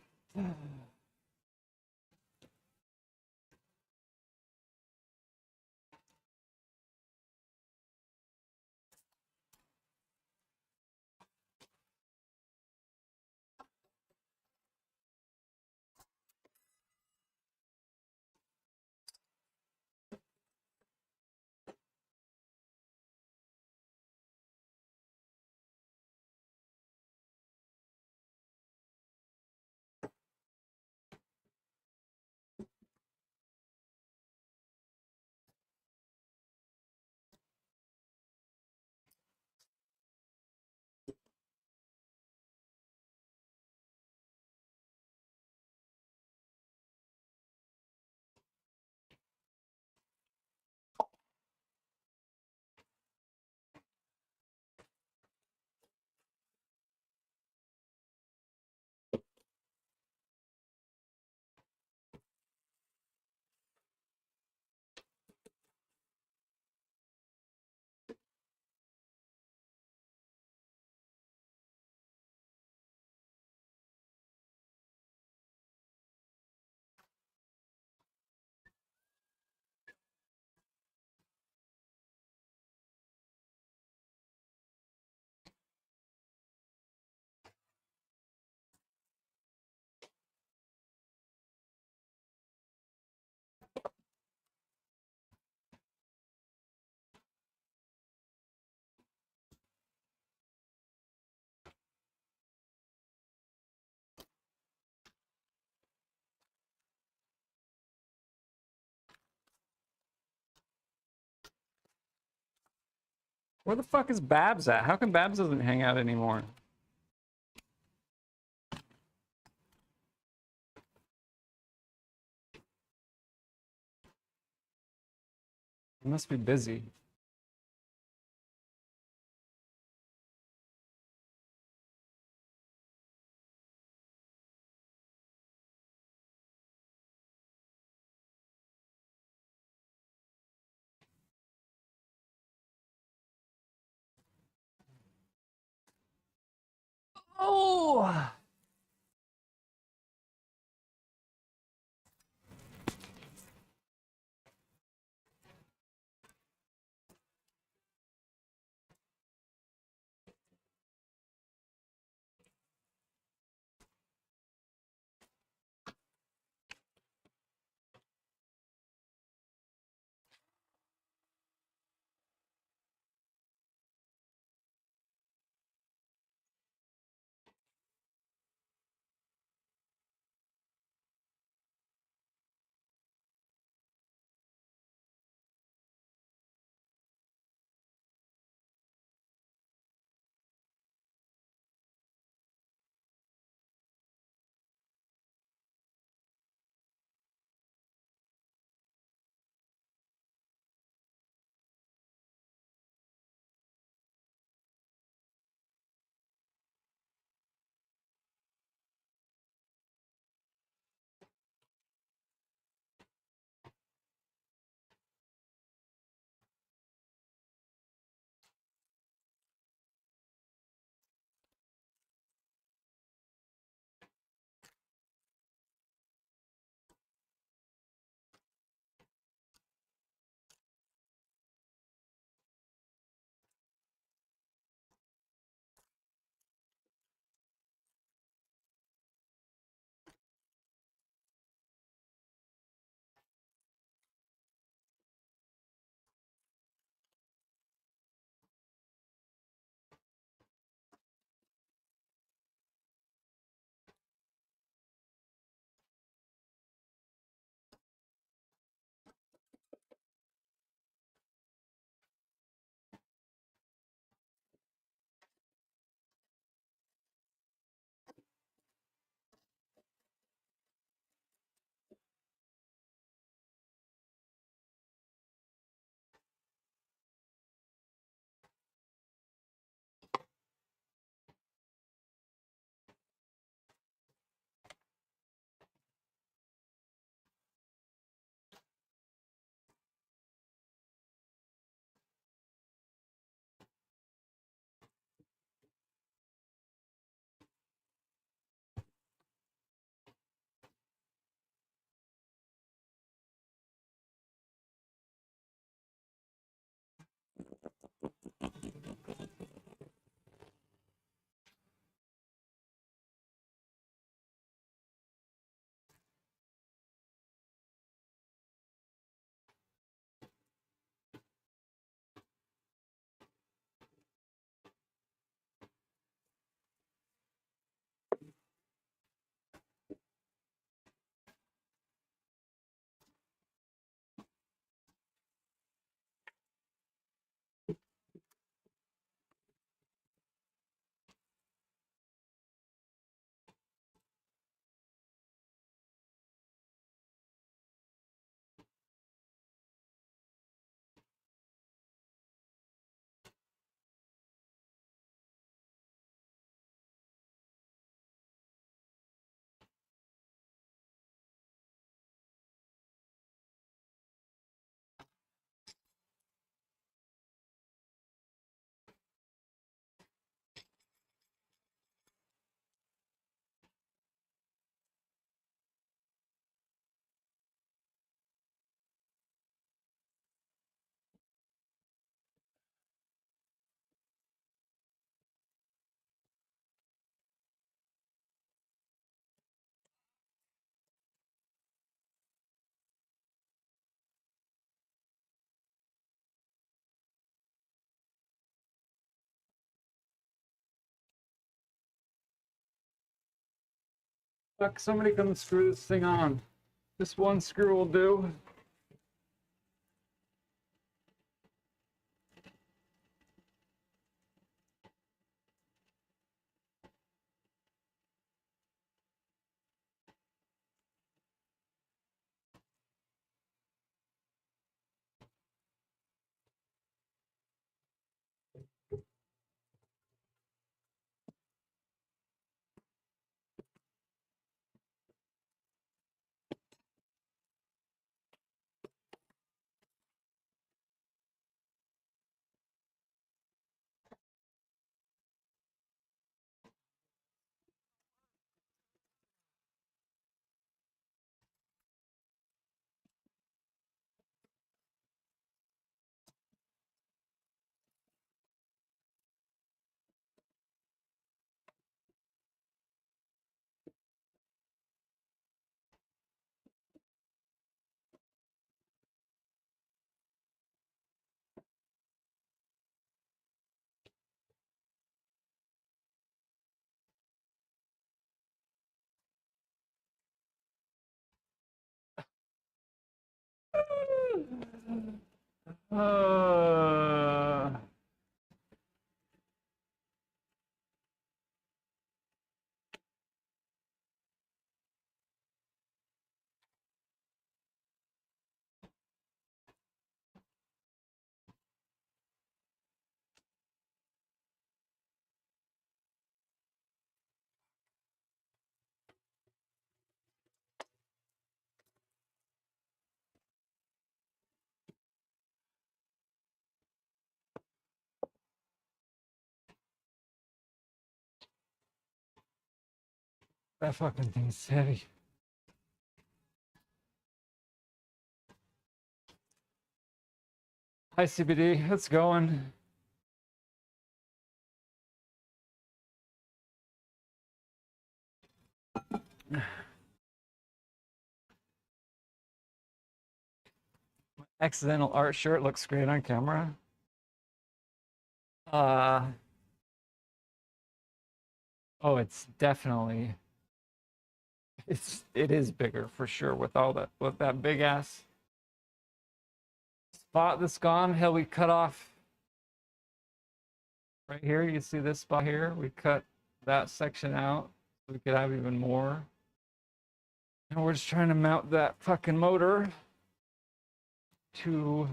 Where the fuck is Babs at? How come Babs doesn't hang out anymore? He must be busy. Oh! Fuck, somebody come screw this thing on. This one screw will do. Uh, that fucking thing's heavy. Hi, CBD. It's going. Accidental art shirt looks great on camera. Uh, oh, it's definitely, it is bigger for sure with all that, with that big ass spot that's gone. Hell, we cut off right here. You see this spot here? We cut that section out so we could have even more. And we're just trying to mount that fucking motor to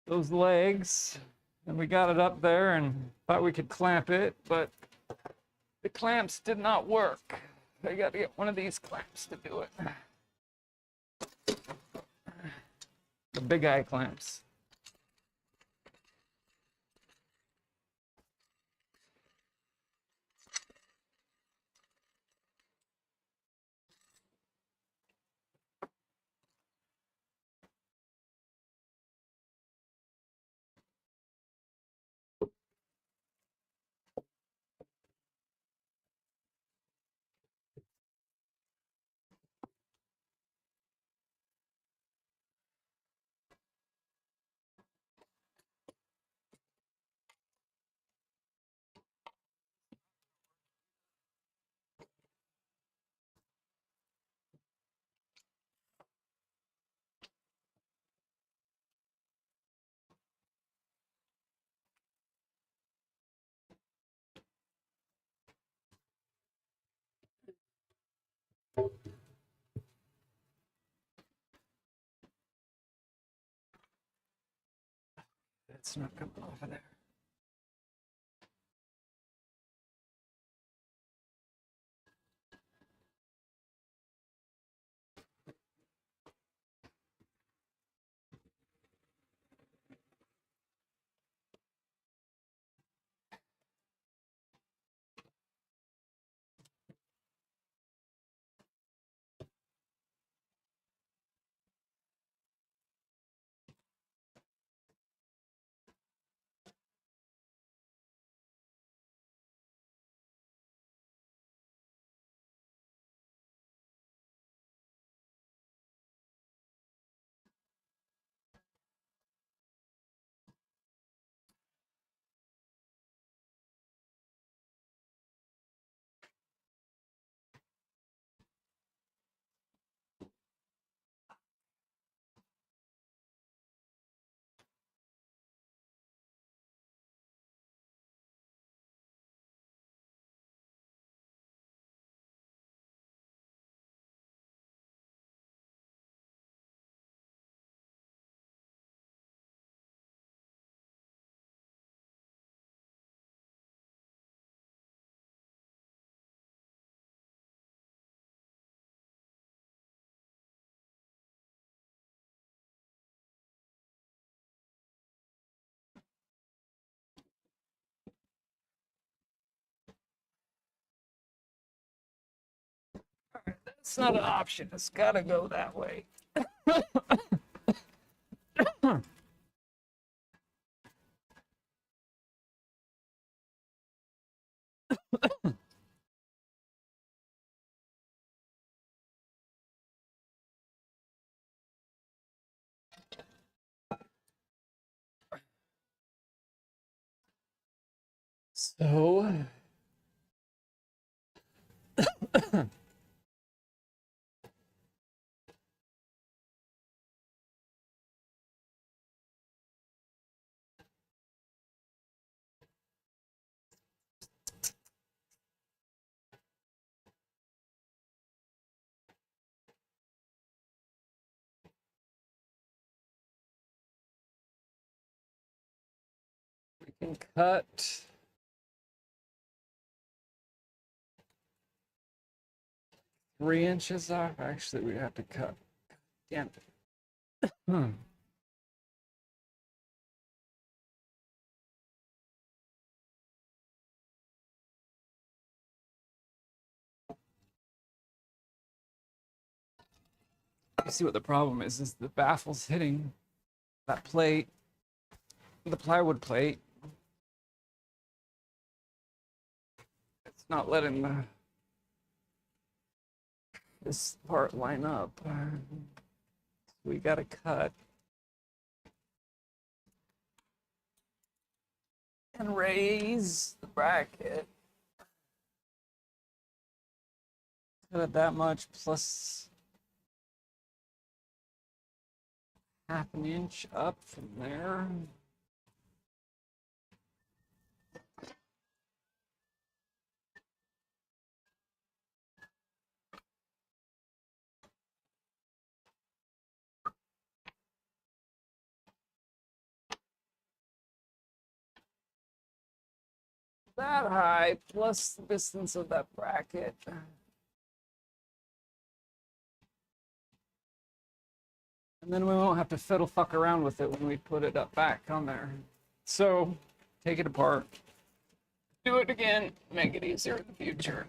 those legs. And we got it up there and thought we could clamp it, but the clamps did not work. I got to get one of these clamps to do it. The big eye clamps. It's not coming off of there. It's not an option. It's gotta go that way. So we can cut 3 inches off. Actually, we have to cut. Damn it. You see what the problem is the baffle's hitting that plate, the plywood plate. It's not letting this part line up. We gotta cut and raise the bracket. Cut it that much plus half an inch up from there. That high plus the distance of that bracket. And then we won't have to fiddle fuck around with it when we put it up back on there. So take it apart, do it again, make it easier in the future.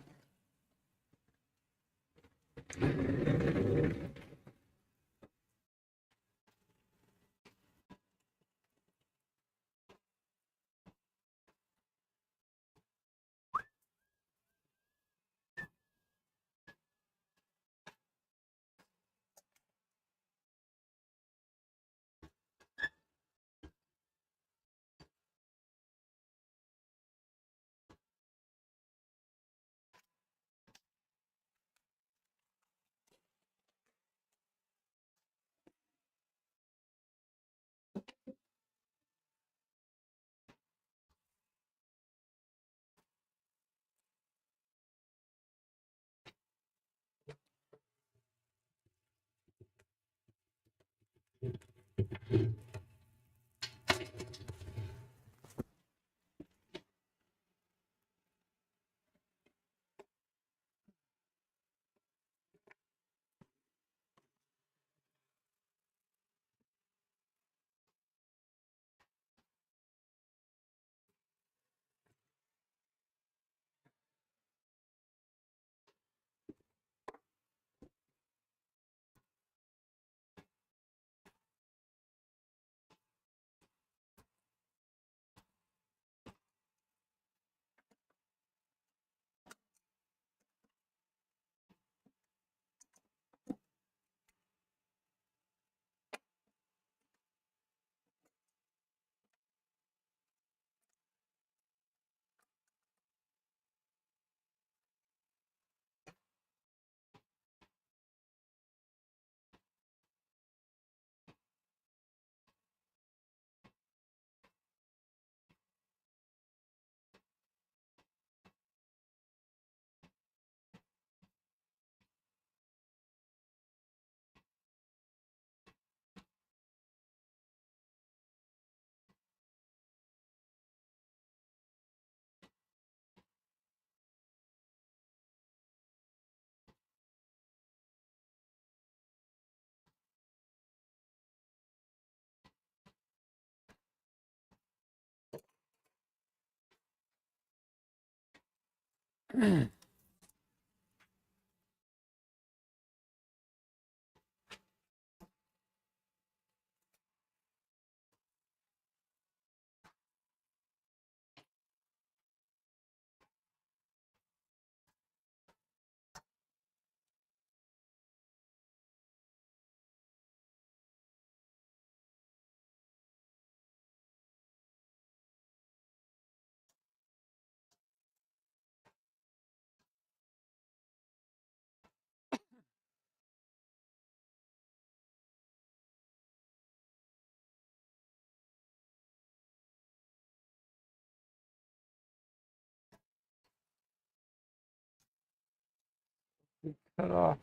cut off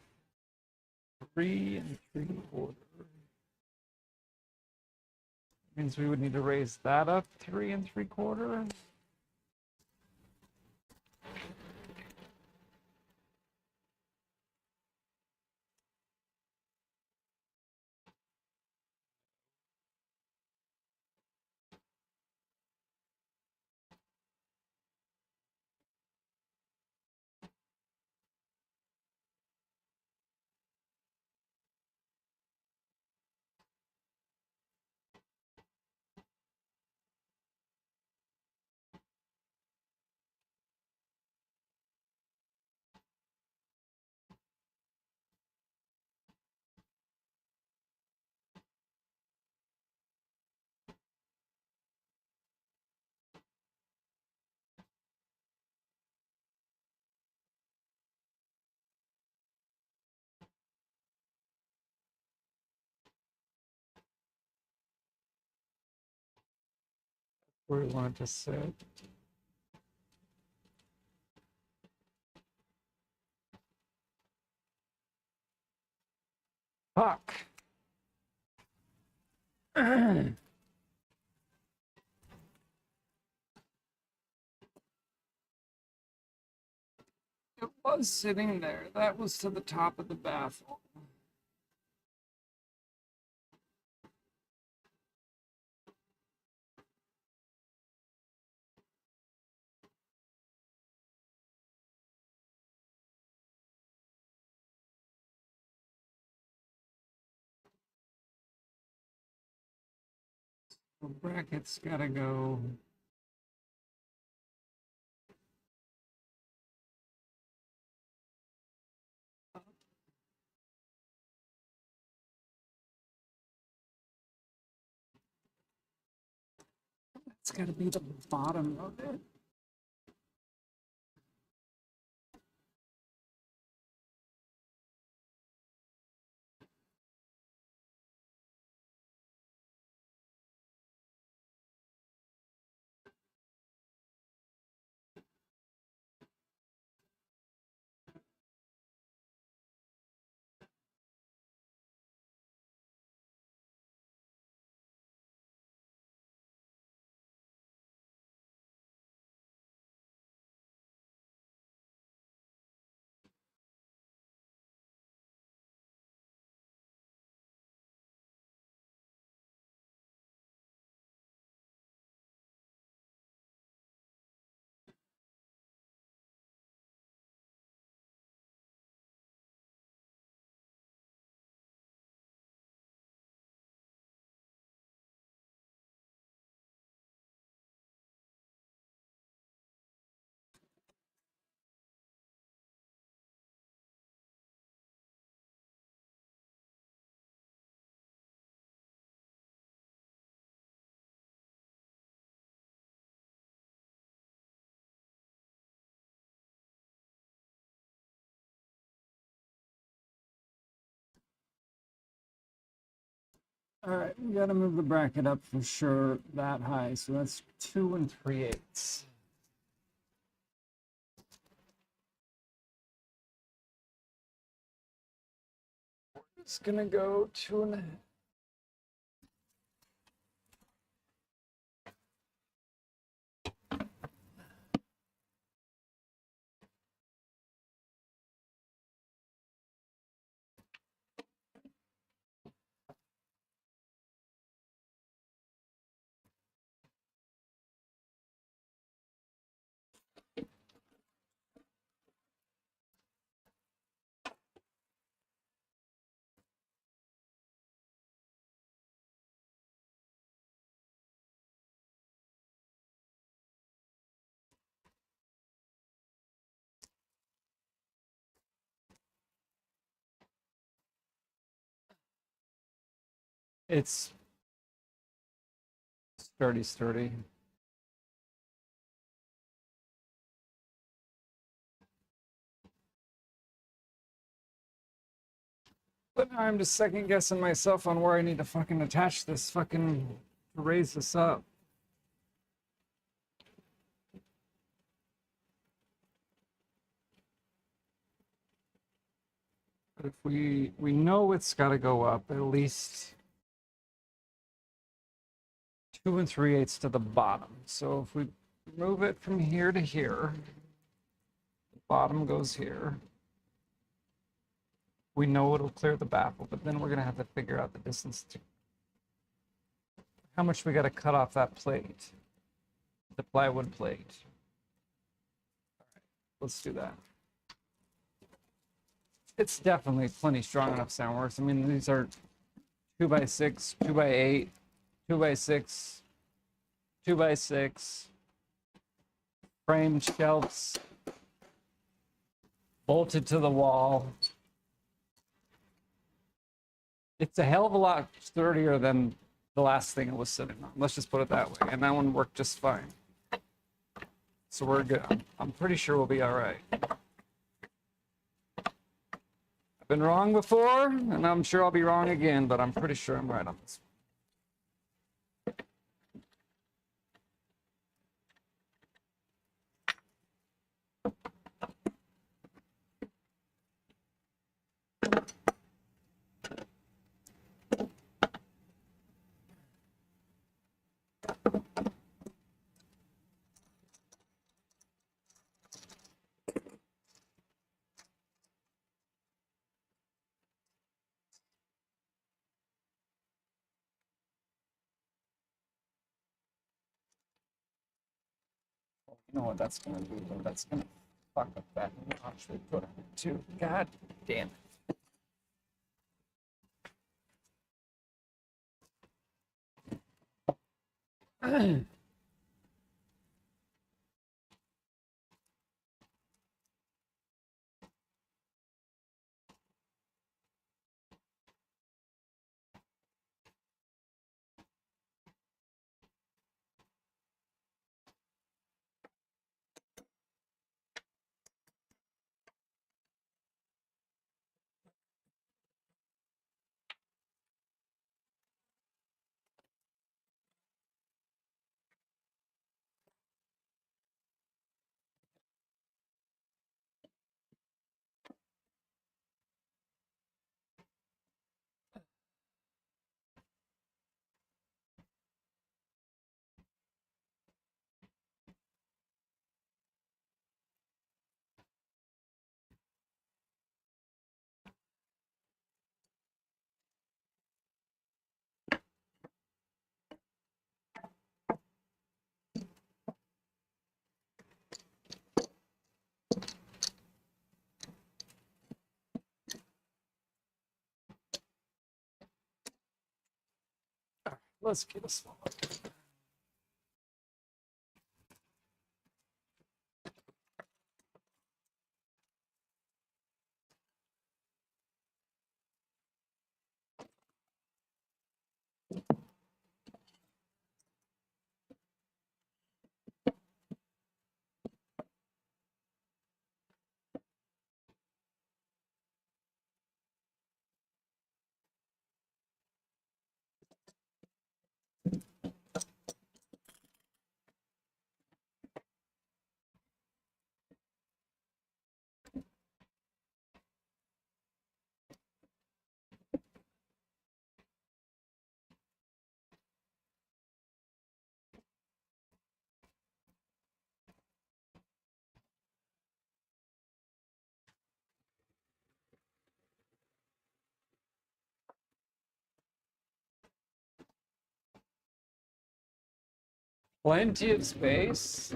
3 3/4. Means we would need to raise that up 3 3/4. Where we want it to sit. Fuck. It was sitting there. That was to the top of the baffle. The bracket's gotta go. It's gotta be the bottom of it. All right, we gotta move the bracket up for sure that high. So that's 2 3/8. It's gonna go 2 1/2. It's sturdy. But now I'm just second guessing myself on where I need to fucking attach this fucking to raise this up. If we know it's got to go up at least 2 3/8 to the bottom. So if we move it from here to here, the bottom goes here. We know it'll clear the baffle, but then we're gonna have to figure out the distance to how much we got to cut off that plate, the plywood plate. All right, let's do that. It's definitely plenty strong enough, Soundworks. I mean, these are 2x6, 2x8, 2x6, 2x6, framed shelves, bolted to the wall. It's a hell of a lot sturdier than the last thing it was sitting on. Let's just put it that way. And that one worked just fine. So we're good. I'm pretty sure we'll be all right. I've been wrong before, and I'm sure I'll be wrong again, but I'm pretty sure I'm right on this. You know what that's gonna do though? That's gonna fuck up that notch we put on it too. God damn it. Let's get a small. Plenty of space.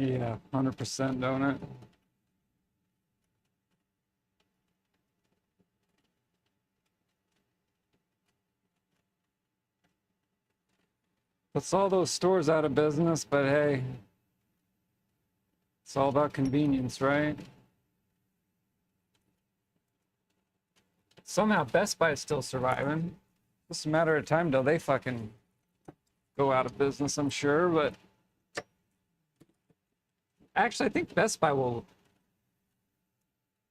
Yeah, 100%, don't it? Puts all those stores out of business, but hey, it's all about convenience, right? Somehow Best Buy is still surviving. Just a matter of time till they fucking go out of business, I'm sure, but actually I think Best Buy will.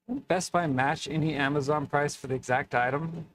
Won't Best Buy match any Amazon price for the exact item?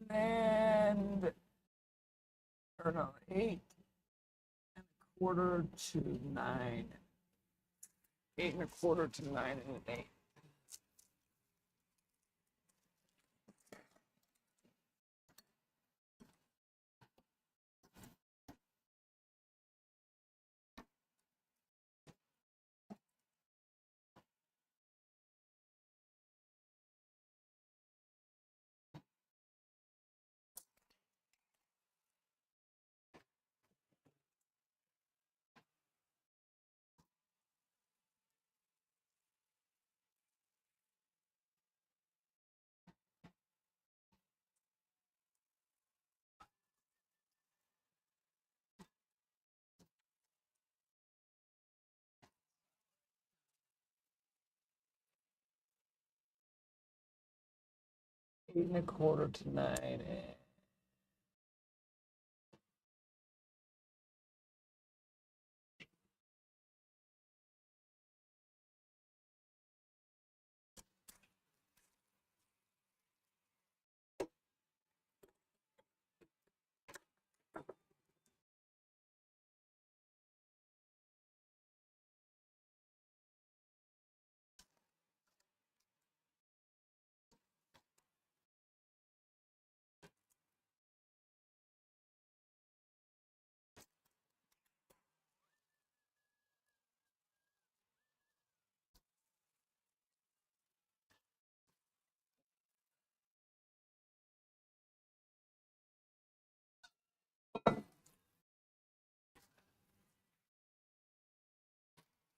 And or no, 8 1/4 to 9. 8 1/4 to 9 1/8. Eight and a quarter to 9.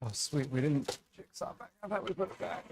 Oh, sweet. We didn't jigsaw back. I thought we put it back.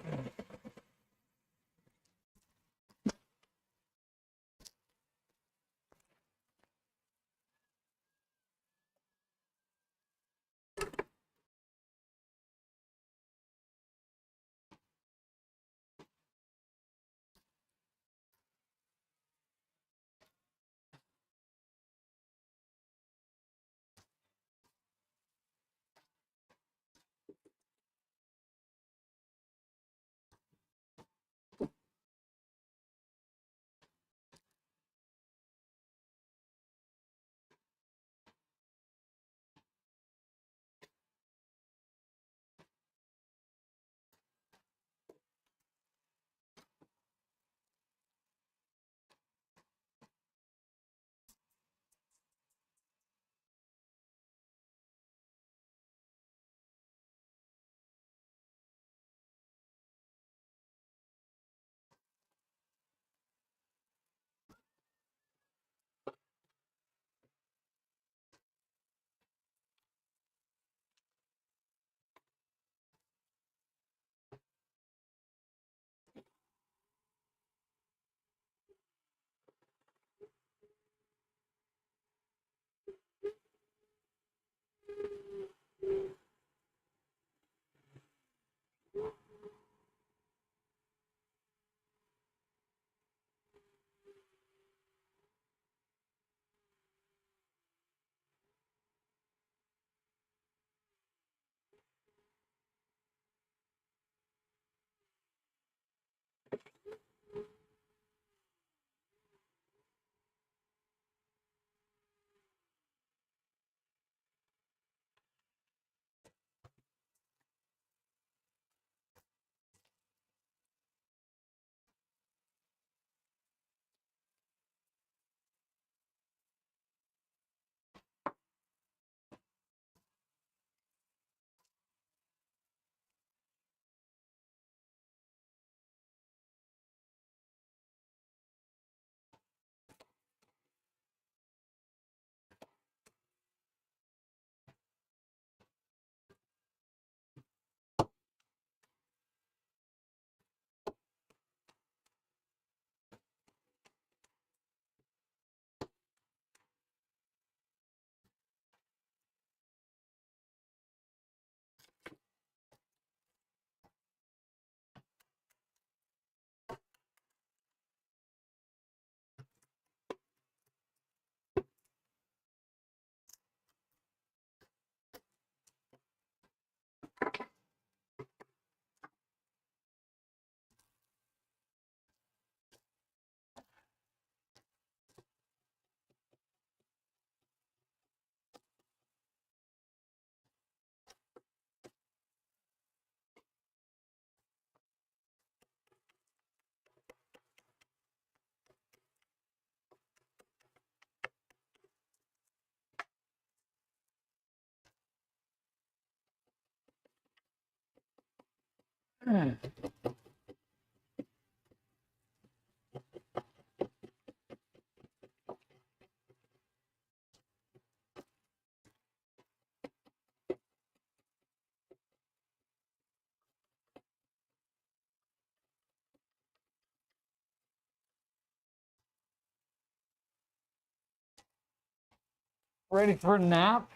Ready for a nap?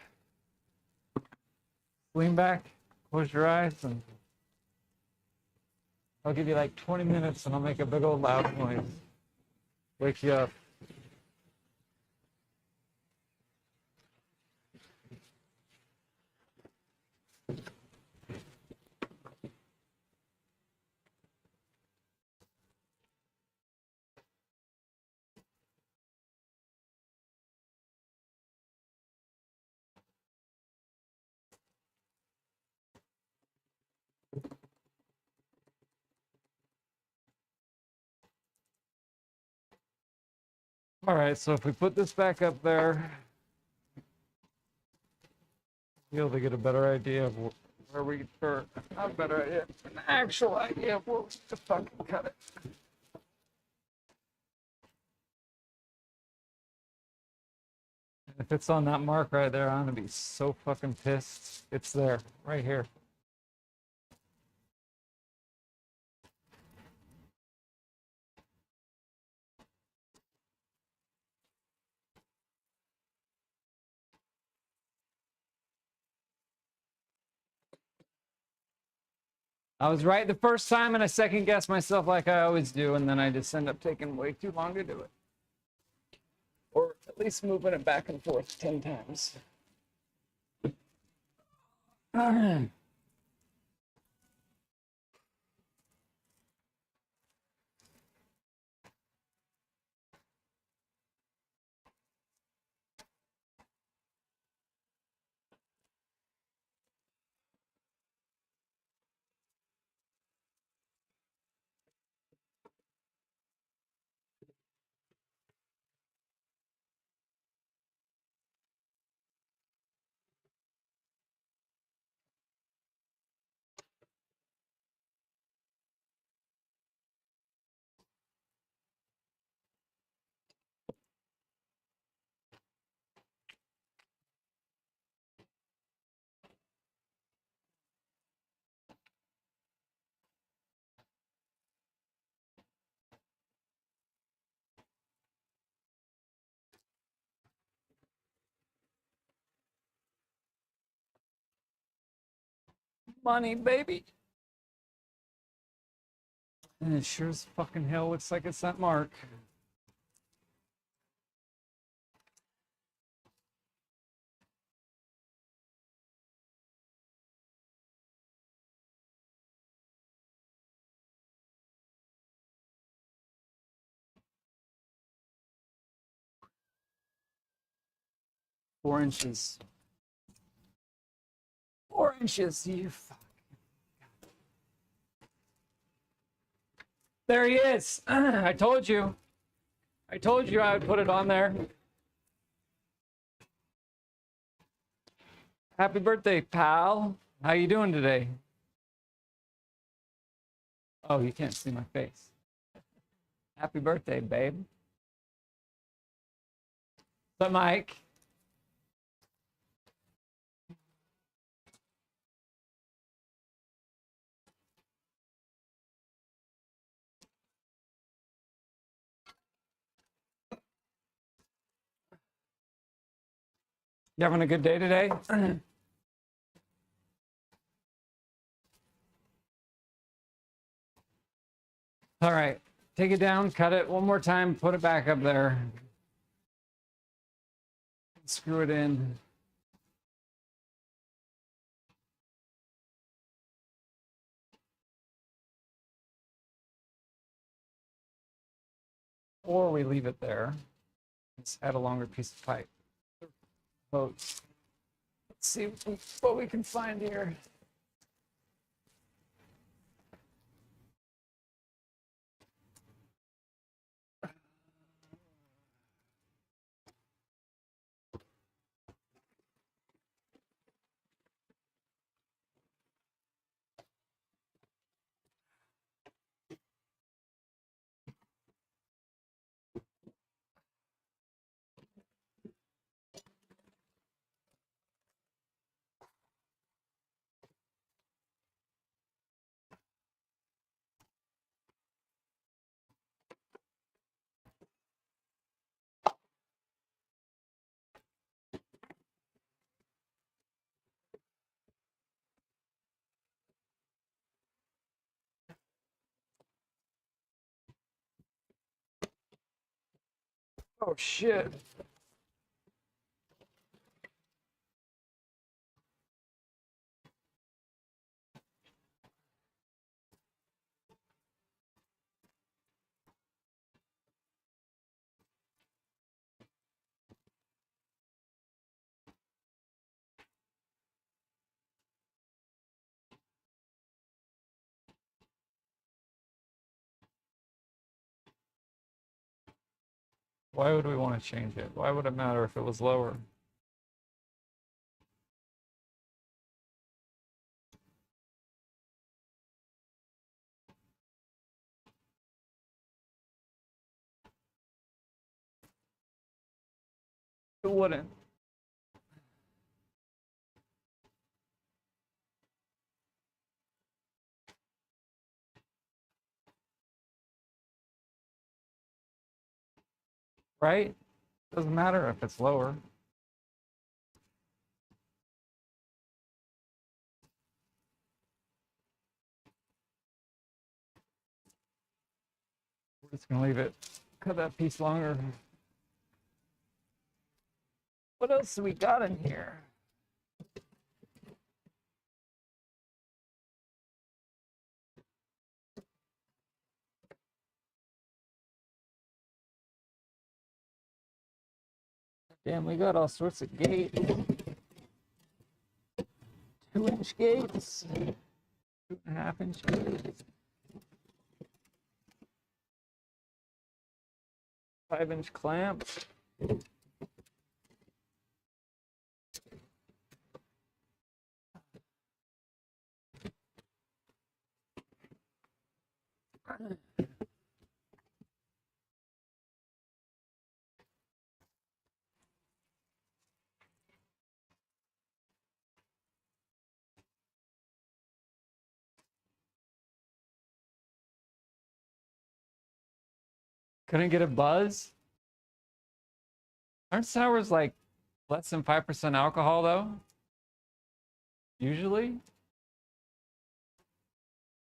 Lean back, close your eyes, and I'll give you like 20 minutes and I'll make a big old loud noise. Wake you up. All right, so if we put this back up there, you'll be able to get a better idea of where we, or not a better idea, an actual idea of where we to fucking cut it. If it's on that mark right there, I'm gonna be so fucking pissed. It's there, right here. I was right the first time, and I second guessed myself like I always do, and then I just end up taking way too long to do it. Or at least moving it back and forth 10 times. Money, baby. And it sure as fucking hell looks like it's that mark. 4 inches. 4 inches, you fuck. There he is. I told you. I told you I would put it on there. Happy birthday, pal. How you doing today? Oh, you can't see my face. Happy birthday, babe. What's up, Mike? You having a good day today? All right, take it down, cut it one more time, put it back up there. Screw it in. Or we leave it there. Let's add a longer piece of pipe. Let's see what we can find here. Oh shit. Why would we want to change it? Why would it matter if it was lower? It wouldn't. Right? Doesn't matter if it's lower. Just gonna leave it, cut that piece longer. What else do we got in here? Damn, we got all sorts of gates. 2-inch gates, 2.5-inch gates, 5-inch clamps. Couldn't get a buzz. Aren't sours like less than 5% alcohol though? Usually?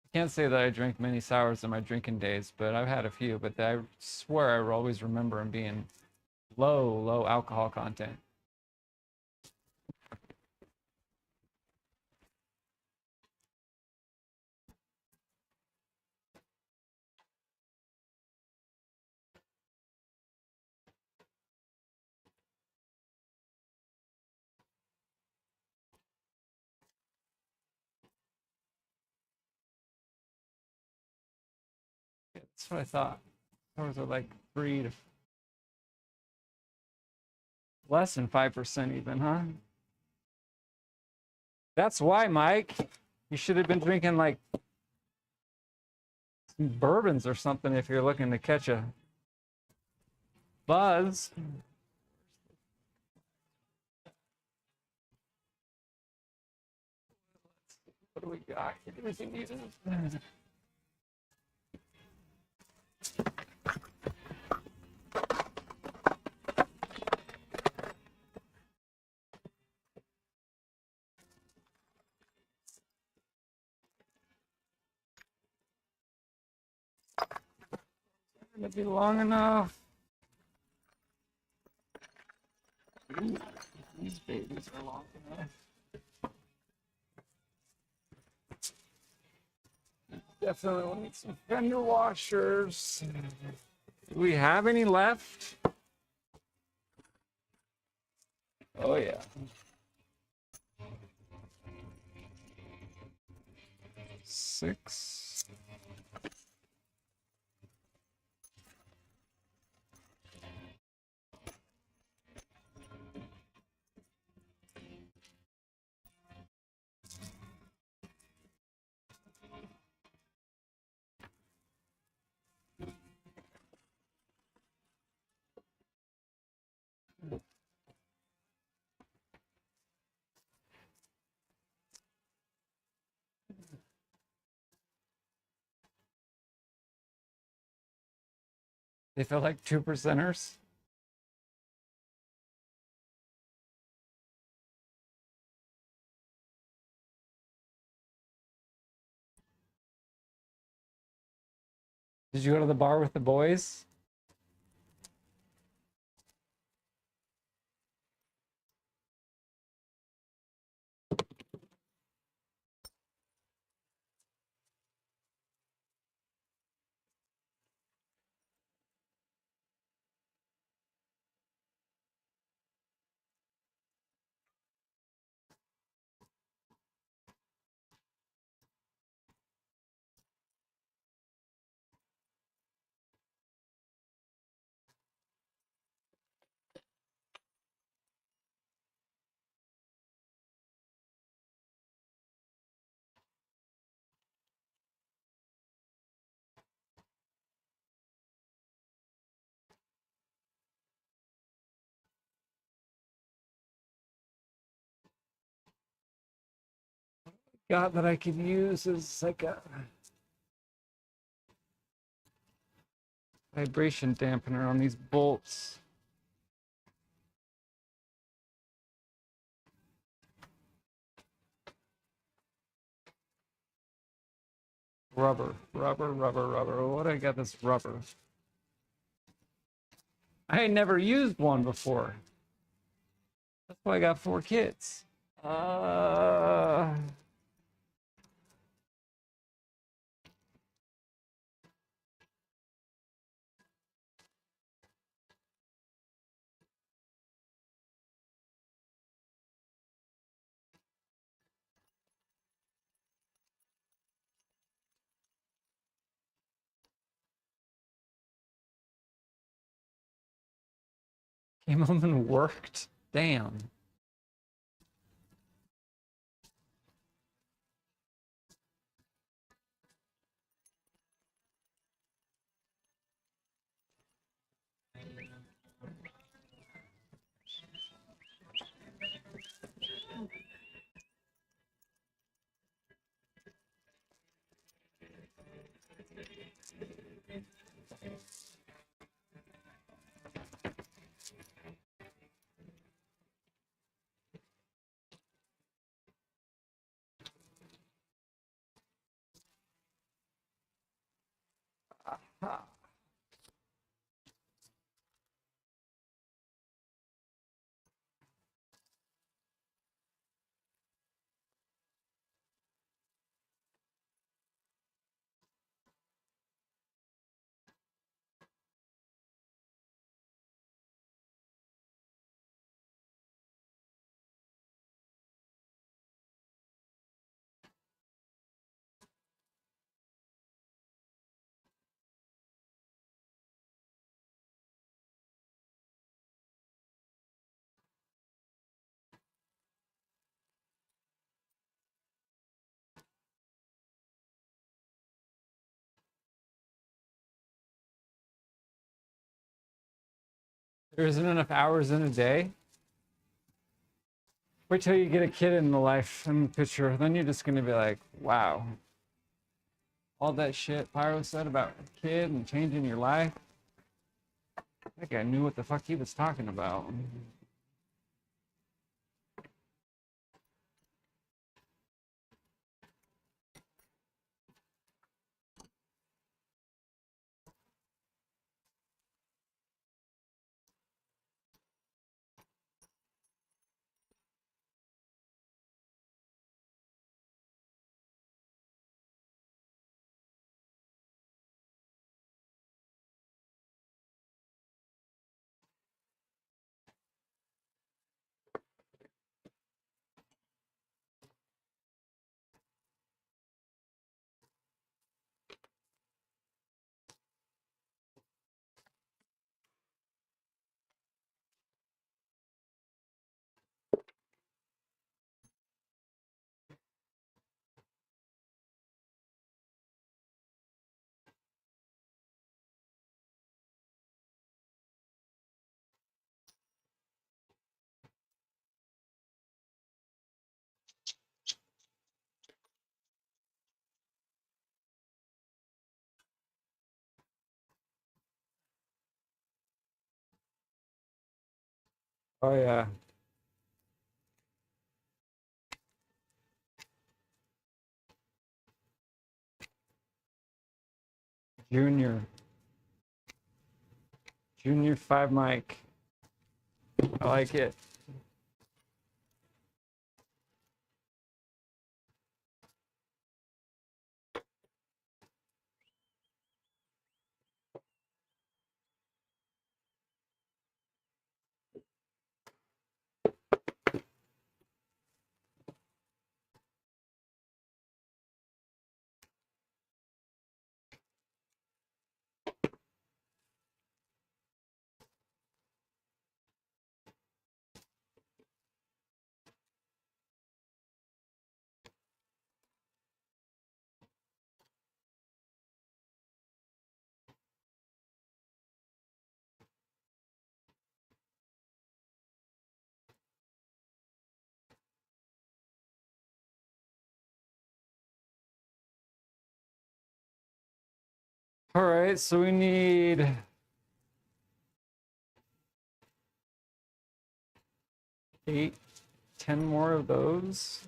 I can't say that I drank many sours in my drinking days, but I've had a few, but I swear I always remember them being low alcohol content. That's what I thought. Sours are like 3 to less than 5% even, huh? That's why, Mike. You should have been drinking like some bourbons or something if you're looking to catch a buzz. What do we got? Everything needed. Gonna be long enough. Ooh, these babies are long enough. Definitely will need some fender washers. Do we have any left? Oh yeah. Six. They feel like 2%ers. Did you go to the bar with the boys? Got that I could use is like a vibration dampener on these bolts. Rubber. What do I got this rubber? I ain't never used one before. That's why I got 4 kids. Uh, Came home and worked. Damn. There isn't enough hours in a day. Wait till you get a kid in the life in the picture. Then you're just gonna be like, wow. All that shit Pyro said about a kid and changing your life. That guy knew what the fuck he was talking about. Oh yeah. Junior. Junior 5 mic. I like it. All right, so we need 8, 10 more of those.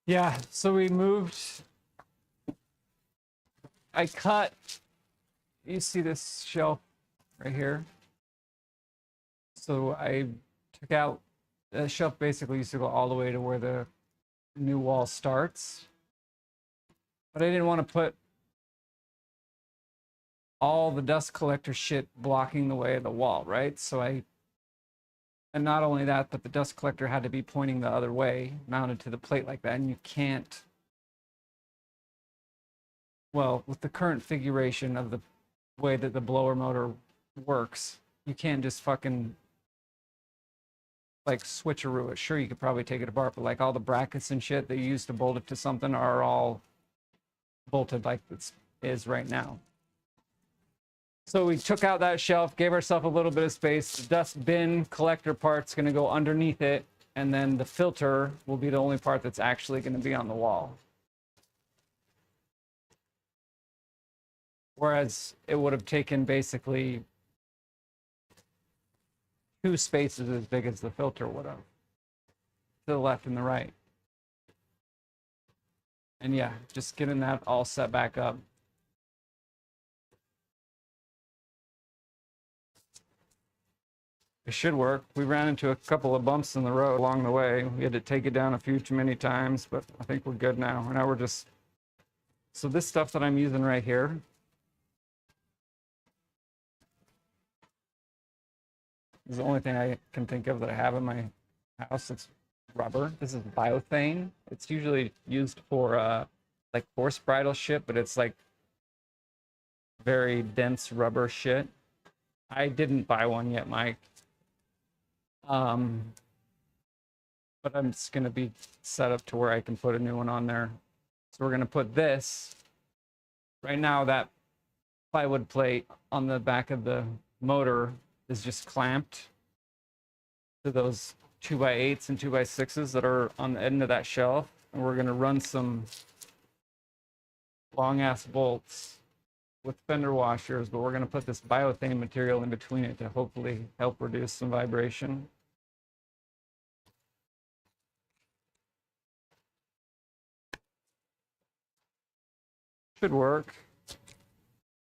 Yeah, so we moved. I cut. You see this shelf right here? So I took out the shelf. Basically used to go all the way to where the new wall starts, but I didn't want to put all the dust collector shit blocking the way of the wall, right? And not only that, but the dust collector had to be pointing the other way, mounted to the plate like that, and you can't, well, with the current configuration of the way that the blower motor works, you can't just fucking like switcheroo it. Sure, you could probably take it apart, but like all the brackets and shit that you used to bolt it to something are all bolted like it is right now. So we took out that shelf, gave ourselves a little bit of space. The dust bin collector part's going to go underneath it, and then the filter will be the only part that's actually going to be on the wall. Whereas it would have taken basically 2 spaces as big as the filter would have, to the left and the right. And yeah, just getting that all set back up. It should work. We ran into a couple of bumps in the road along the way. We had to take it down a few too many times, but I think we're good now. Now we're just... So this stuff that I'm using right here, is the only thing I can think of that I have in my house. It's rubber. This is biothane. It's usually used for like horse bridle shit, but it's like very dense rubber shit. I didn't buy one yet, Mike. But I'm just gonna be set up to where I can put a new one on there. So we're gonna put this. Right now, that plywood plate on the back of the motor is just clamped to those 2x8s and 2x6s that are on the end of that shelf. And we're gonna run some long ass bolts with fender washers, but we're gonna put this biothane material in between it to hopefully help reduce some vibration. Should work.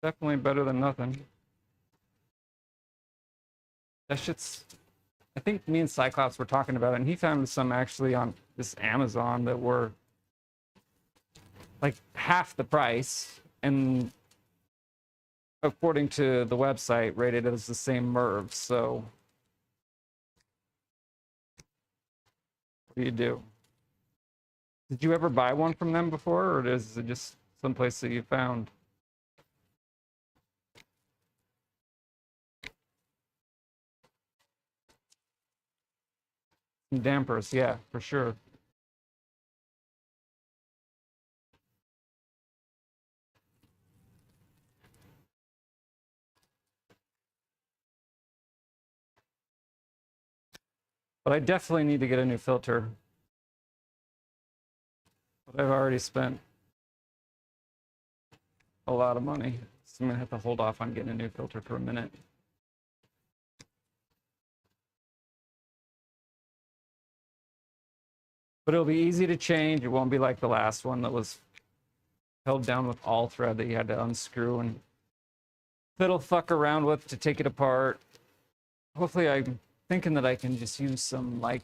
Definitely better than nothing. That shit's... I think me and Cyclops were talking about it, and he found some actually on this Amazon that were like half the price, and according to the website, rated as the same MERV. So what do you do? Did you ever buy one from them before, or is it just someplace that you found? Dampers, yeah, for sure. But I definitely need to get a new filter. But I've already spent a lot of money, so I'm gonna have to hold off on getting a new filter for a minute. But it'll be easy to change. It won't be like the last one that was held down with all thread that you had to unscrew and fiddle fuck around with to take it apart. Hopefully, I'm thinking that I can just use some, like,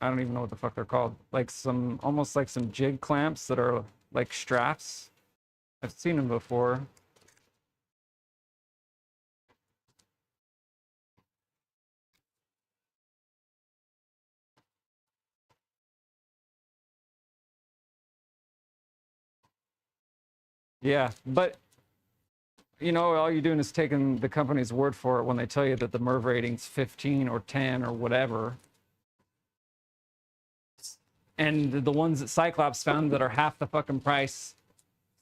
I don't even know what the fuck they're called. Like some, almost like some jig clamps that are like straps. I've seen them before. Yeah, but you know, all you're doing is taking the company's word for it when they tell you that the MERV rating's 15 or 10 or whatever. And the ones that Cyclops found that are half the fucking price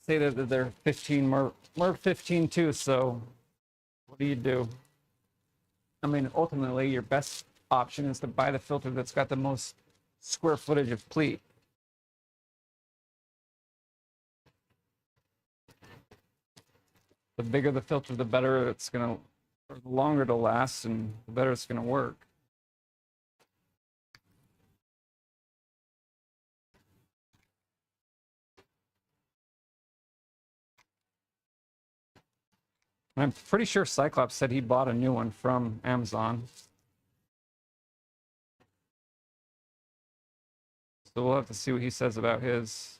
say that they're 15 MERV 15 too. So what do you do? I mean, ultimately, your best option is to buy the filter that's got the most square footage of pleat. The bigger the filter, the better it's gonna, or the longer it'll last, and the better it's gonna work. I'm pretty sure Cyclops said he bought a new one from Amazon. So we'll have to see what he says about his.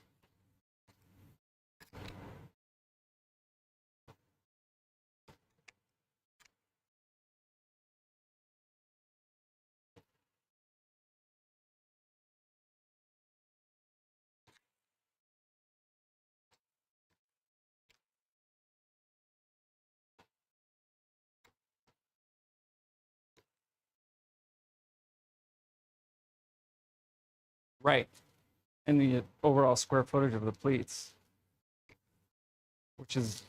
Right. And the overall square footage of the pleats, which is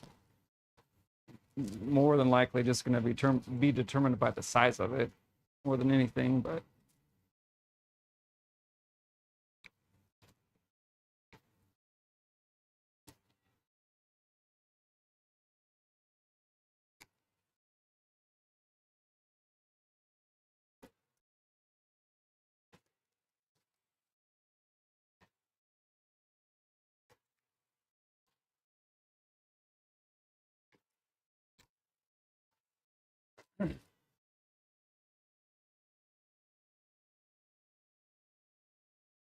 more than likely just going to be determined by the size of it more than anything. But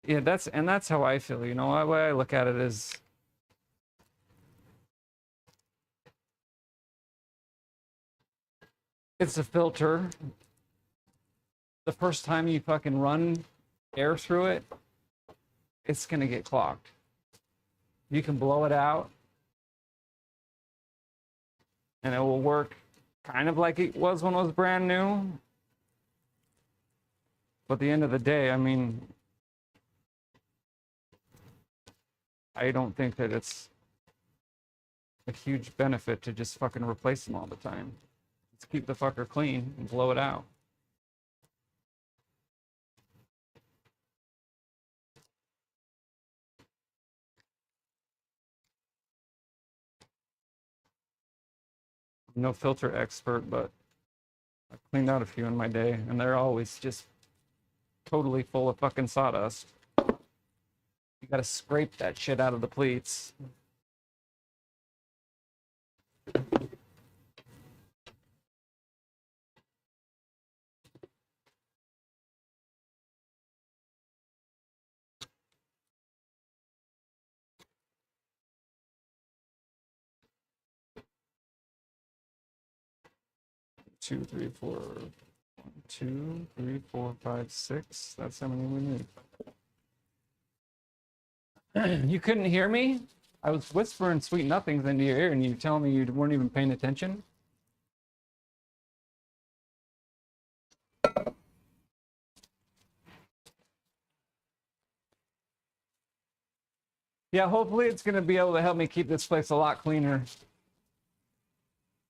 yeah, that's how I feel. You know, the way I look at it is, it's a filter. The first time you fucking run air through it, it's gonna get clogged. You can blow it out, and it will work kind of like it was when it was brand new. But at the end of the day, I mean, I don't think that it's a huge benefit to just fucking replace them all the time. Let's keep the fucker clean and blow it out. I'm no filter expert, but I've cleaned out a few in my day, and they're always just totally full of fucking sawdust. You gotta scrape that shit out of the pleats. Two, three, four. 1, 2, 3, 4, 5, 6. That's how many we need. You couldn't hear me? I was whispering sweet nothings into your ear, and you telling me you weren't even paying attention? Yeah, hopefully it's going to be able to help me keep this place a lot cleaner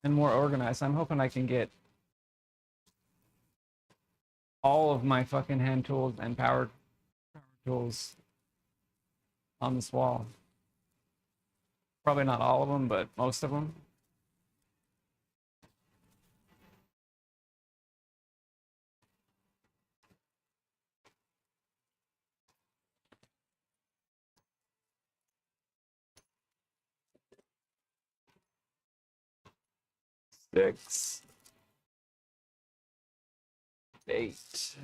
and more organized. I'm hoping I can get all of my fucking hand tools and power tools on this wall. Probably not all of them, but most of them. Six, 8.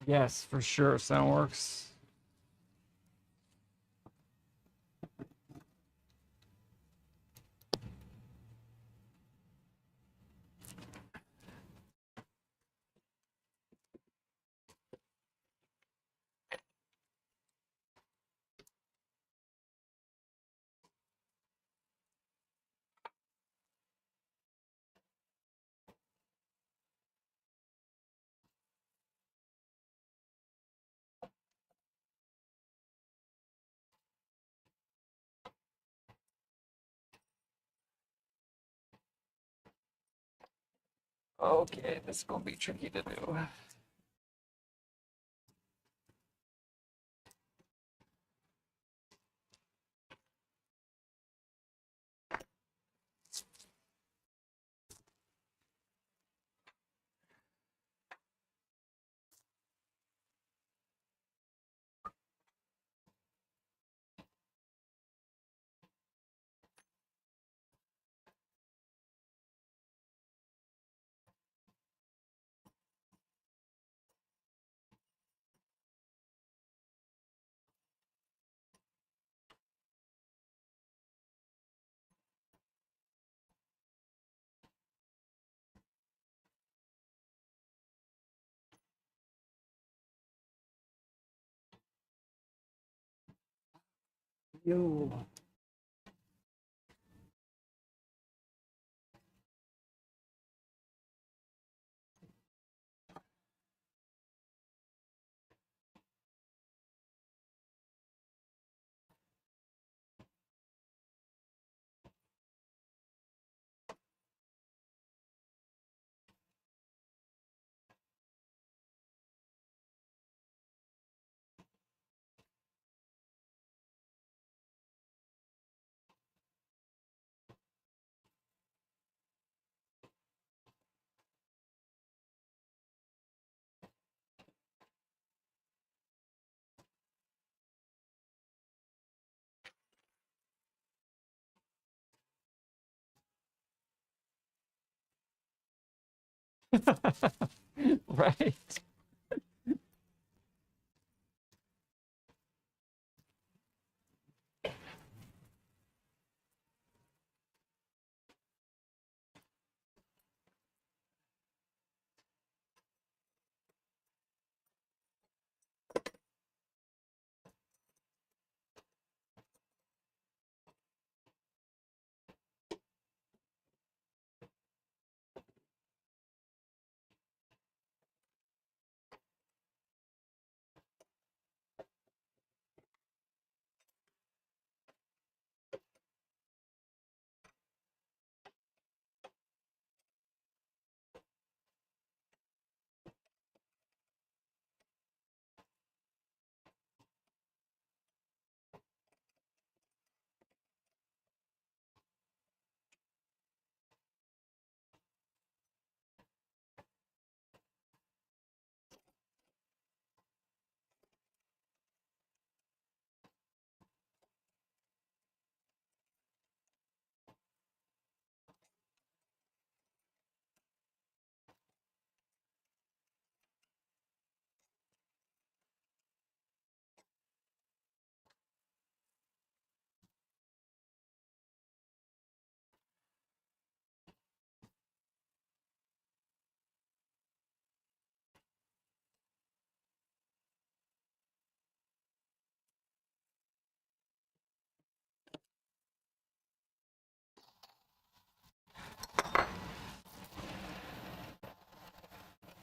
Yes, for sure. Soundworks. Okay, this is gonna be tricky to do. Yo. Right.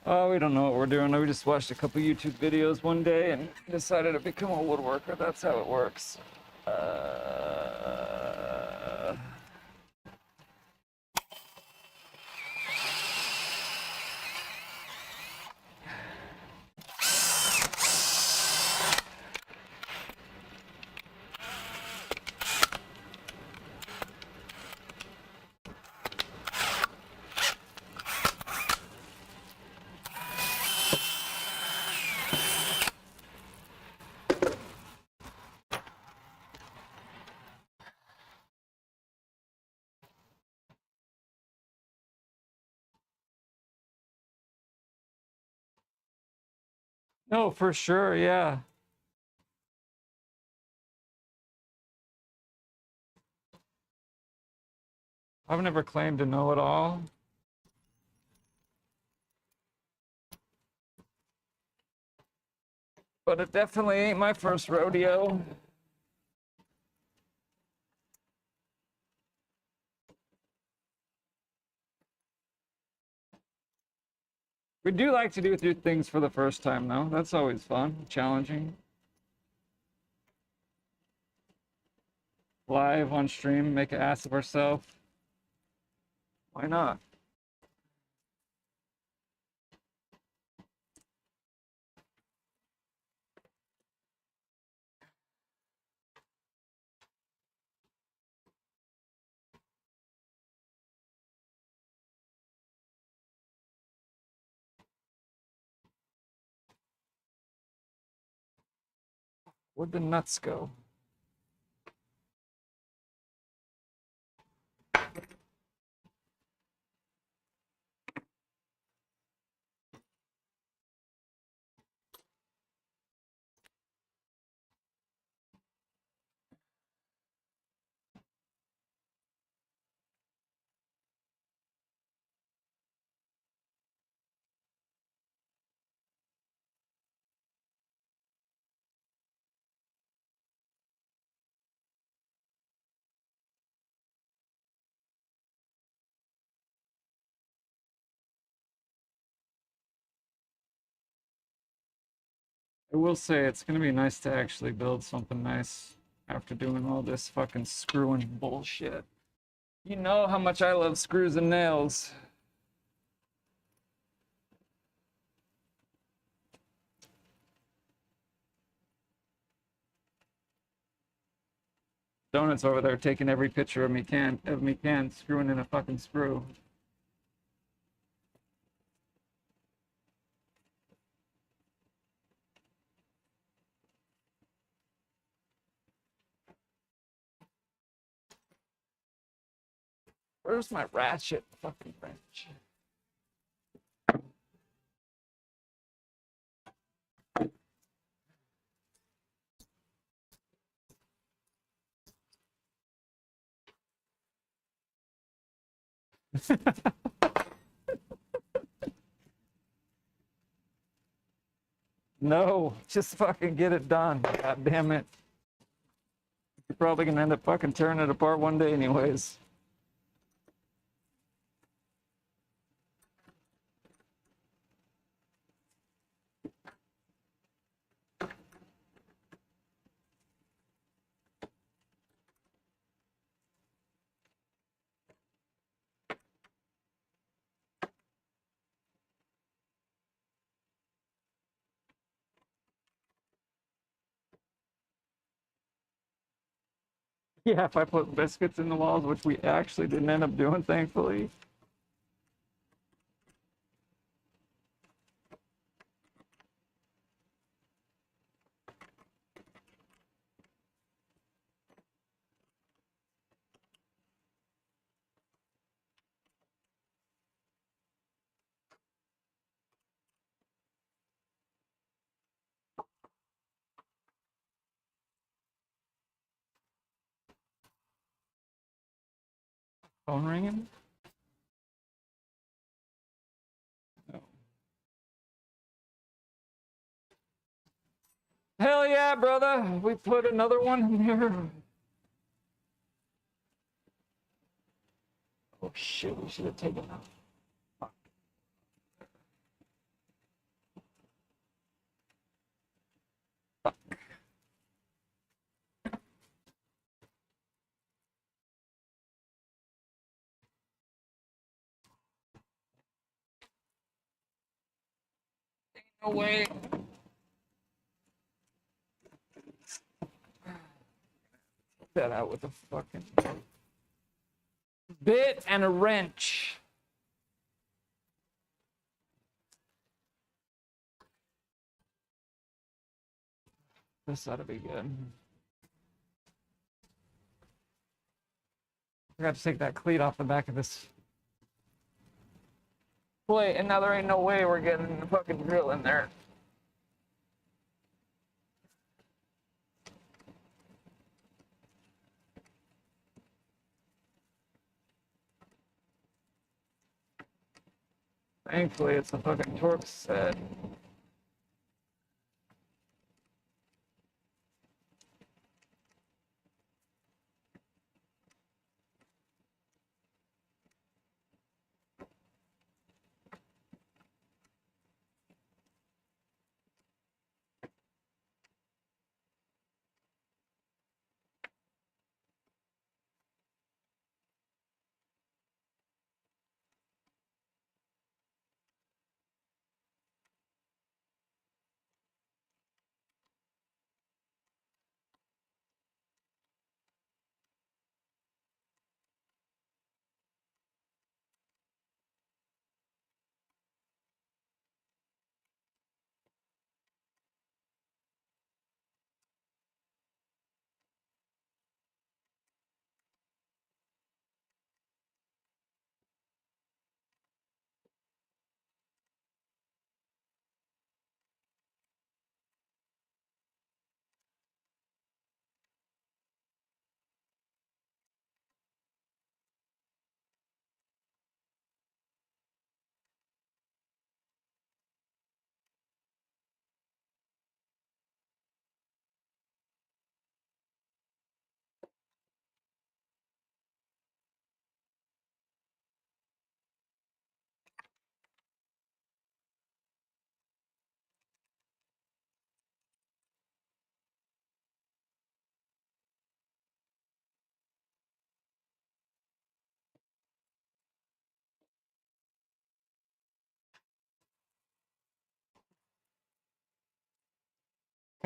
Oh, we don't know what we're doing. We just watched a couple YouTube videos one day and decided to become a woodworker. That's how it works. No, for sure, yeah. I've never claimed to know it all. But it definitely ain't my first rodeo. We do like to do things for the first time, though. That's always fun, challenging. Live on stream, make an ass of ourselves. Why not? Where'd the nuts go? I will say it's gonna be nice to actually build something nice after doing all this fucking screwing bullshit. You know how much I love screws and nails. Donut's over there taking every picture of me can screwing in a fucking screw. Where's my ratchet fucking wrench? No, just fucking get it done. God damn it. You're probably gonna end up fucking tearing it apart one day anyways. Yeah, if I put biscuits in the walls, which we actually didn't end up doing, thankfully. Phone ringing? No. Hell yeah, brother. We put another one in here. Oh shit, we should have taken that. Fuck. Fuck. No way. Take that out with a fucking bit and a wrench. This ought to be good. I got to take that cleat off the back of this plate, and now there ain't no way we're getting the fucking drill in there. Thankfully, it's a fucking Torx set.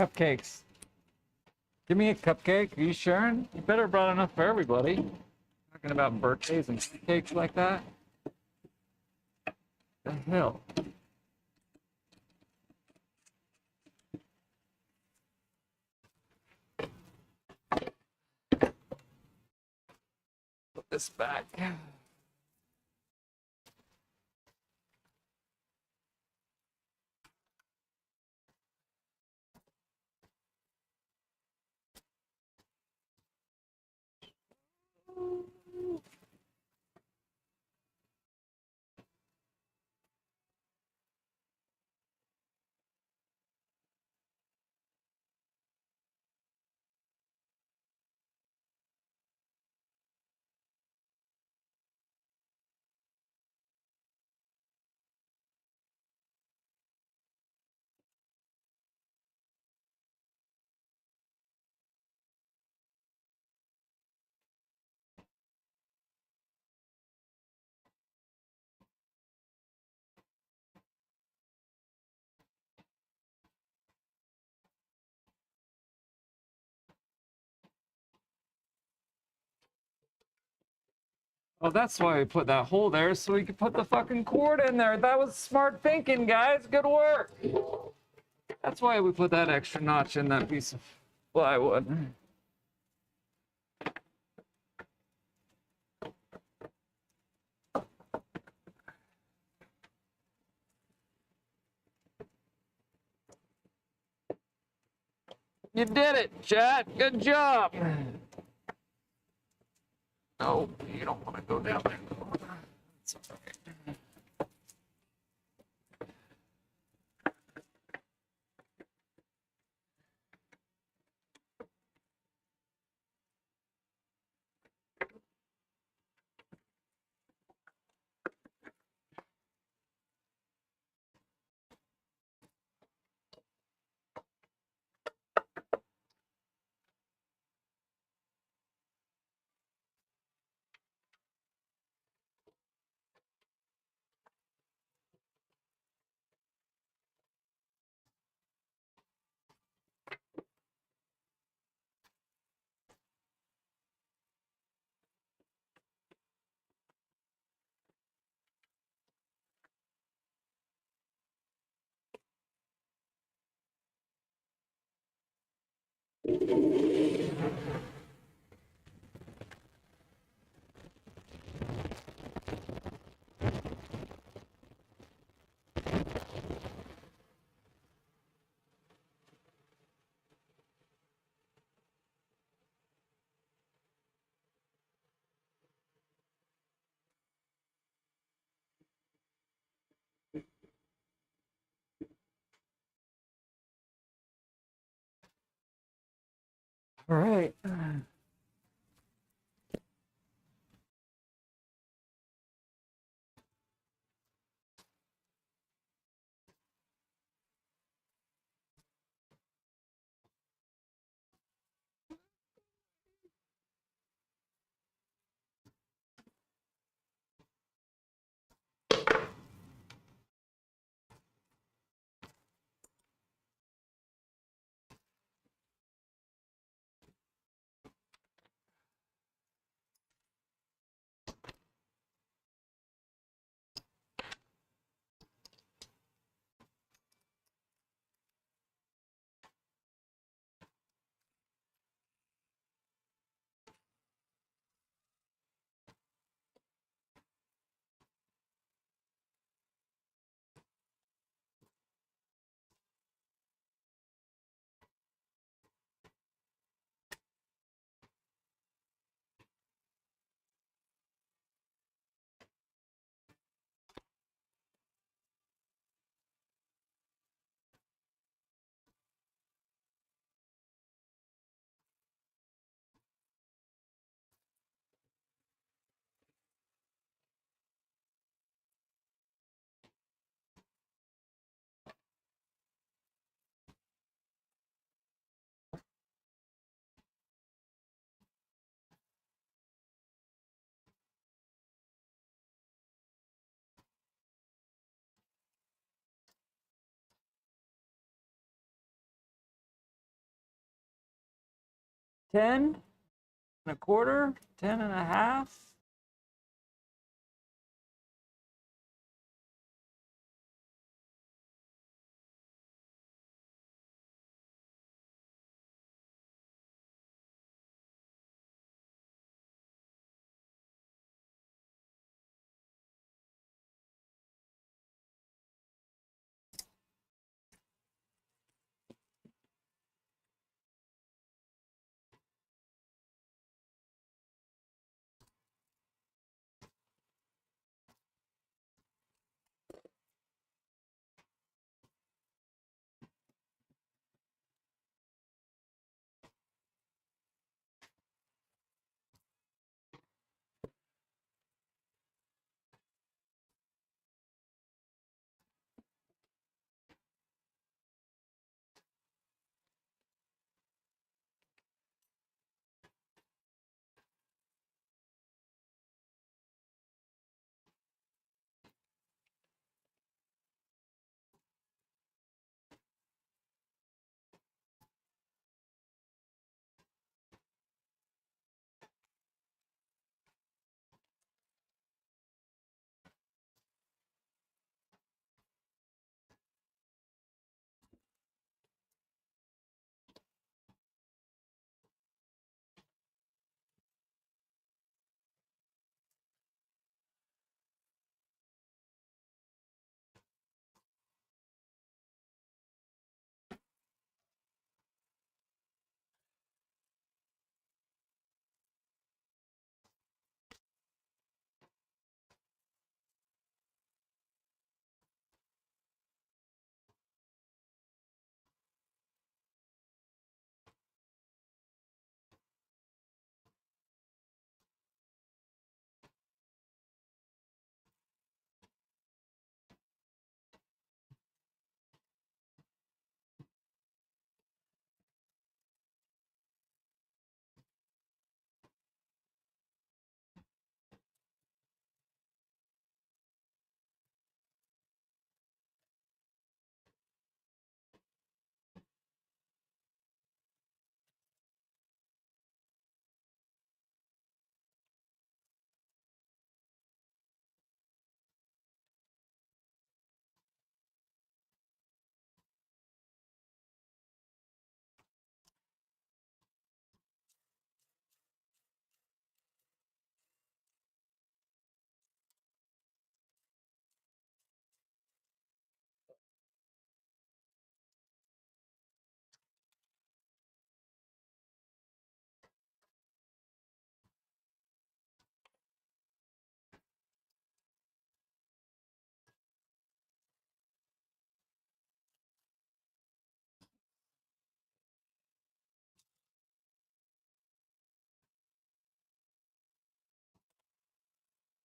Cupcakes. Give me a cupcake. Are you sure? You better have brought enough for everybody. Talking about birthdays and cakes like that. The hell? Put this back. Oh, that's why we put that hole there, so we could put the fucking cord in there. That was smart thinking, guys. Good work. That's why we put that extra notch in that piece of plywood. You did it, chat. Good job. No, you don't want to go down there. It's all right. All right. 10 1/4, 10 1/2.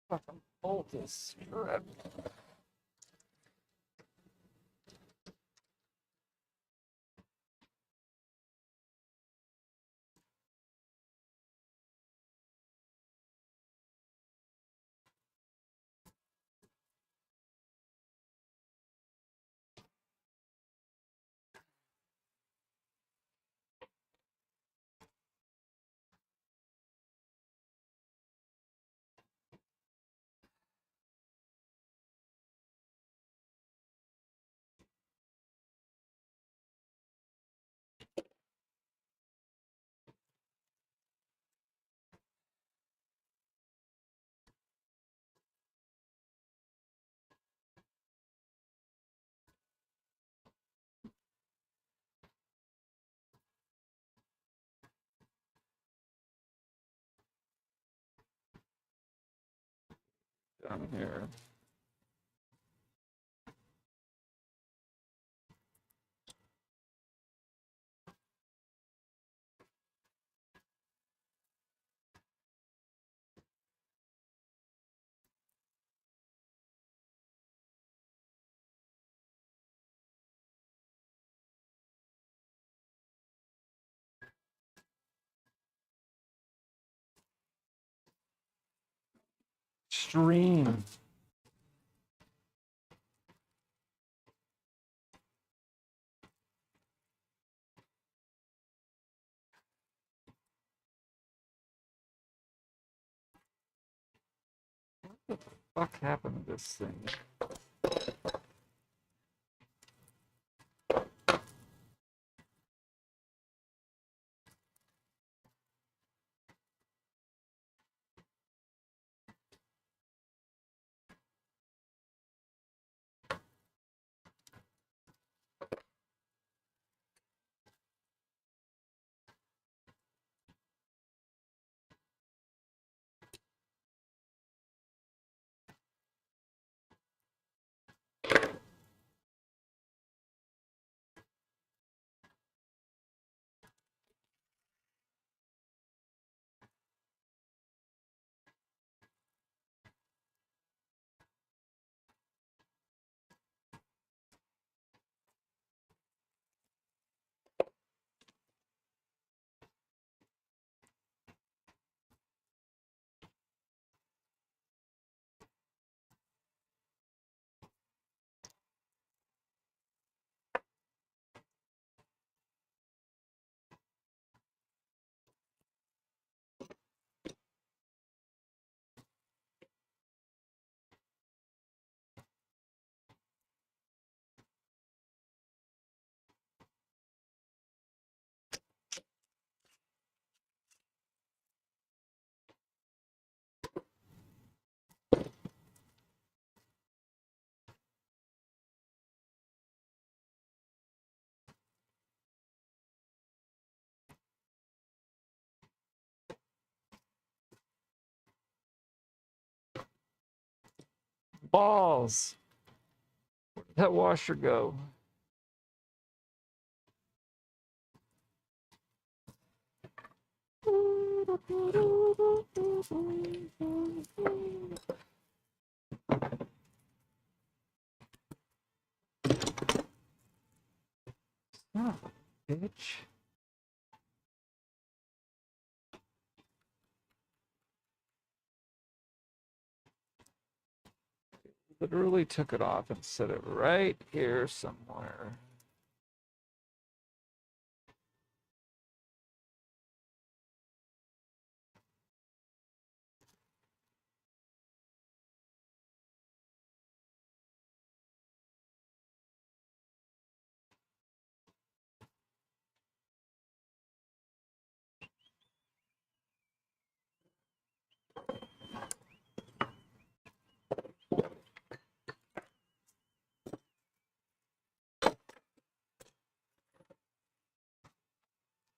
Fucking bolt is screwed. Down here. Stream. Fuck happened to this thing? Balls. Where did that washer go? Son of a bitch. Literally took it off and set it right here somewhere.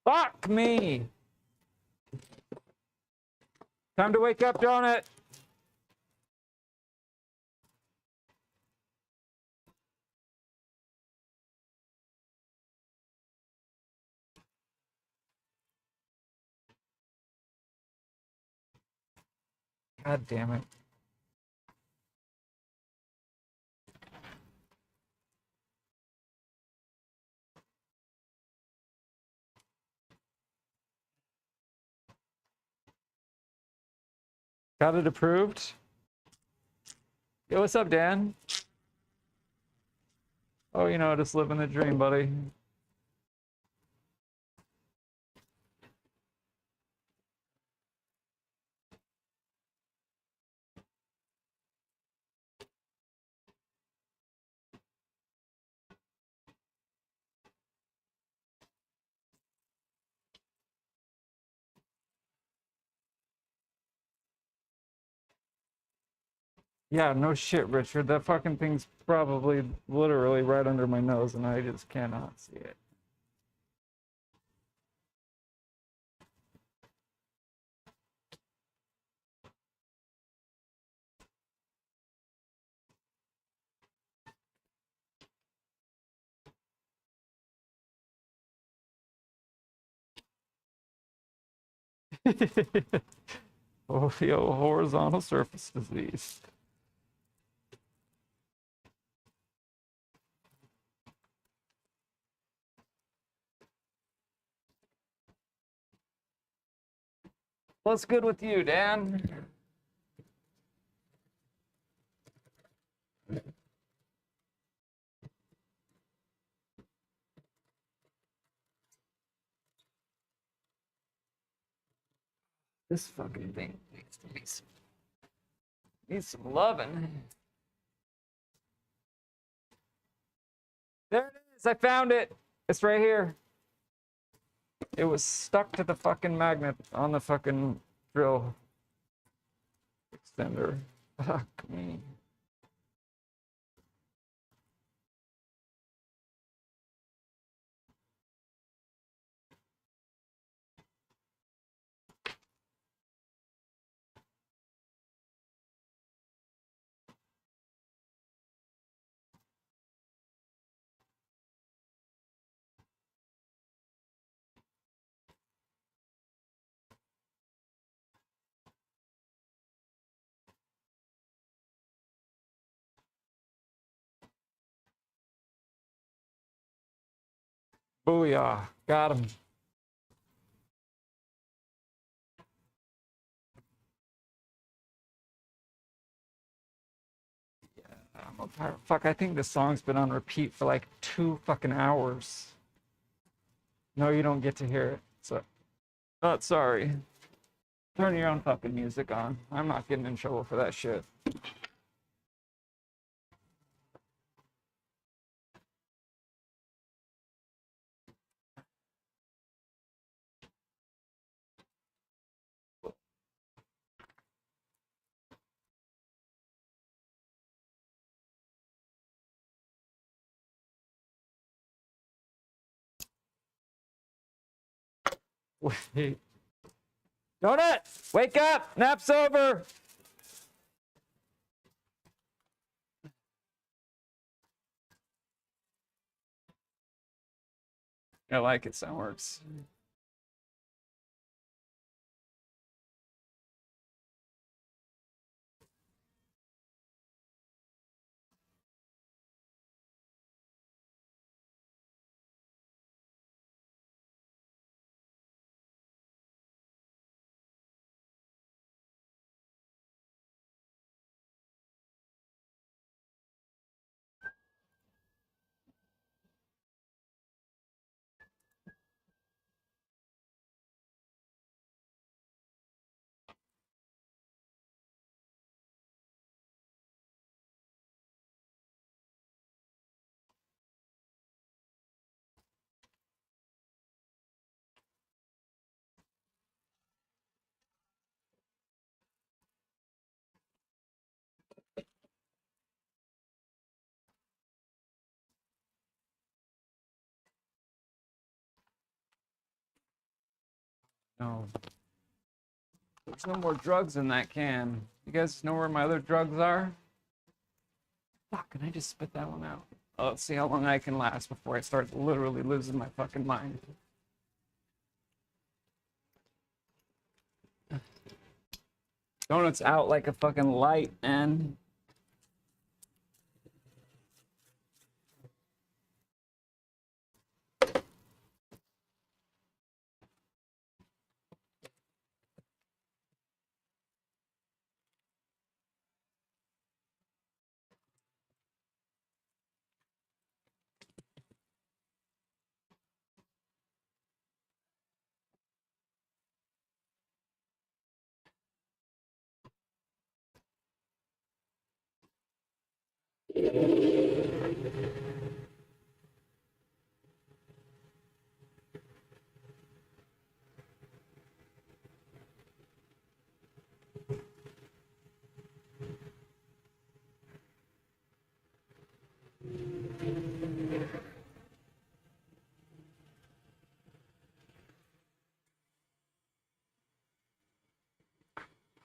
Fuck me! Time to wake up, Donut! God damn it. Got it approved? Yo, what's up, Dan? Oh, you know, just living the dream, buddy. Yeah, no shit, Richard. That fucking thing's probably literally right under my nose, and I just cannot see it. Oh, yo, horizontal surface disease. What's good with you, Dan? This fucking thing needs to be. Needs some loving. There it is. I found it. It's right here. It was stuck to the fucking magnet on the fucking drill extender. Fuck me. Booyah. Got him. I'm a pirate. Fuck, I think this song's been on repeat for like 2 fucking hours. No, you don't get to hear it. So, not sorry. Turn your own fucking music on. I'm not getting in trouble for that shit. Wait. Donut! Wake up! Nap's over! I like it, Soundworks. No. There's no more drugs in that can. You guys know where my other drugs are? Fuck, can I just spit that one out? Oh, let's see how long I can last before I start literally losing my fucking mind. Donut's out like a fucking light, man.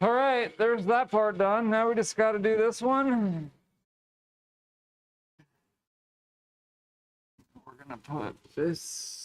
All right, there's that part done. Now we just got to do this one. We're gonna put this.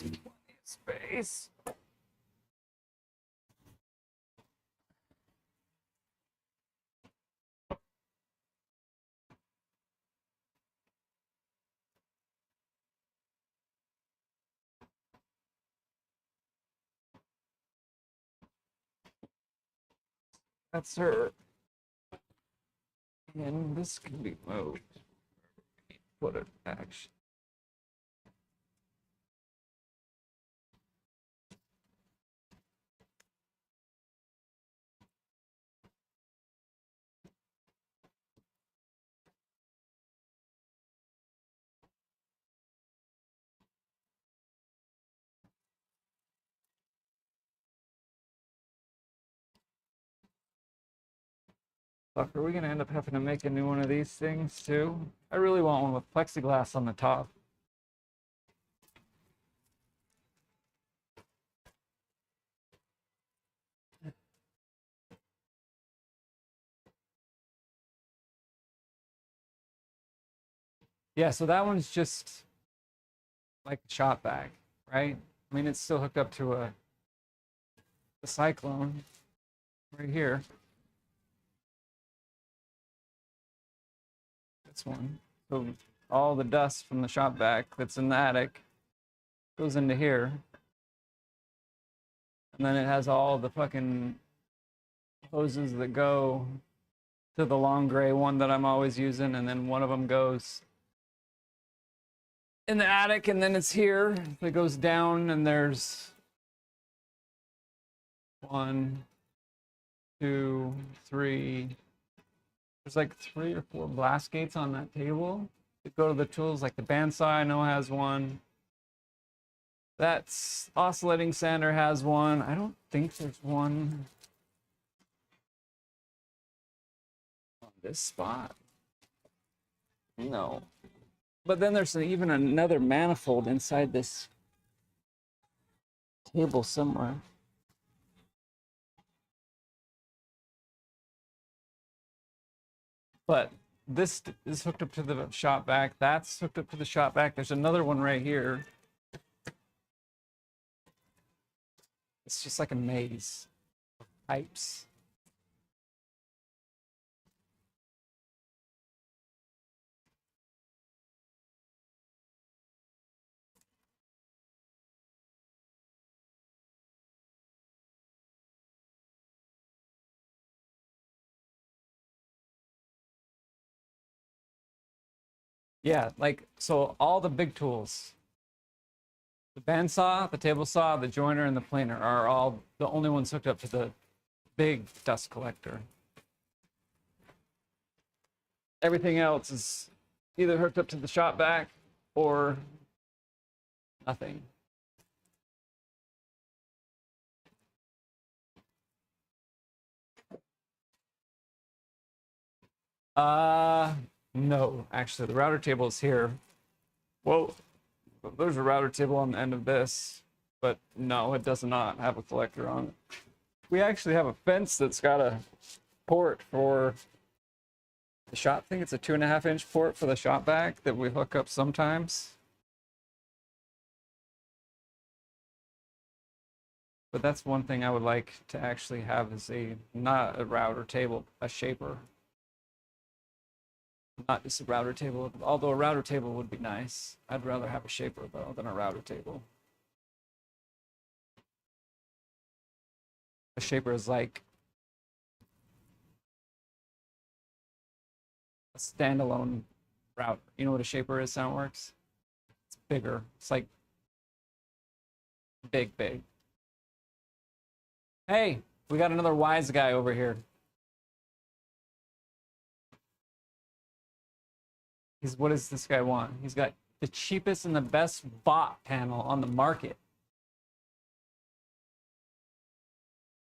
Plenty of space. That's her. And this can be moved. Put it action. Fuck, are we gonna end up having to make a new one of these things too? I really want one with plexiglass on the top. Yeah, so that one's just like a shop vac, right? I mean, it's still hooked up to a Cyclone right here. This one. So all the dust from the shop vac that's in the attic goes into here. And then it has all the fucking hoses that go to the long gray one that I'm always using, and then one of them goes in the attic, and then it's here. It goes down, and there's 1, 2, 3. There's like 3 or 4 blast gates on that table that go to the tools. Like the bandsaw, I know has one. That's oscillating sander has one. I don't think there's one on this spot. No. But then there's even another manifold inside this table somewhere. But this is hooked up to the shop vac. That's hooked up to the shop vac. There's another one right here. It's just like a maze of pipes. Yeah, like, so all the big tools, the bandsaw, the table saw, the joiner, and the planer are all the only ones hooked up to the big dust collector. Everything else is either hooked up to the shop vac or nothing. No, actually, the router table is here. Well, there's a router table on the end of this, but no, it does not have a collector on it. We actually have a fence that's got a port for the shop thing. It's a 2.5-inch port for the shop vac that we hook up sometimes. But that's one thing I would like to actually have is not a router table, a shaper. Not just a router table, although a router table would be nice. I'd rather have a shaper though than a router table. A shaper is like a standalone router. You know what a shaper is, Soundworks? It's bigger. It's like big. Hey, we got another wise guy over here. What does this guy want? He's got the cheapest and the best bot panel on the market.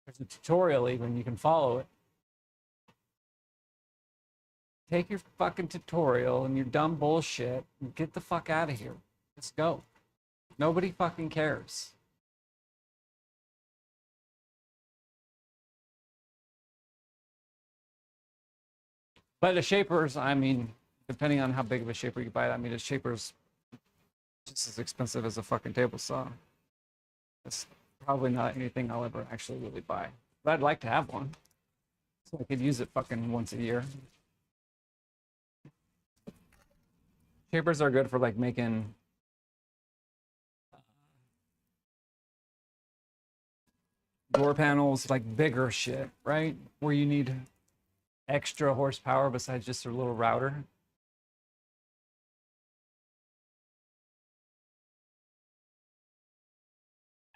There's a tutorial even, you can follow it. Take your fucking tutorial and your dumb bullshit and get the fuck out of here. Let's go. Nobody fucking cares. But the shapers, I mean, depending on how big of a shaper you buy, I mean, a shaper's just as expensive as a fucking table saw. It's probably not anything I'll ever actually really buy. But I'd like to have one. So I could use it fucking once a year. Shapers are good for like making door panels, like bigger shit, right? Where you need extra horsepower besides just a little router.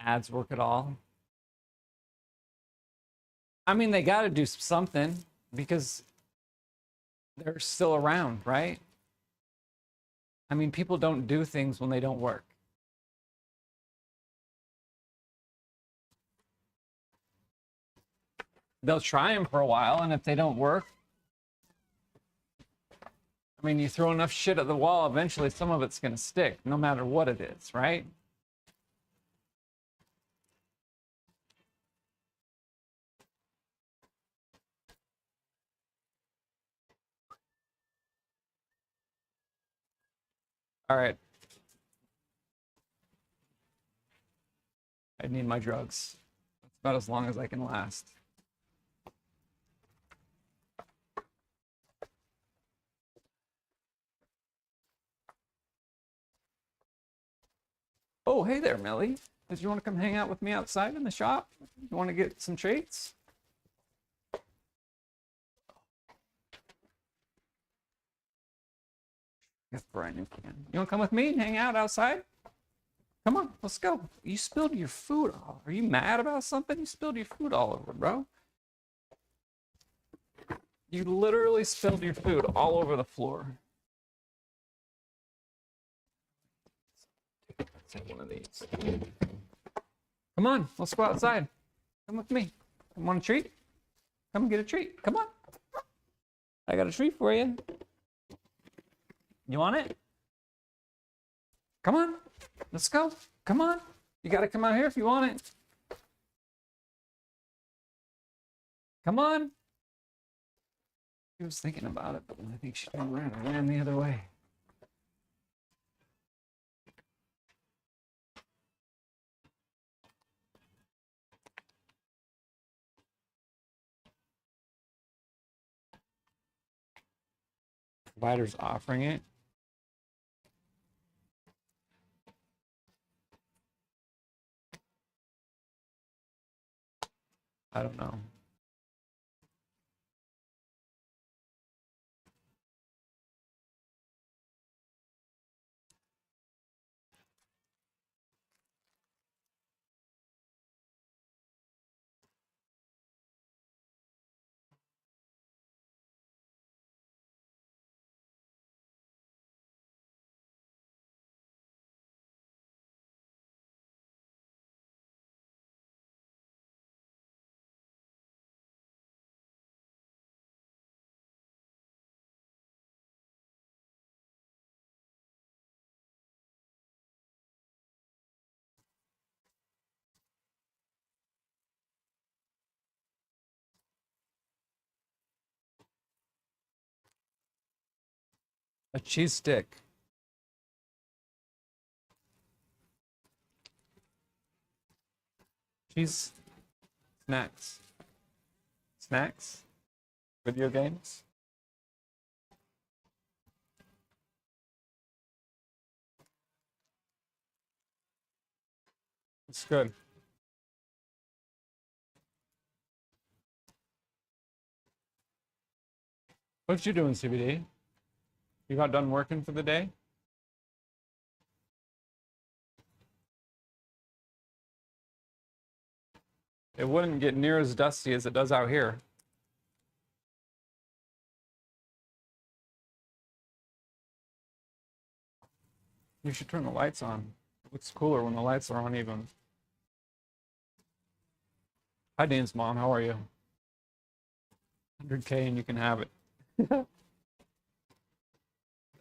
Ads work at all. I mean, they got to do something because they're still around, right? I mean, people don't do things when they don't work. They'll try them for a while, and if they don't work, I mean, you throw enough shit at the wall, eventually some of it's going to stick, no matter what it is, right? All right. I need my drugs. That's about as long as I can last. Oh, hey there, Millie. Did you want to come hang out with me outside in the shop? You want to get some treats? Yes, Brian, you can. You want to come with me and hang out outside? Come on, let's go. You spilled your food all. Are you mad about something? You spilled your food all over, bro. You literally spilled your food all over the floor. Let's have one of these. Come on, let's go outside. Come with me. You want a treat? Come get a treat. Come on. I got a treat for you. You want it? Come on. Let's go. Come on. You got to come out here if you want it. Come on. She was thinking about it, but I think she turned around and ran the other way. Provider's offering it. I don't know. A cheese stick. Cheese snacks. Snacks? Video games? It's good. What you doing, CBD? You got done working for the day? It wouldn't get near as dusty as it does out here. You should turn the lights on. It looks cooler when the lights are on even. Hi, Dean's mom. How are you? 100K and you can have it.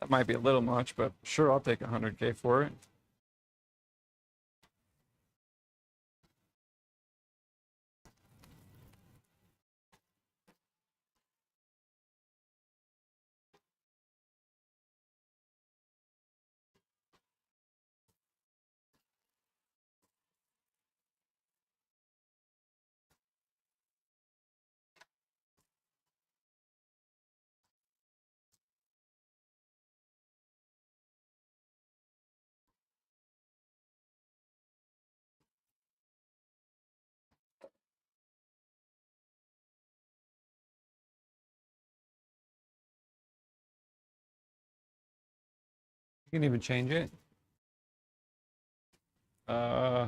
That might be a little much, but sure, I'll take 100K for it. You can even change it. Uh,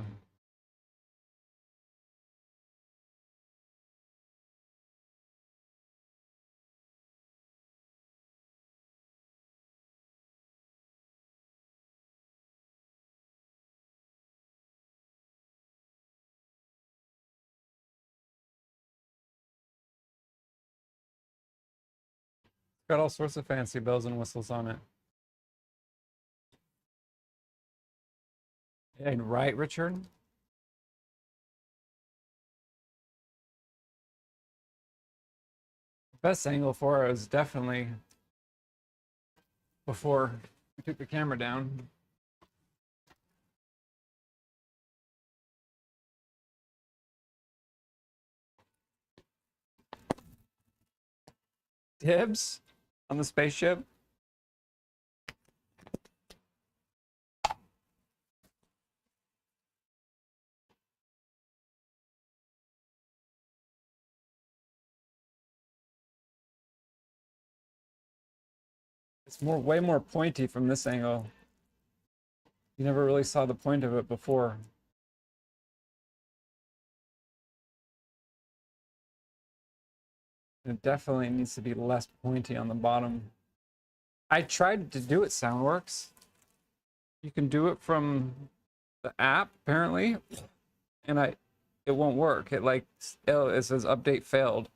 got all sorts of fancy bells and whistles on it. And right, Richard? Best angle for it was definitely before we took the camera down. Dibs on the spaceship. It's way more pointy from this angle. You never really saw the point of it before. It definitely needs to be less pointy on the bottom. I tried to do it Soundworks. You can do it from the app apparently, and it won't work. It says update failed.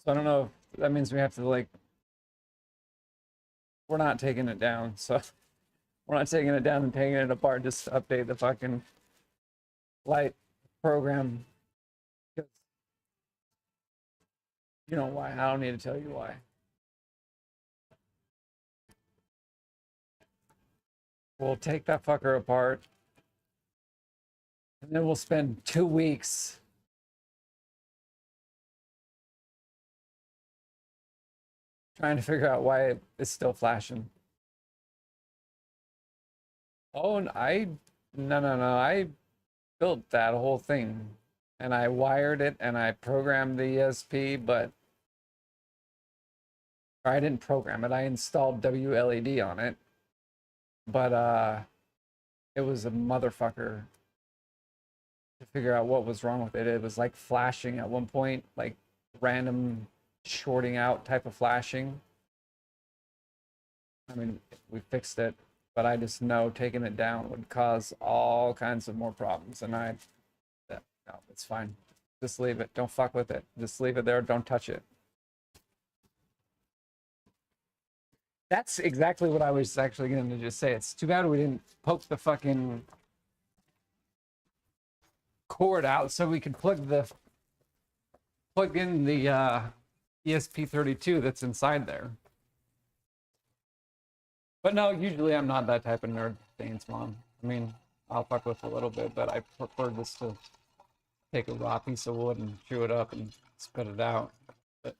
So I don't know if that means we have to we're not taking it down, so we're not taking it down and taking it apart just to update the fucking light program. Because you know why. I don't need to tell you why. We'll take that fucker apart, and then we'll spend 2 weeks trying to figure out why it's still flashing. Oh, and no. I built that whole thing, and I wired it, and I programmed the ESP, or I didn't program it. I installed WLED on it, but it was a motherfucker to figure out what was wrong with it. It was like flashing at one point, like random shorting out type of flashing. I mean, we fixed it, but I just know taking it down would cause all kinds of more problems. And no, it's fine. Just leave it. Don't fuck with it. Just leave it there. Don't touch it. That's exactly what I was actually going to just say. It's too bad we didn't poke the fucking cord out so we could plug in the ESP32 that's inside there. But no, usually I'm not that type of nerd, Dane's mom. I mean, I'll fuck with it a little bit, but I prefer just to take a raw piece of wood and chew it up and spit it out. But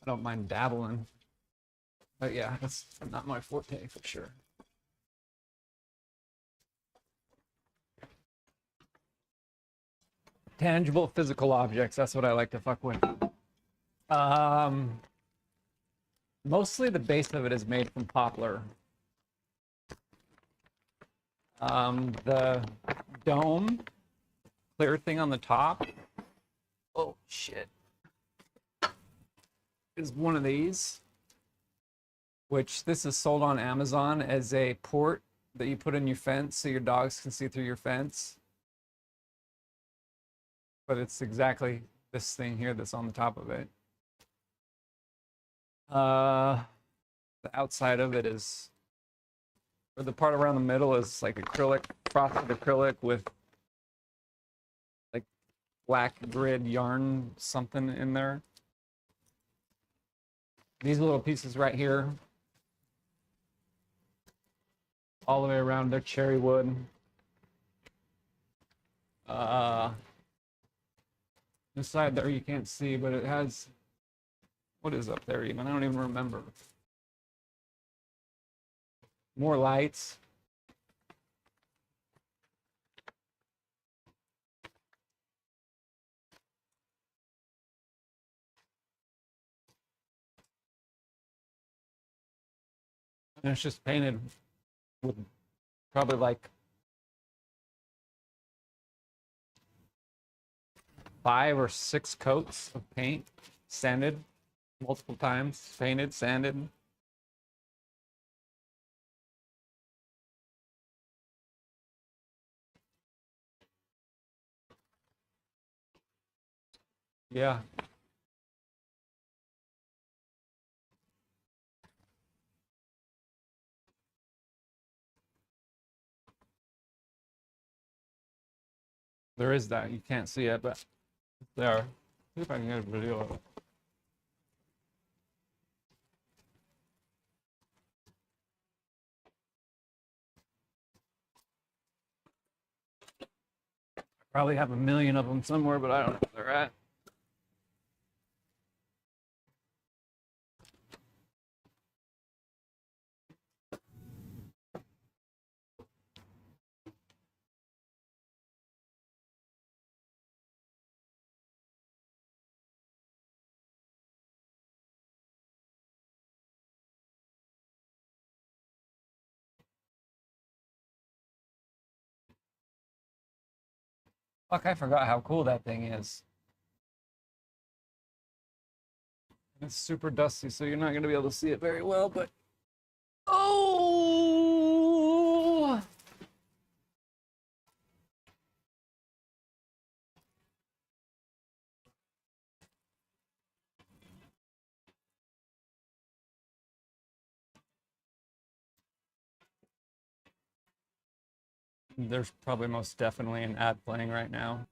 I don't mind dabbling. But yeah, that's not my forte for sure. Tangible physical objects, that's what I like to fuck with. Mostly the base of it is made from poplar. The dome, clear thing on the top, oh shit, is one of these, which this is sold on Amazon as a port that you put in your fence so your dogs can see through your fence. But it's exactly this thing here that's on the top of it. The outside of it is, or the part around the middle is like acrylic, frosted acrylic with like black grid yarn something in there. These little pieces right here, all the way around, they're cherry wood. This side there you can't see, but it has, what is up there even? I don't even remember. More lights. And it's just painted with probably like 5 or 6 coats of paint, sanded multiple times, painted, sanded. Yeah. There is that. You can't see it, but there. See if I can get a video of it. Probably have a million of them somewhere, but I don't know where they're at. Fuck, I forgot how cool that thing is. It's super dusty, so you're not going to be able to see it very well, but... Oh! There's probably most definitely an ad playing right now.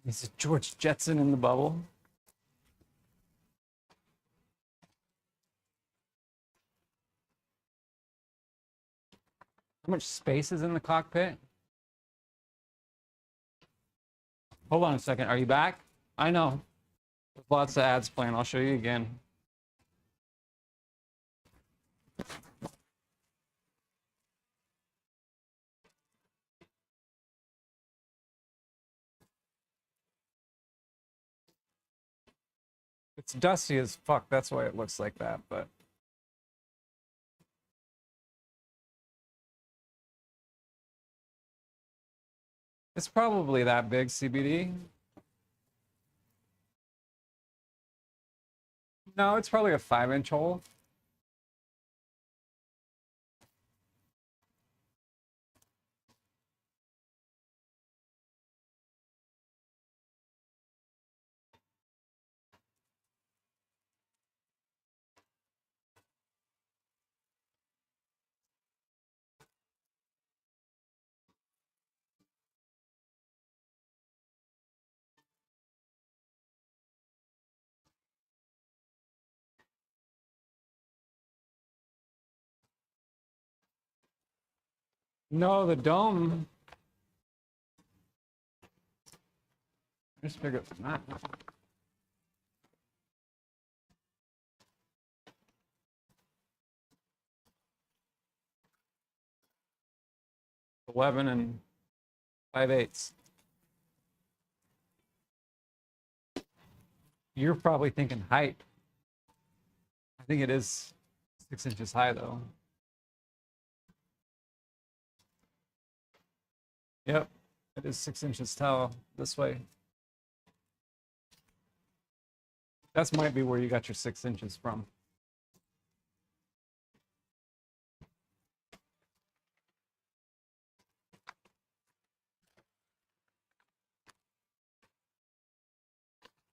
Is it George Jetson in the bubble? How much space is in the cockpit? Hold on a second. Are you back? I know. There's lots of ads playing. I'll show you again. It's dusty as fuck. That's why it looks like that, but... It's probably that big, CBD. No, it's probably a 5-inch hole. No, the dome. Just bigger than that. $11 and 5/8. You're probably thinking height. I think it is 6 inches high though. Yep, it is 6 inches tall this way. That might be where you got your 6 inches from.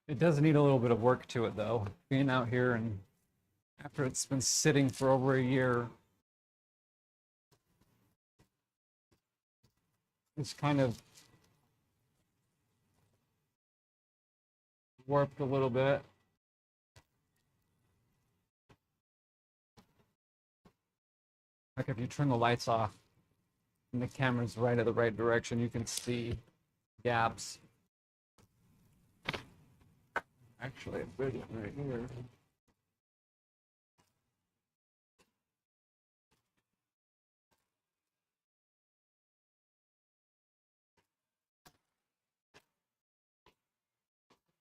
It does need a little bit of work to it though. Being out here and after it's been sitting for over a year, it's kind of warped a little bit. Like if you turn the lights off and the camera's right at the right direction, you can see gaps. Actually, a big one right here.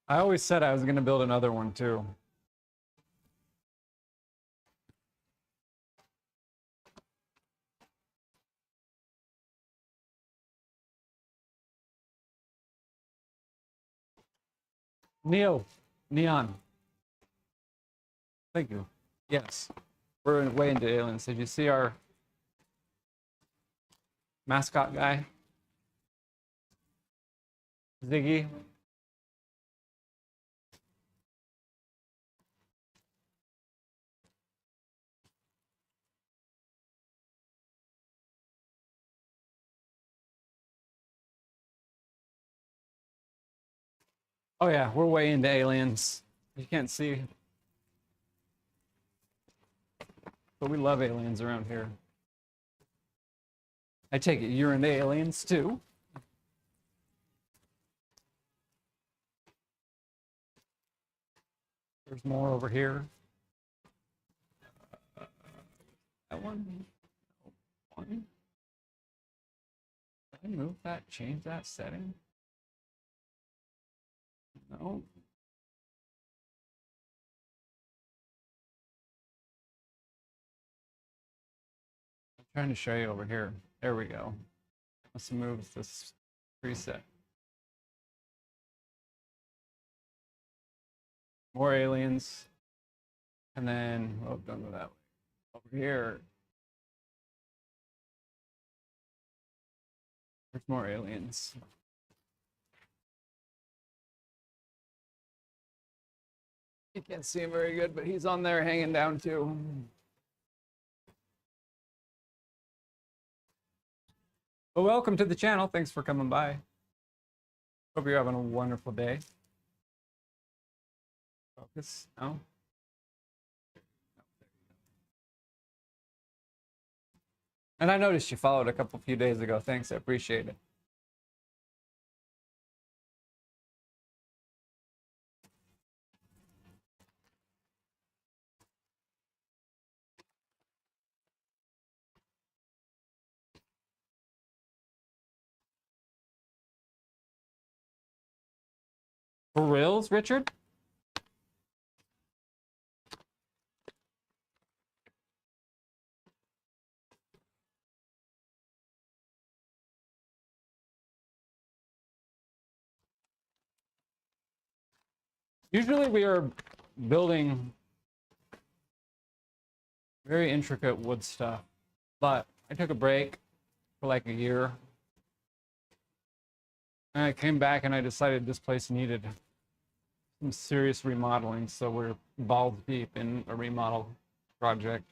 I always said I was going to build another one too. Neon. Thank you. Yes. We're way into aliens. Did you see our mascot guy? Ziggy? Oh yeah, we're way into aliens. You can't see. But we love aliens around here. I take it you're into aliens too? There's more over here. That one? One? Did I move that? Change that setting? No. I'm trying to show you over here. There we go. Let's move this preset. More aliens. And then, oh, don't go that way. Over here. There's more aliens. You can't see him very good, but he's on there hanging down too. Well, welcome to the channel. Thanks for coming by. Hope you're having a wonderful day. Focus. No. And I noticed you followed a few days ago. Thanks, I appreciate it. For reals, Richard? Usually we are building very intricate wood stuff, but I took a break for like a year. And I came back and I decided this place needed some serious remodeling, so we're balls deep in a remodel project.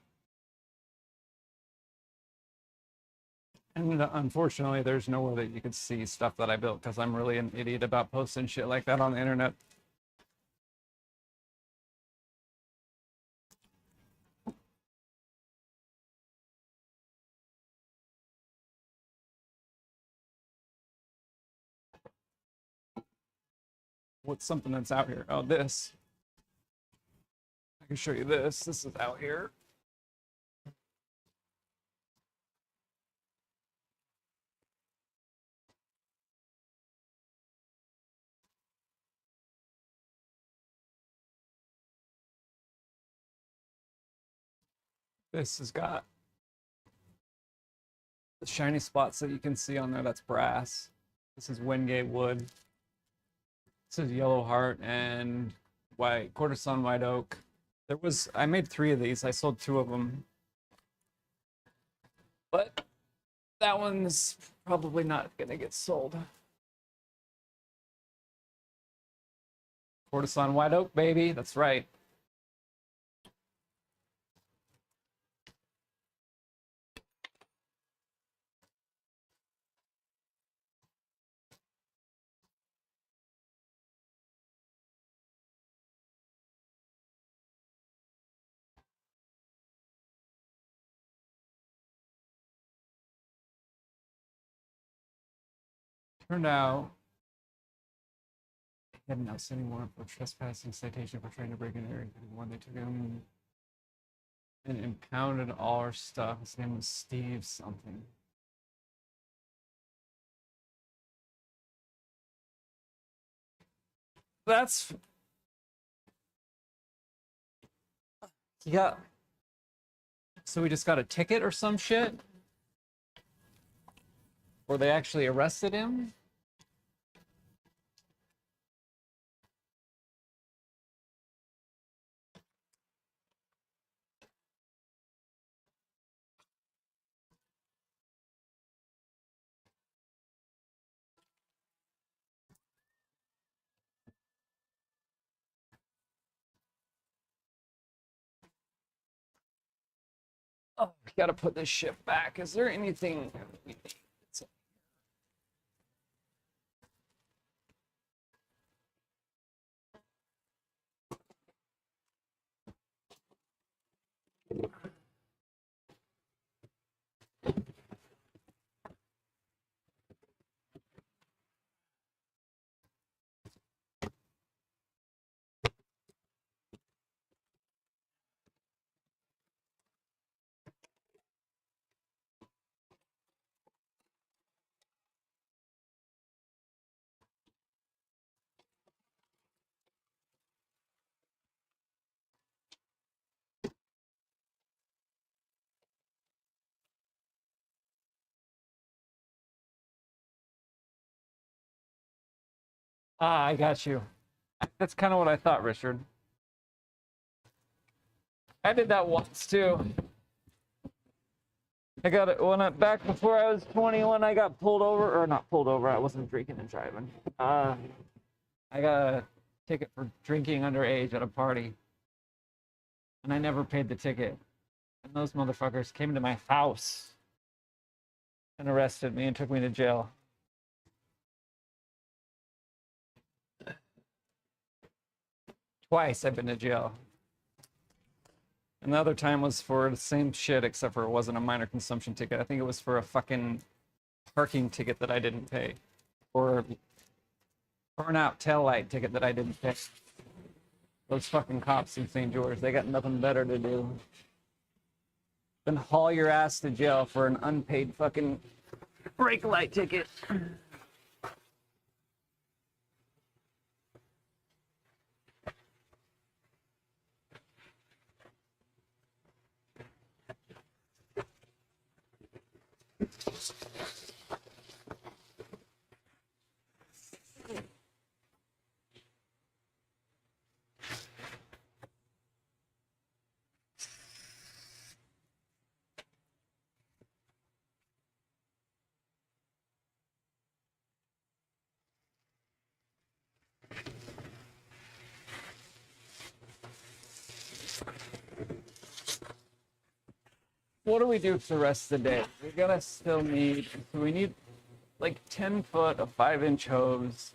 And unfortunately, there's nowhere that you could see stuff that I built because I'm really an idiot about posting shit like that on the internet. What's something that's out here? Oh, this. I can show you this. This is out here. This has got the shiny spots that you can see on there. That's brass. This is Wingate wood. This is yellow heart and white quartersawn white oak. I made 3 of these. I sold 2 of them, but that one's probably not gonna get sold. Quartersawn white oak, baby. That's right. Turned out he had an outstanding warrant for trespassing citation for trying to break in area. When they took him and impounded all our stuff. His name was Steve something. that's yeah. So we just got a ticket or some shit? Or they actually arrested him? Oh, we gotta put this shit back. Is there anything we need? Ah, I got you. That's kind of what I thought, Richard. I did that once too. I got it back before I was 21. I got pulled over, or not pulled over. I wasn't drinking and driving. I got a ticket for drinking underage at a party, and I never paid the ticket. And those motherfuckers came to my house and arrested me and took me to jail. Twice I've been to jail. And the other time was for the same shit, except for it wasn't a minor consumption ticket. I think it was for a fucking parking ticket that I didn't pay. Or burnout taillight ticket that I didn't pay. Those fucking cops in St. George, they got nothing better to do than haul your ass to jail for an unpaid fucking brake light ticket. What do we do for the rest of the day? We're gonna still need, so we need like 10 foot of 5-inch hose.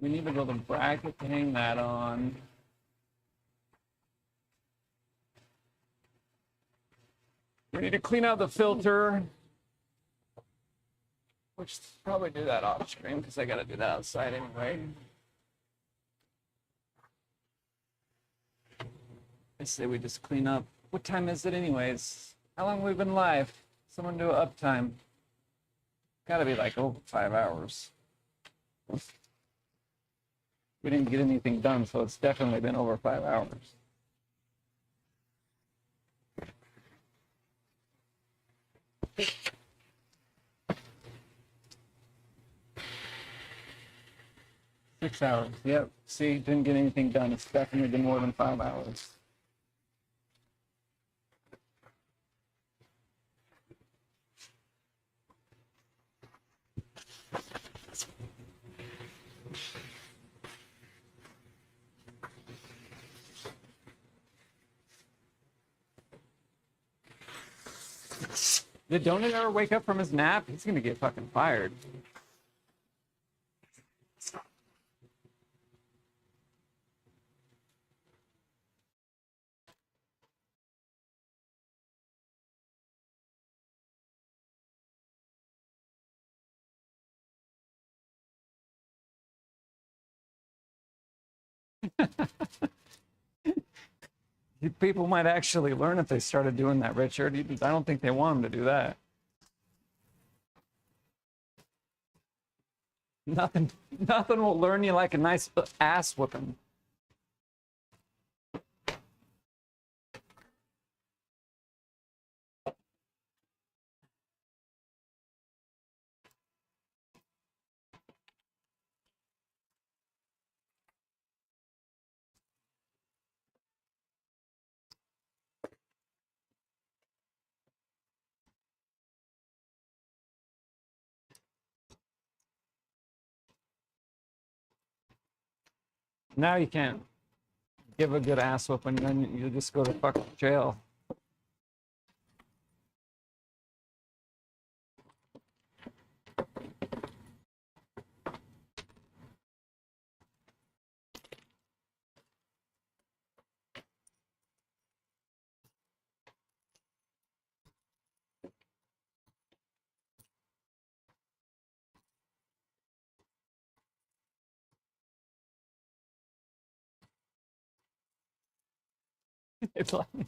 We need to build a bracket to hang that on. We need to clean out the filter, which probably do that off screen because I gotta do that outside anyway. I say we just clean up. What time is it anyways? How long have we been live? Someone do an uptime. Gotta be like over 5 hours. We didn't get anything done, so it's definitely been over 5 hours. Six hours. Yep. See, didn't get anything done. It's definitely been more than 5 hours. Did Donut ever wake up from his nap? He's gonna get fucking fired. People might actually learn if they started doing that, Richard. I don't think they want them to do that. Nothing, nothing will learn you like a nice ass whooping. Now you can't give a good ass whooping, then you just go to fucking jail. It's like we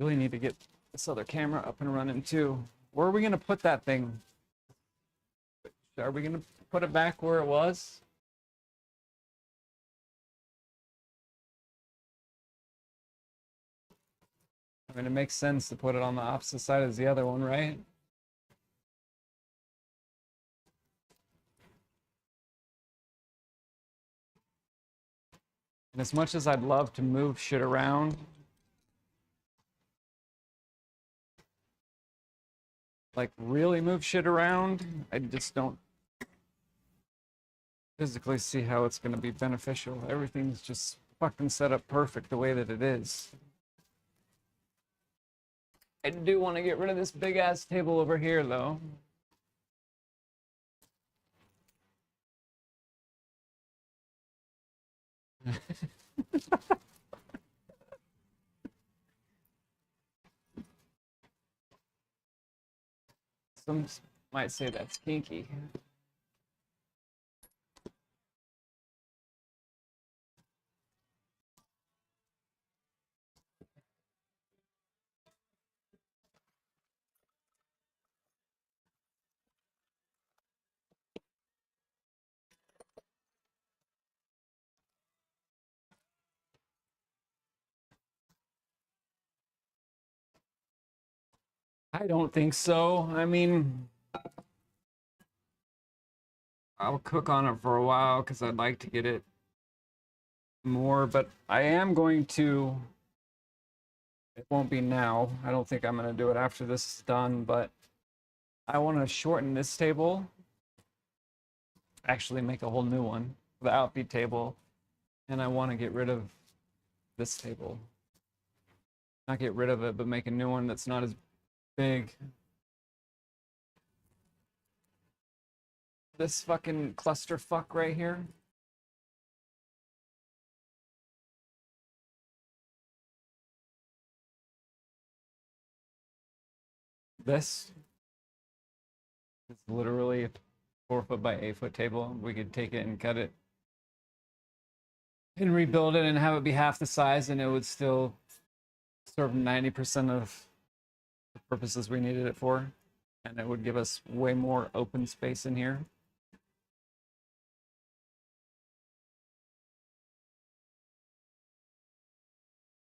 really need to get this other camera up and running too. Where are we gonna put that thing? Are we gonna put it back where it was? I mean, it makes sense to put it on the opposite side as the other one, right? And as much as I'd love to move shit around, like really move shit around, I just don't physically see how it's going to be beneficial. Everything's just fucking set up perfect the way that it is. I do want to get rid of this big ass table over here though. Some might say that's kinky. I don't think so. I mean, I'll cook on it for a while because I'd like to get it more, but I am going to. It won't be now. I don't think I'm going to do it after this is done, but I want to shorten this table. Actually, make a whole new one, the outfeed table, and I want to get rid of this table. Not get rid of it, but make a new one that's not as big. This fucking clusterfuck right here. This is literally a 4 foot by 8 foot table. We could take it and cut it and rebuild it and have it be half the size, and it would still serve 90% of the purposes we needed it for, and it would give us way more open space in here.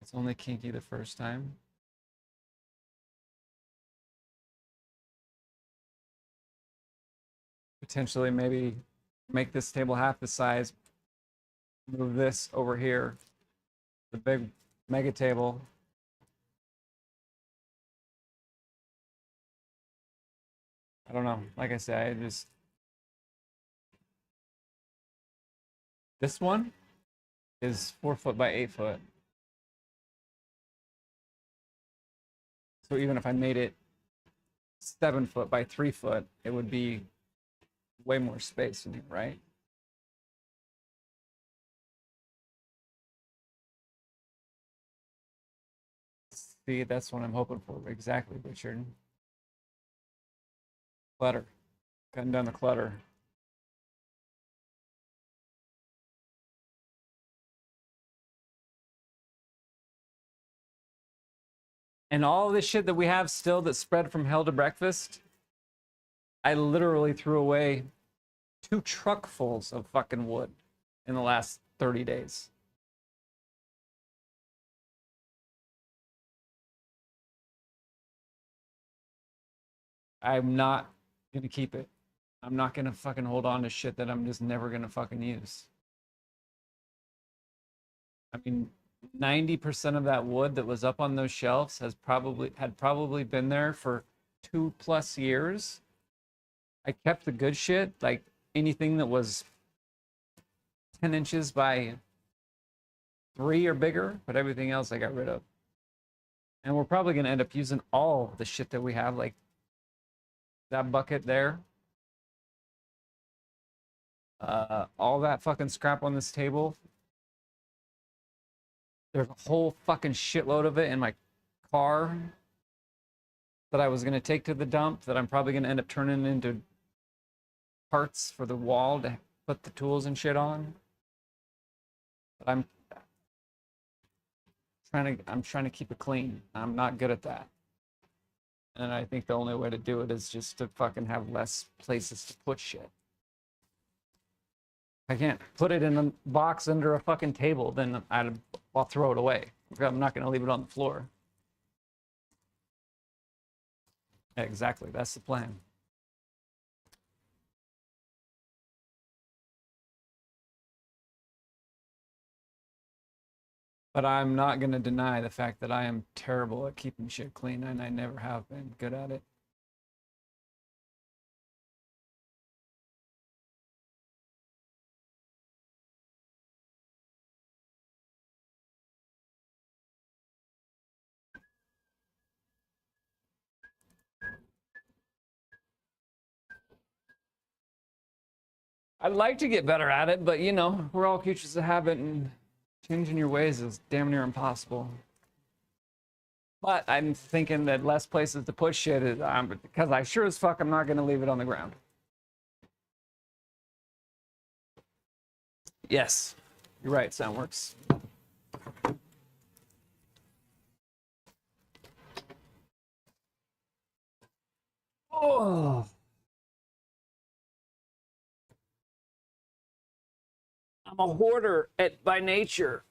It's only kinky the first time. Potentially maybe make this table half the size, move this over here, the big mega table. I don't know. Like I said, this one is 4 foot by 8 foot. So even if I made it 7 foot by 3 foot, it would be way more space in here, right? See, that's what I'm hoping for. Exactly, Richard. Clutter. Cutting down the clutter. And all this shit that we have still that's spread from hell to breakfast, I literally threw away 2 truckfuls of fucking wood in the last 30 days. I'm not gonna keep it. I'm not gonna fucking hold on to shit that I'm just never gonna fucking use. I mean, 90% of that wood that was up on those shelves had probably been there for 2+ years. I kept the good shit, like anything that was 10 inches by 3 or bigger, but everything else I got rid of. And we're probably gonna end up using all the shit that we have, like that bucket there. All that fucking scrap on this table. There's a whole fucking shitload of it in my car that I was gonna take to the dump that I'm probably gonna end up turning into parts for the wall to put the tools and shit on. But I'm trying to keep it clean. I'm not good at that. And I think the only way to do it is just to fucking have less places to put shit. I can't put it in a box under a fucking table, then I'll throw it away. I'm not going to leave it on the floor. Exactly, that's the plan. But I'm not going to deny the fact that I am terrible at keeping shit clean, and I never have been good at it. I'd like to get better at it, but you know, we're all creatures of habit, and changing your ways is damn near impossible. But I'm thinking that less places to put shit is because I sure as fuck I'm not going to leave it on the ground. Yes, you're right, Soundworks. Oh. I'm a hoarder by nature.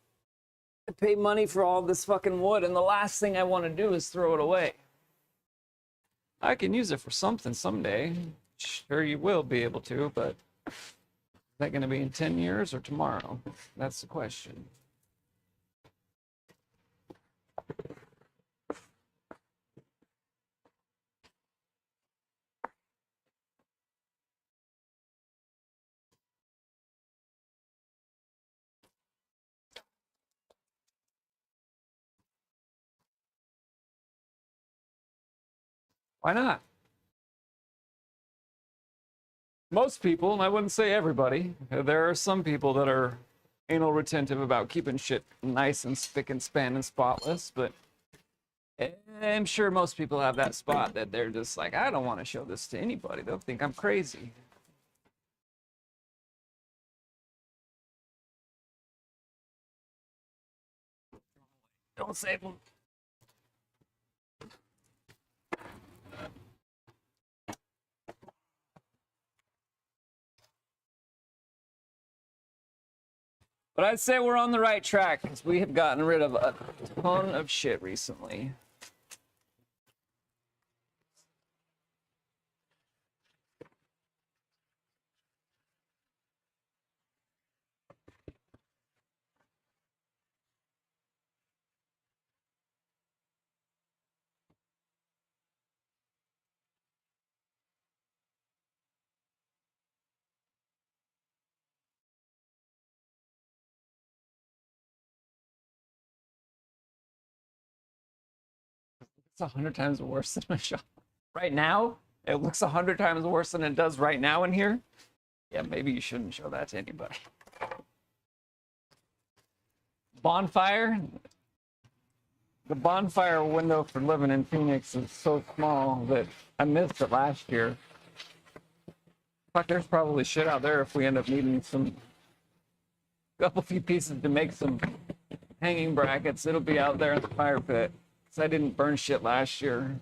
I pay money for all this fucking wood, and the last thing I want to do is throw it away. I can use it for something someday. Sure, you will be able to, but is that going to be in 10 years or tomorrow? That's the question. Why not? Most people, and I wouldn't say everybody, there are some people that are anal retentive about keeping shit nice and spick and span and spotless, but I'm sure most people have that spot that they're just like, I don't want to show this to anybody. They'll think I'm crazy. Don't save them. But I'd say we're on the right track because we have gotten rid of a ton of shit recently. It's 100 times worse than my shop. Right now, it looks 100 times worse than it does right now in here. Yeah, maybe you shouldn't show that to anybody. Bonfire. The bonfire window for living in Phoenix is so small that I missed it last year. Fuck, there's probably shit out there if we end up needing some couple few pieces to make some hanging brackets. It'll be out there in the fire pit. Because I didn't burn shit last year.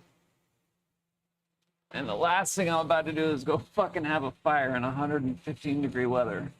And the last thing I'm about to do is go fucking have a fire in 115-degree weather.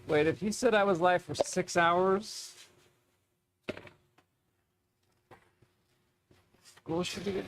Wait, if you said I was live for 6 hours, school should be good.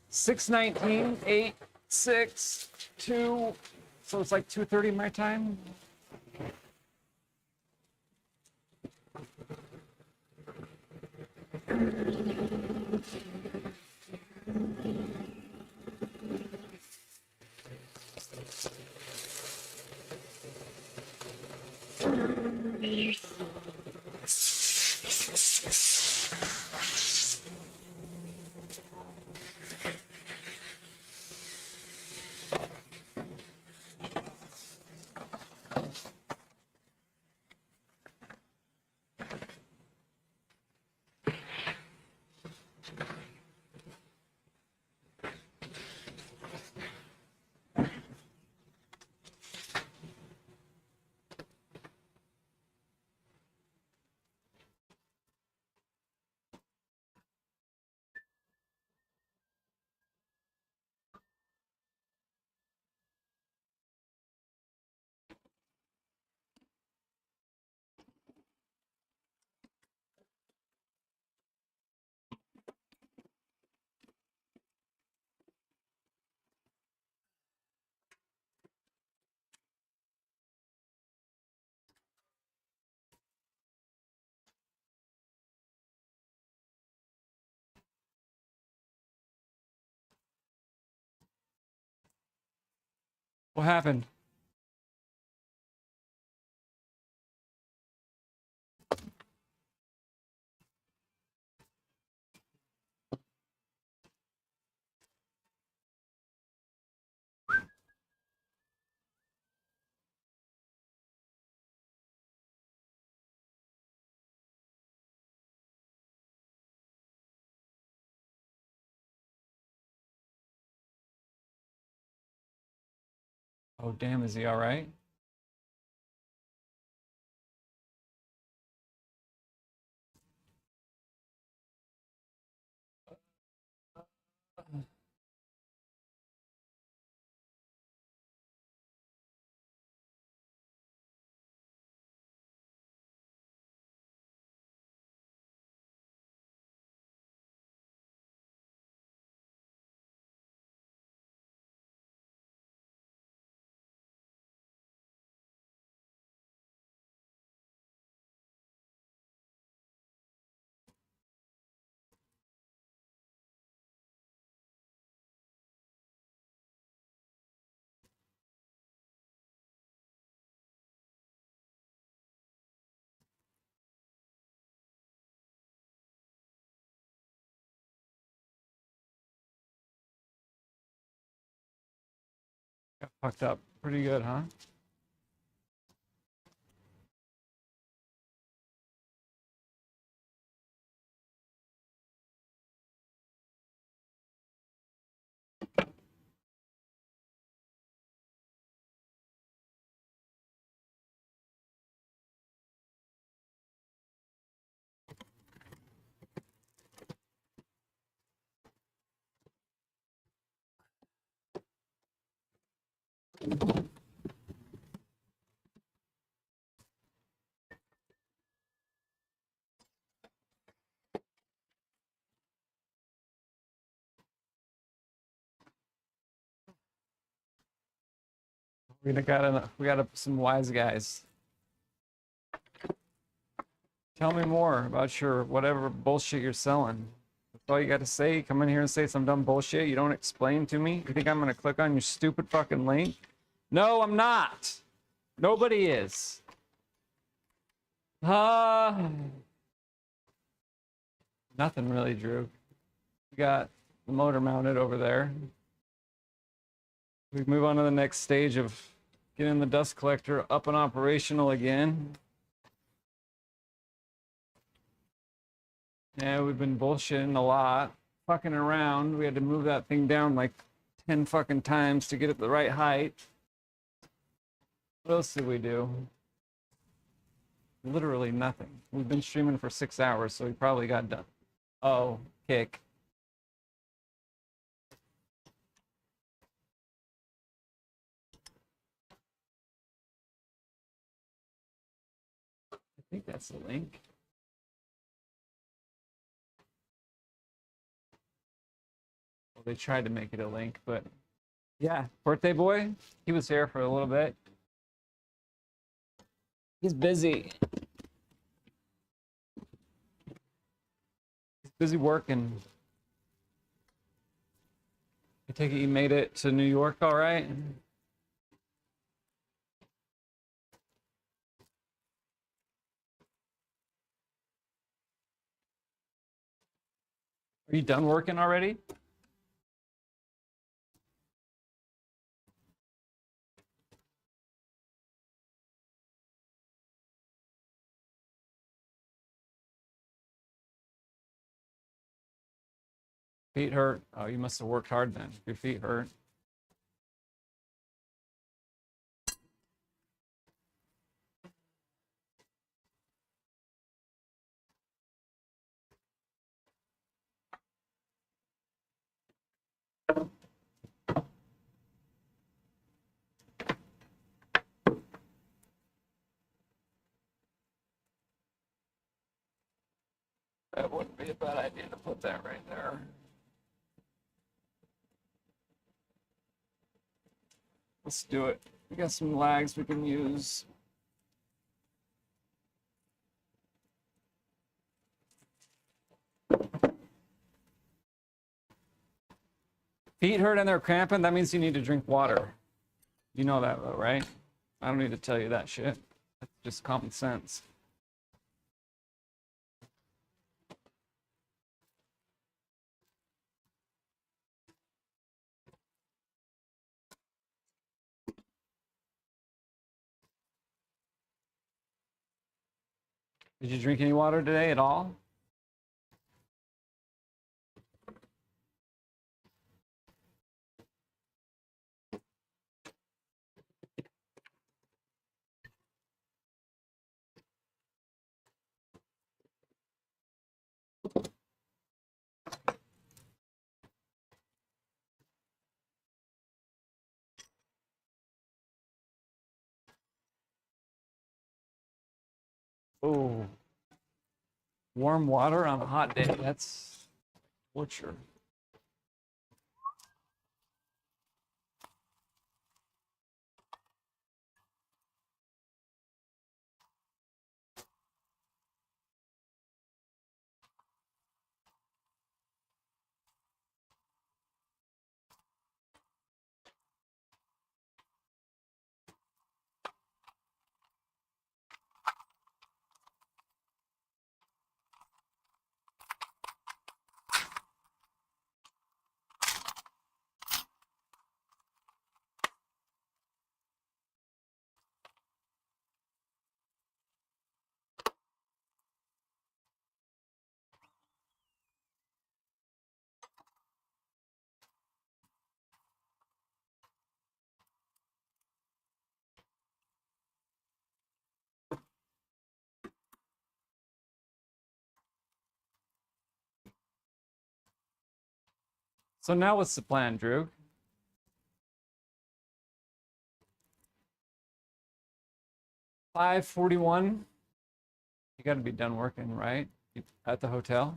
Six 19, 8, 6, 2, so it's like 2:30 my time. What happened? Oh, damn, is he all right? Got fucked up pretty good, huh? We got some wise guys. Tell me more about your whatever bullshit you're selling. That's all you got to say. Come in here and say some dumb bullshit. You don't explain to me. You think I'm gonna click on your stupid fucking link? No, I'm not. Nobody is. Nothing really, Drew. We got the motor mounted over there. We move on to the next stage of getting the dust collector up and operational again. Yeah, we've been bullshitting a lot, fucking around. We had to move that thing down like 10 fucking times to get it the right height. What else did we do? Literally nothing. We've been streaming for 6 hours, so we probably got done. Oh, kick. I think that's the link. Well, they tried to make it a link, but yeah, birthday boy, he was here for a little bit. He's busy. He's busy working. I take it you made it to New York all right? Are you done working already? Feet hurt. Oh, you must have worked hard then. Your feet hurt. That wouldn't be a bad idea to put that right there. Let's do it. We got some lags we can use. Feet hurt and they're cramping, that means you need to drink water. You know that though, right? I don't need to tell you that shit. That's just common sense. Did you drink any water today at all? Oh, warm water on a hot day, that's torture. So now what's the plan, Drew? $5:41. You got to be done working, right? At the hotel.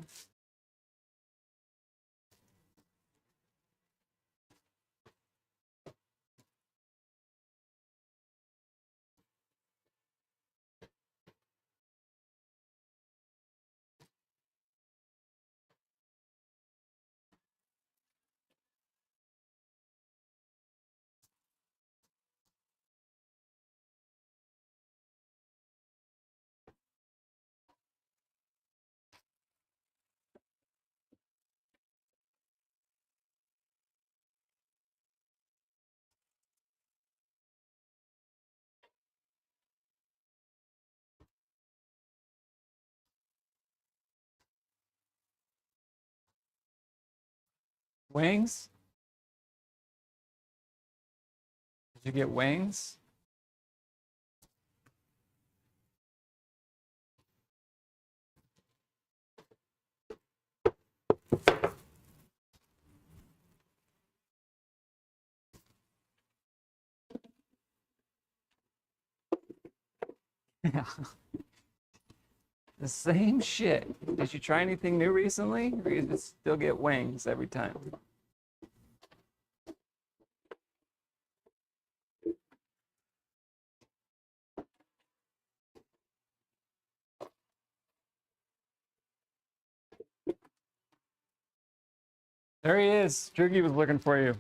Wings? Did you get wings? Yeah. The same shit. Did you try anything new recently? Or you just still get wings every time? There he is. Jerky was looking for you.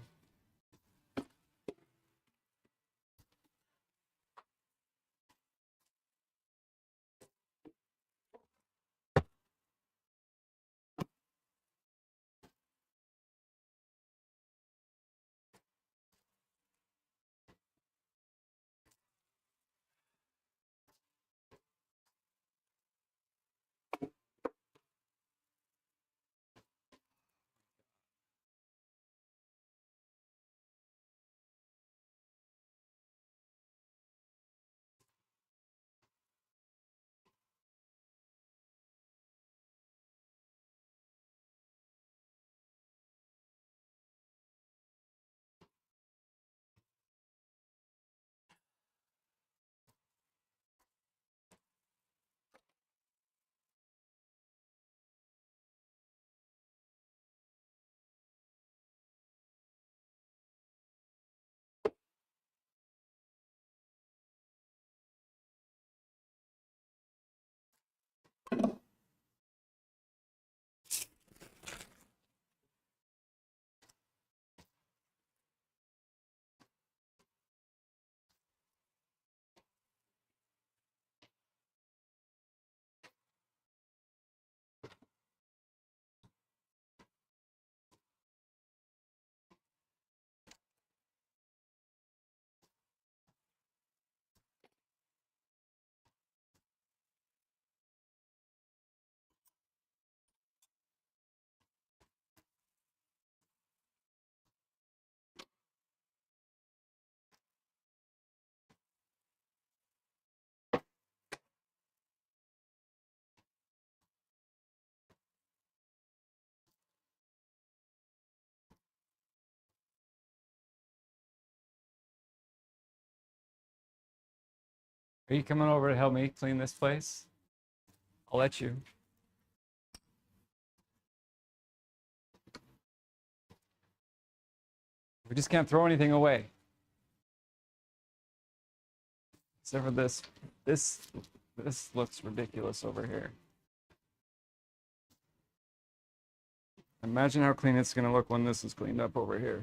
Are you coming over to help me clean this place? I'll let you. We just can't throw anything away. Except for this. This looks ridiculous over here. Imagine how clean it's gonna look when this is cleaned up over here.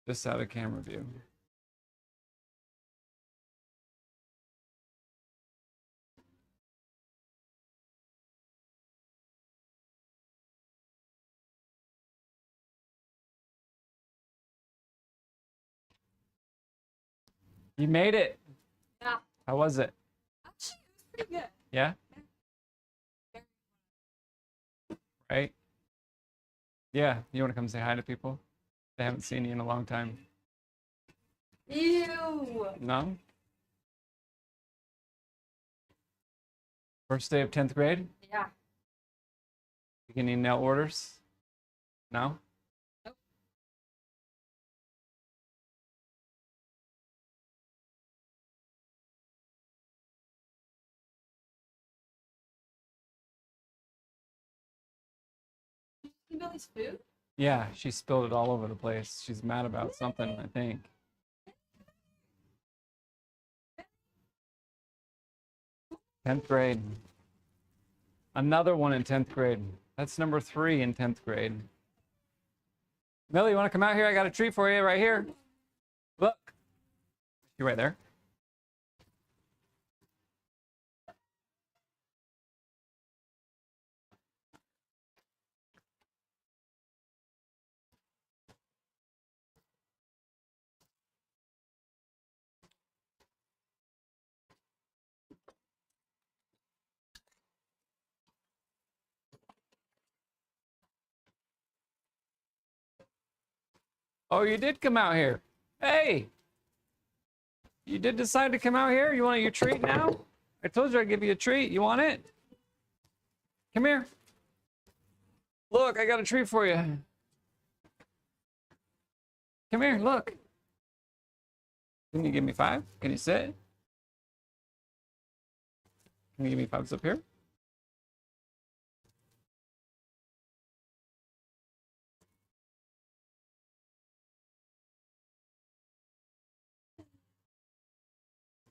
Just out of camera view. You made it. Yeah. How was it? Actually, it was pretty good. Yeah? Yeah. Right? Yeah, you want to come say hi to people? They haven't seen you in a long time. Ew. No? First day of 10th grade? Yeah. You get any nail orders? No? Nope. Billy's food? Yeah, she spilled it all over the place. She's mad about something, I think. Tenth grade. Another one in 10th grade. That's number 3 in 10th grade. Millie, you want to come out here? I got a treat for you right here. Look. You're right there. Oh, you did come out here. Hey. You did decide to come out here? You want your treat now? I told you I'd give you a treat. You want it? Come here. Look, I got a treat for you. Come here, look. Can you give me 5? Can you sit? Can you give me 5s up here?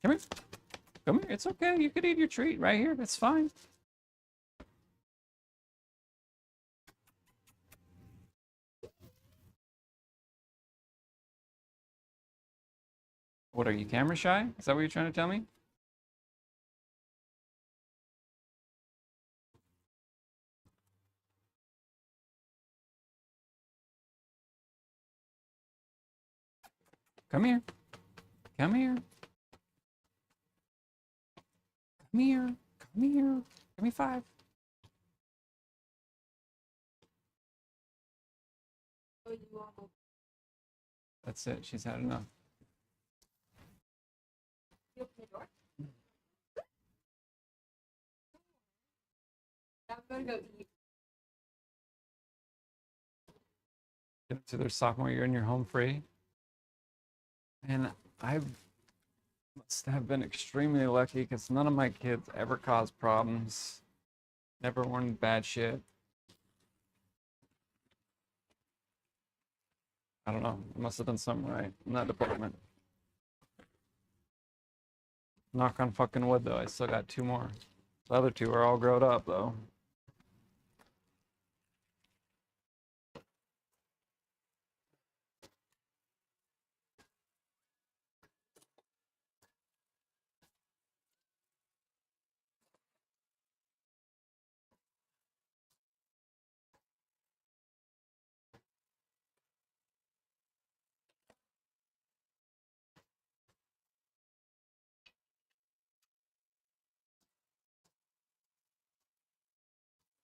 Come here. Come here. It's okay. You could eat your treat right here. That's fine. What are you, camera shy? Is that what you're trying to tell me? Come here. Come here. Come here. Come here. Give me 5. That's it. She's had enough. You open the door? I'm gonna go eat. Get to their sophomore year and you're home free. And I must have been extremely lucky because none of my kids ever caused problems. Never wanted bad shit. I don't know. I must have done something right in that department. Knock on fucking wood, though. I still got 2 more. The other 2 are all grown up, though.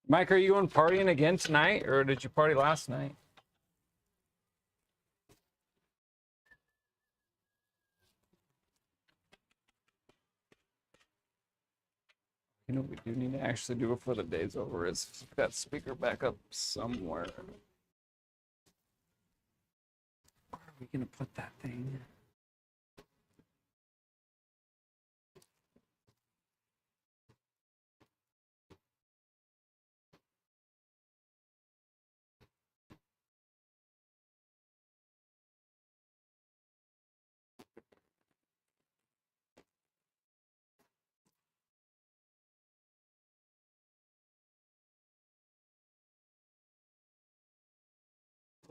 Mike, are you going partying again tonight, or did you party last night? You know what we do need to actually do before the day's over is put that speaker back up somewhere. Where are we gonna put that thing?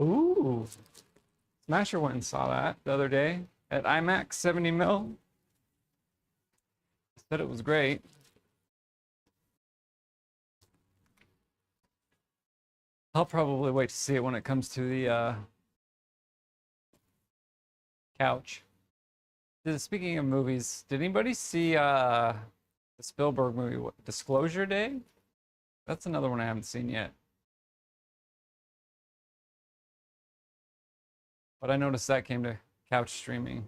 Ooh. Smasher went and saw that the other day at IMAX 70 mil. Said it was great. I'll probably wait to see it when it comes to the couch. Speaking of movies, did anybody see the Spielberg movie, Disclosure Day? That's another one I haven't seen yet. But I noticed that came to couch streaming,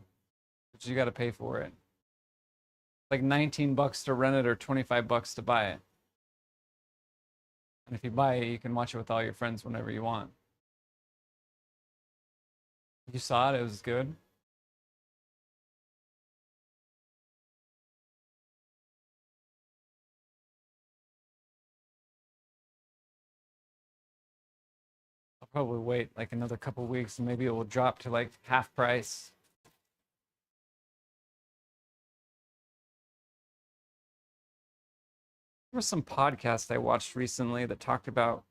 which you got to pay for it. Like 19 bucks to rent it or 25 bucks to buy it. And if you buy it, you can watch it with all your friends whenever you want. You saw it, it was good. I'll probably wait like another couple weeks and maybe it will drop to like half price. There was some podcast I watched recently that talked about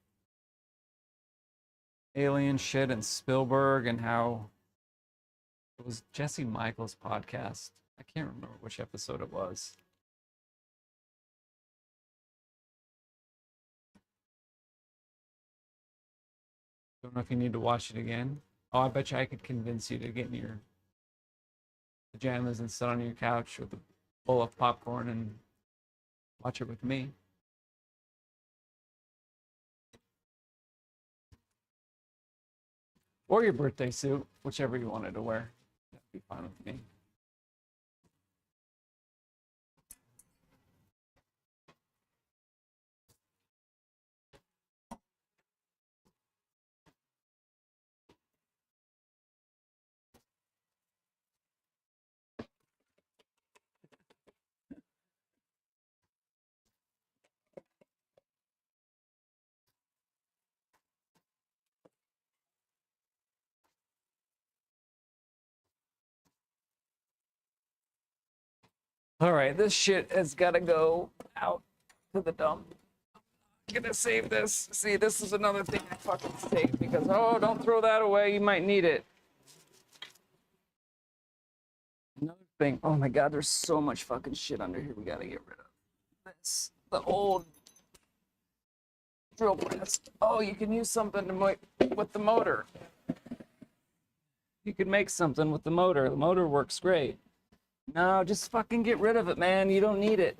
alien shit and Spielberg and how it was Jesse Michaels' podcast. I can't remember which episode it was. Don't know if you need to watch it again. Oh, I bet you I could convince you to get in your pajamas and sit on your couch with a bowl of popcorn and watch it with me. Or your birthday suit, whichever you wanted to wear. That'd be fine with me. All right, this shit has got to go out to the dump. I'm gonna save this. See, this is another thing I fucking saved because, oh, don't throw that away. You might need it. Another thing. Oh my God, there's so much fucking shit under here we gotta get rid of. This, the old drill press. Oh, you can use something to make with the motor. You could make something with the motor. The motor works great. No, just fucking get rid of it, man. You don't need it.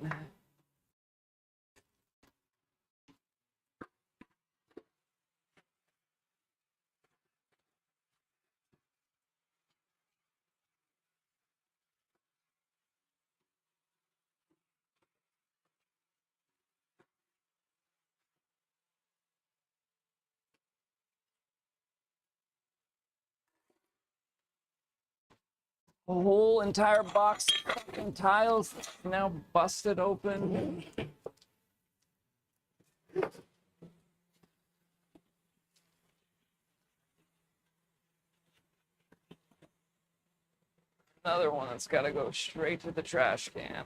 A whole entire box of fucking tiles now busted open. Another one that's got to go straight to the trash can.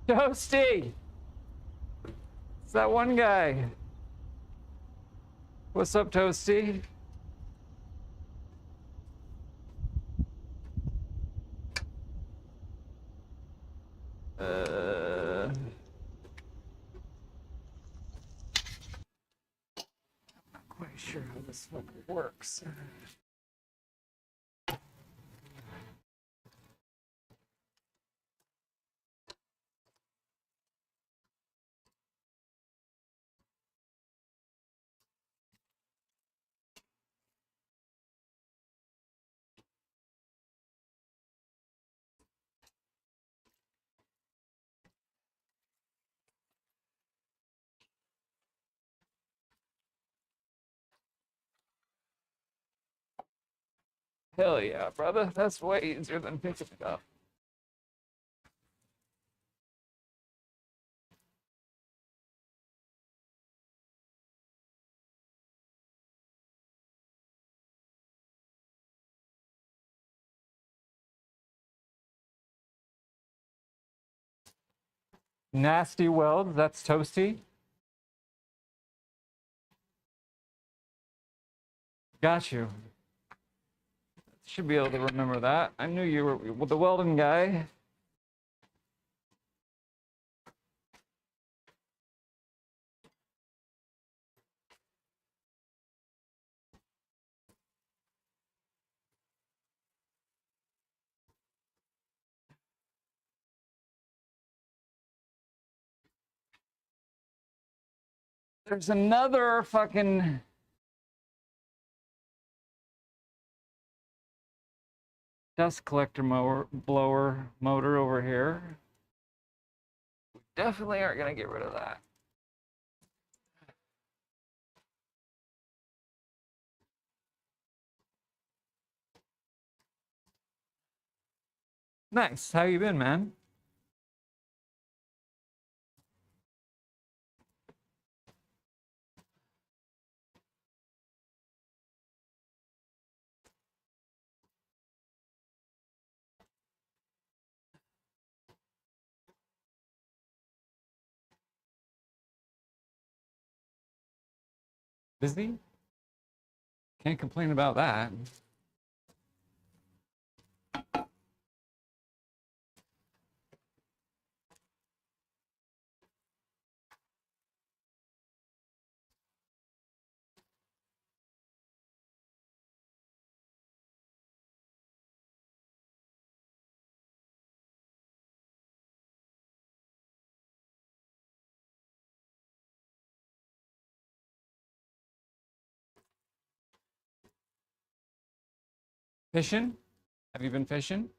Toasty! It's that one guy. What's up, Toasty? works. Hell yeah, brother. That's way easier than picking it up. Nasty Welds, that's Toasty. Got you. Should be able to remember that. I knew you were with the Weldon guy. There's another fucking dust collector blower motor over here. We definitely aren't gonna get rid of that. Nice. How you been, man? Busy? Can't complain about that. Fishing? Have you been fishing?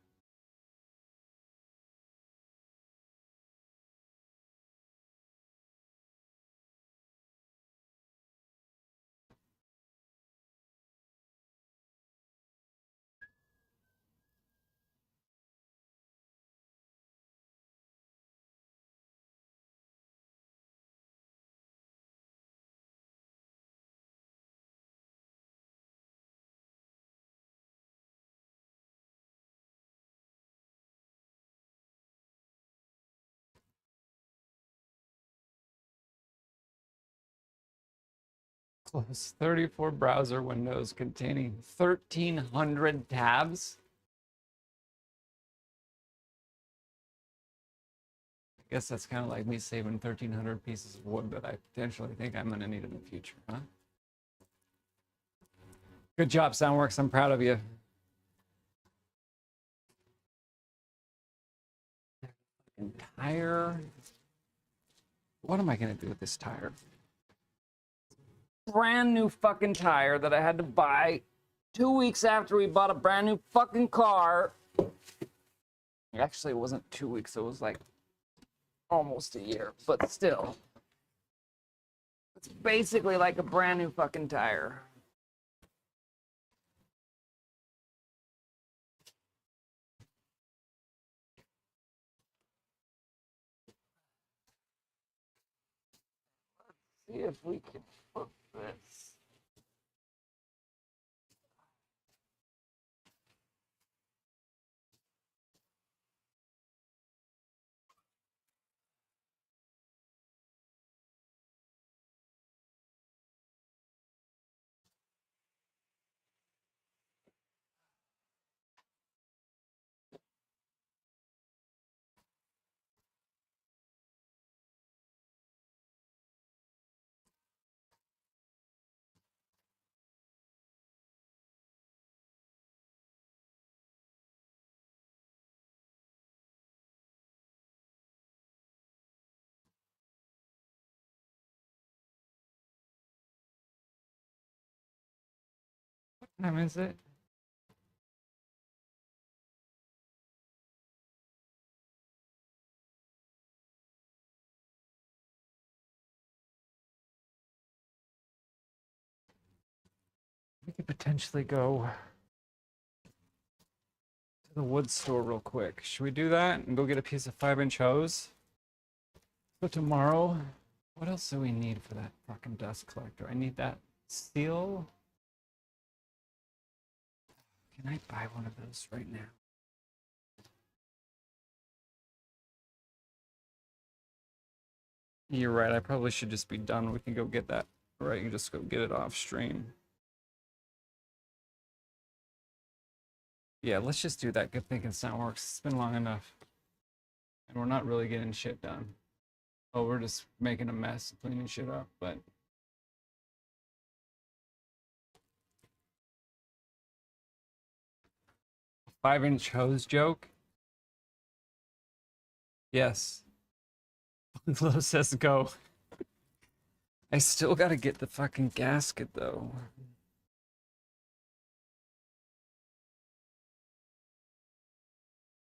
Close 34 browser windows containing 1,300 tabs. I guess that's kind of like me saving 1,300 pieces of wood that I potentially think I'm going to need in the future, huh? Good job, Soundworks. I'm proud of you. Tire. What am I going to do with this tire? Brand new fucking tire that I had to buy 2 weeks after we bought a brand new fucking car. Actually, it wasn't 2 weeks. It was like almost a year, but still. It's basically like a brand new fucking tire. See if we can flip this. What time is it? We could potentially go to the wood store real quick. Should we do that and go get a piece of 5-inch hose? So tomorrow, what else do we need for that fucking dust collector? I need that steel. Can I buy one of those right now? You're right, I probably should just be done. We can go get that. Right, you can just go get it off stream. Yeah, let's just do that. Good thinking Soundworks. It's been long enough. And we're not really getting shit done. Oh, we're just making a mess, cleaning shit up, but 5-inch hose joke? Yes. Flo says go. I still gotta get the fucking gasket though.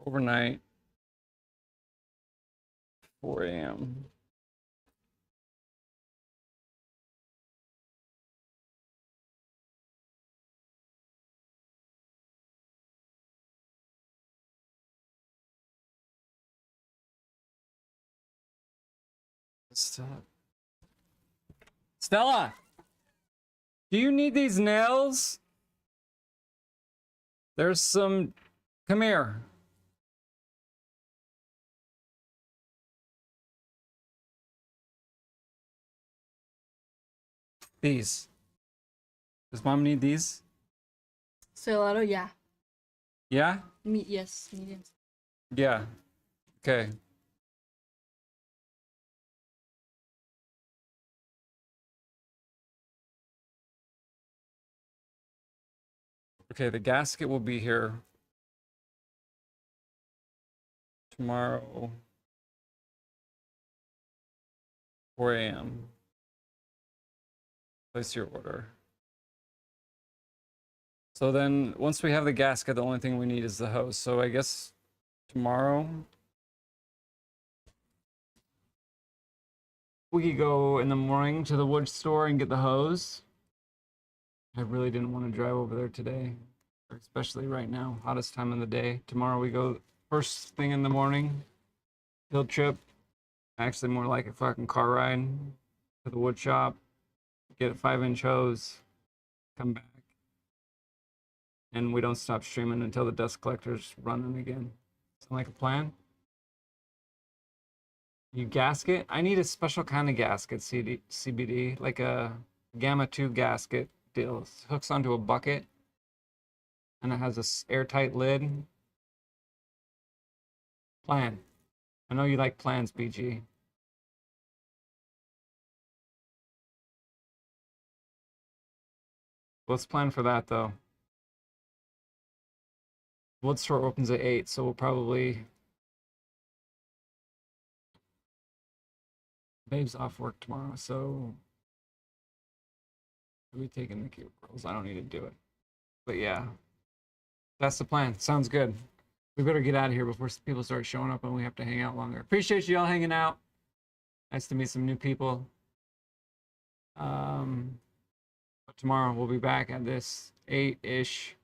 Overnight. 4 a.m. Stella, do you need these nails? There's some. Come here. These. Does mom need these? Celero, yeah. Yeah? Yes, mediums. Yeah. Okay. Okay, the gasket will be here tomorrow, 4 a.m. Place your order. So then, once we have the gasket, the only thing we need is the hose. So I guess tomorrow we could go in the morning to the wood store and get the hose. I really didn't want to drive over there today, especially right now, hottest time of the day. Tomorrow we go first thing in the morning, field trip. Actually, more like a fucking car ride to the wood shop, get a 5-inch hose, come back, and we don't stop streaming until the dust collector's running again. Sound like a plan? You gasket? I need a special kind of gasket, CBD, like a Gamma 2 gasket deal. It hooks onto a bucket, and it has this airtight lid. Plan. I know you like plans, BG. Let's plan for that, though. Wood store opens at 8, so we'll probably... Babe's off work tomorrow, so... We'll be taking the cute girls. I don't need to do it. But yeah. That's the plan. Sounds good. We better get out of here before people start showing up and we have to hang out longer. Appreciate you all hanging out. Nice to meet some new people. But tomorrow we'll be back at this 8-ish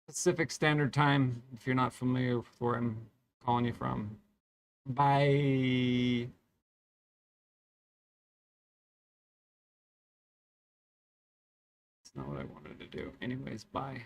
Pacific Standard Time, if you're not familiar with where I'm calling you from. Bye. It's not what I wanted to do. Anyways, bye.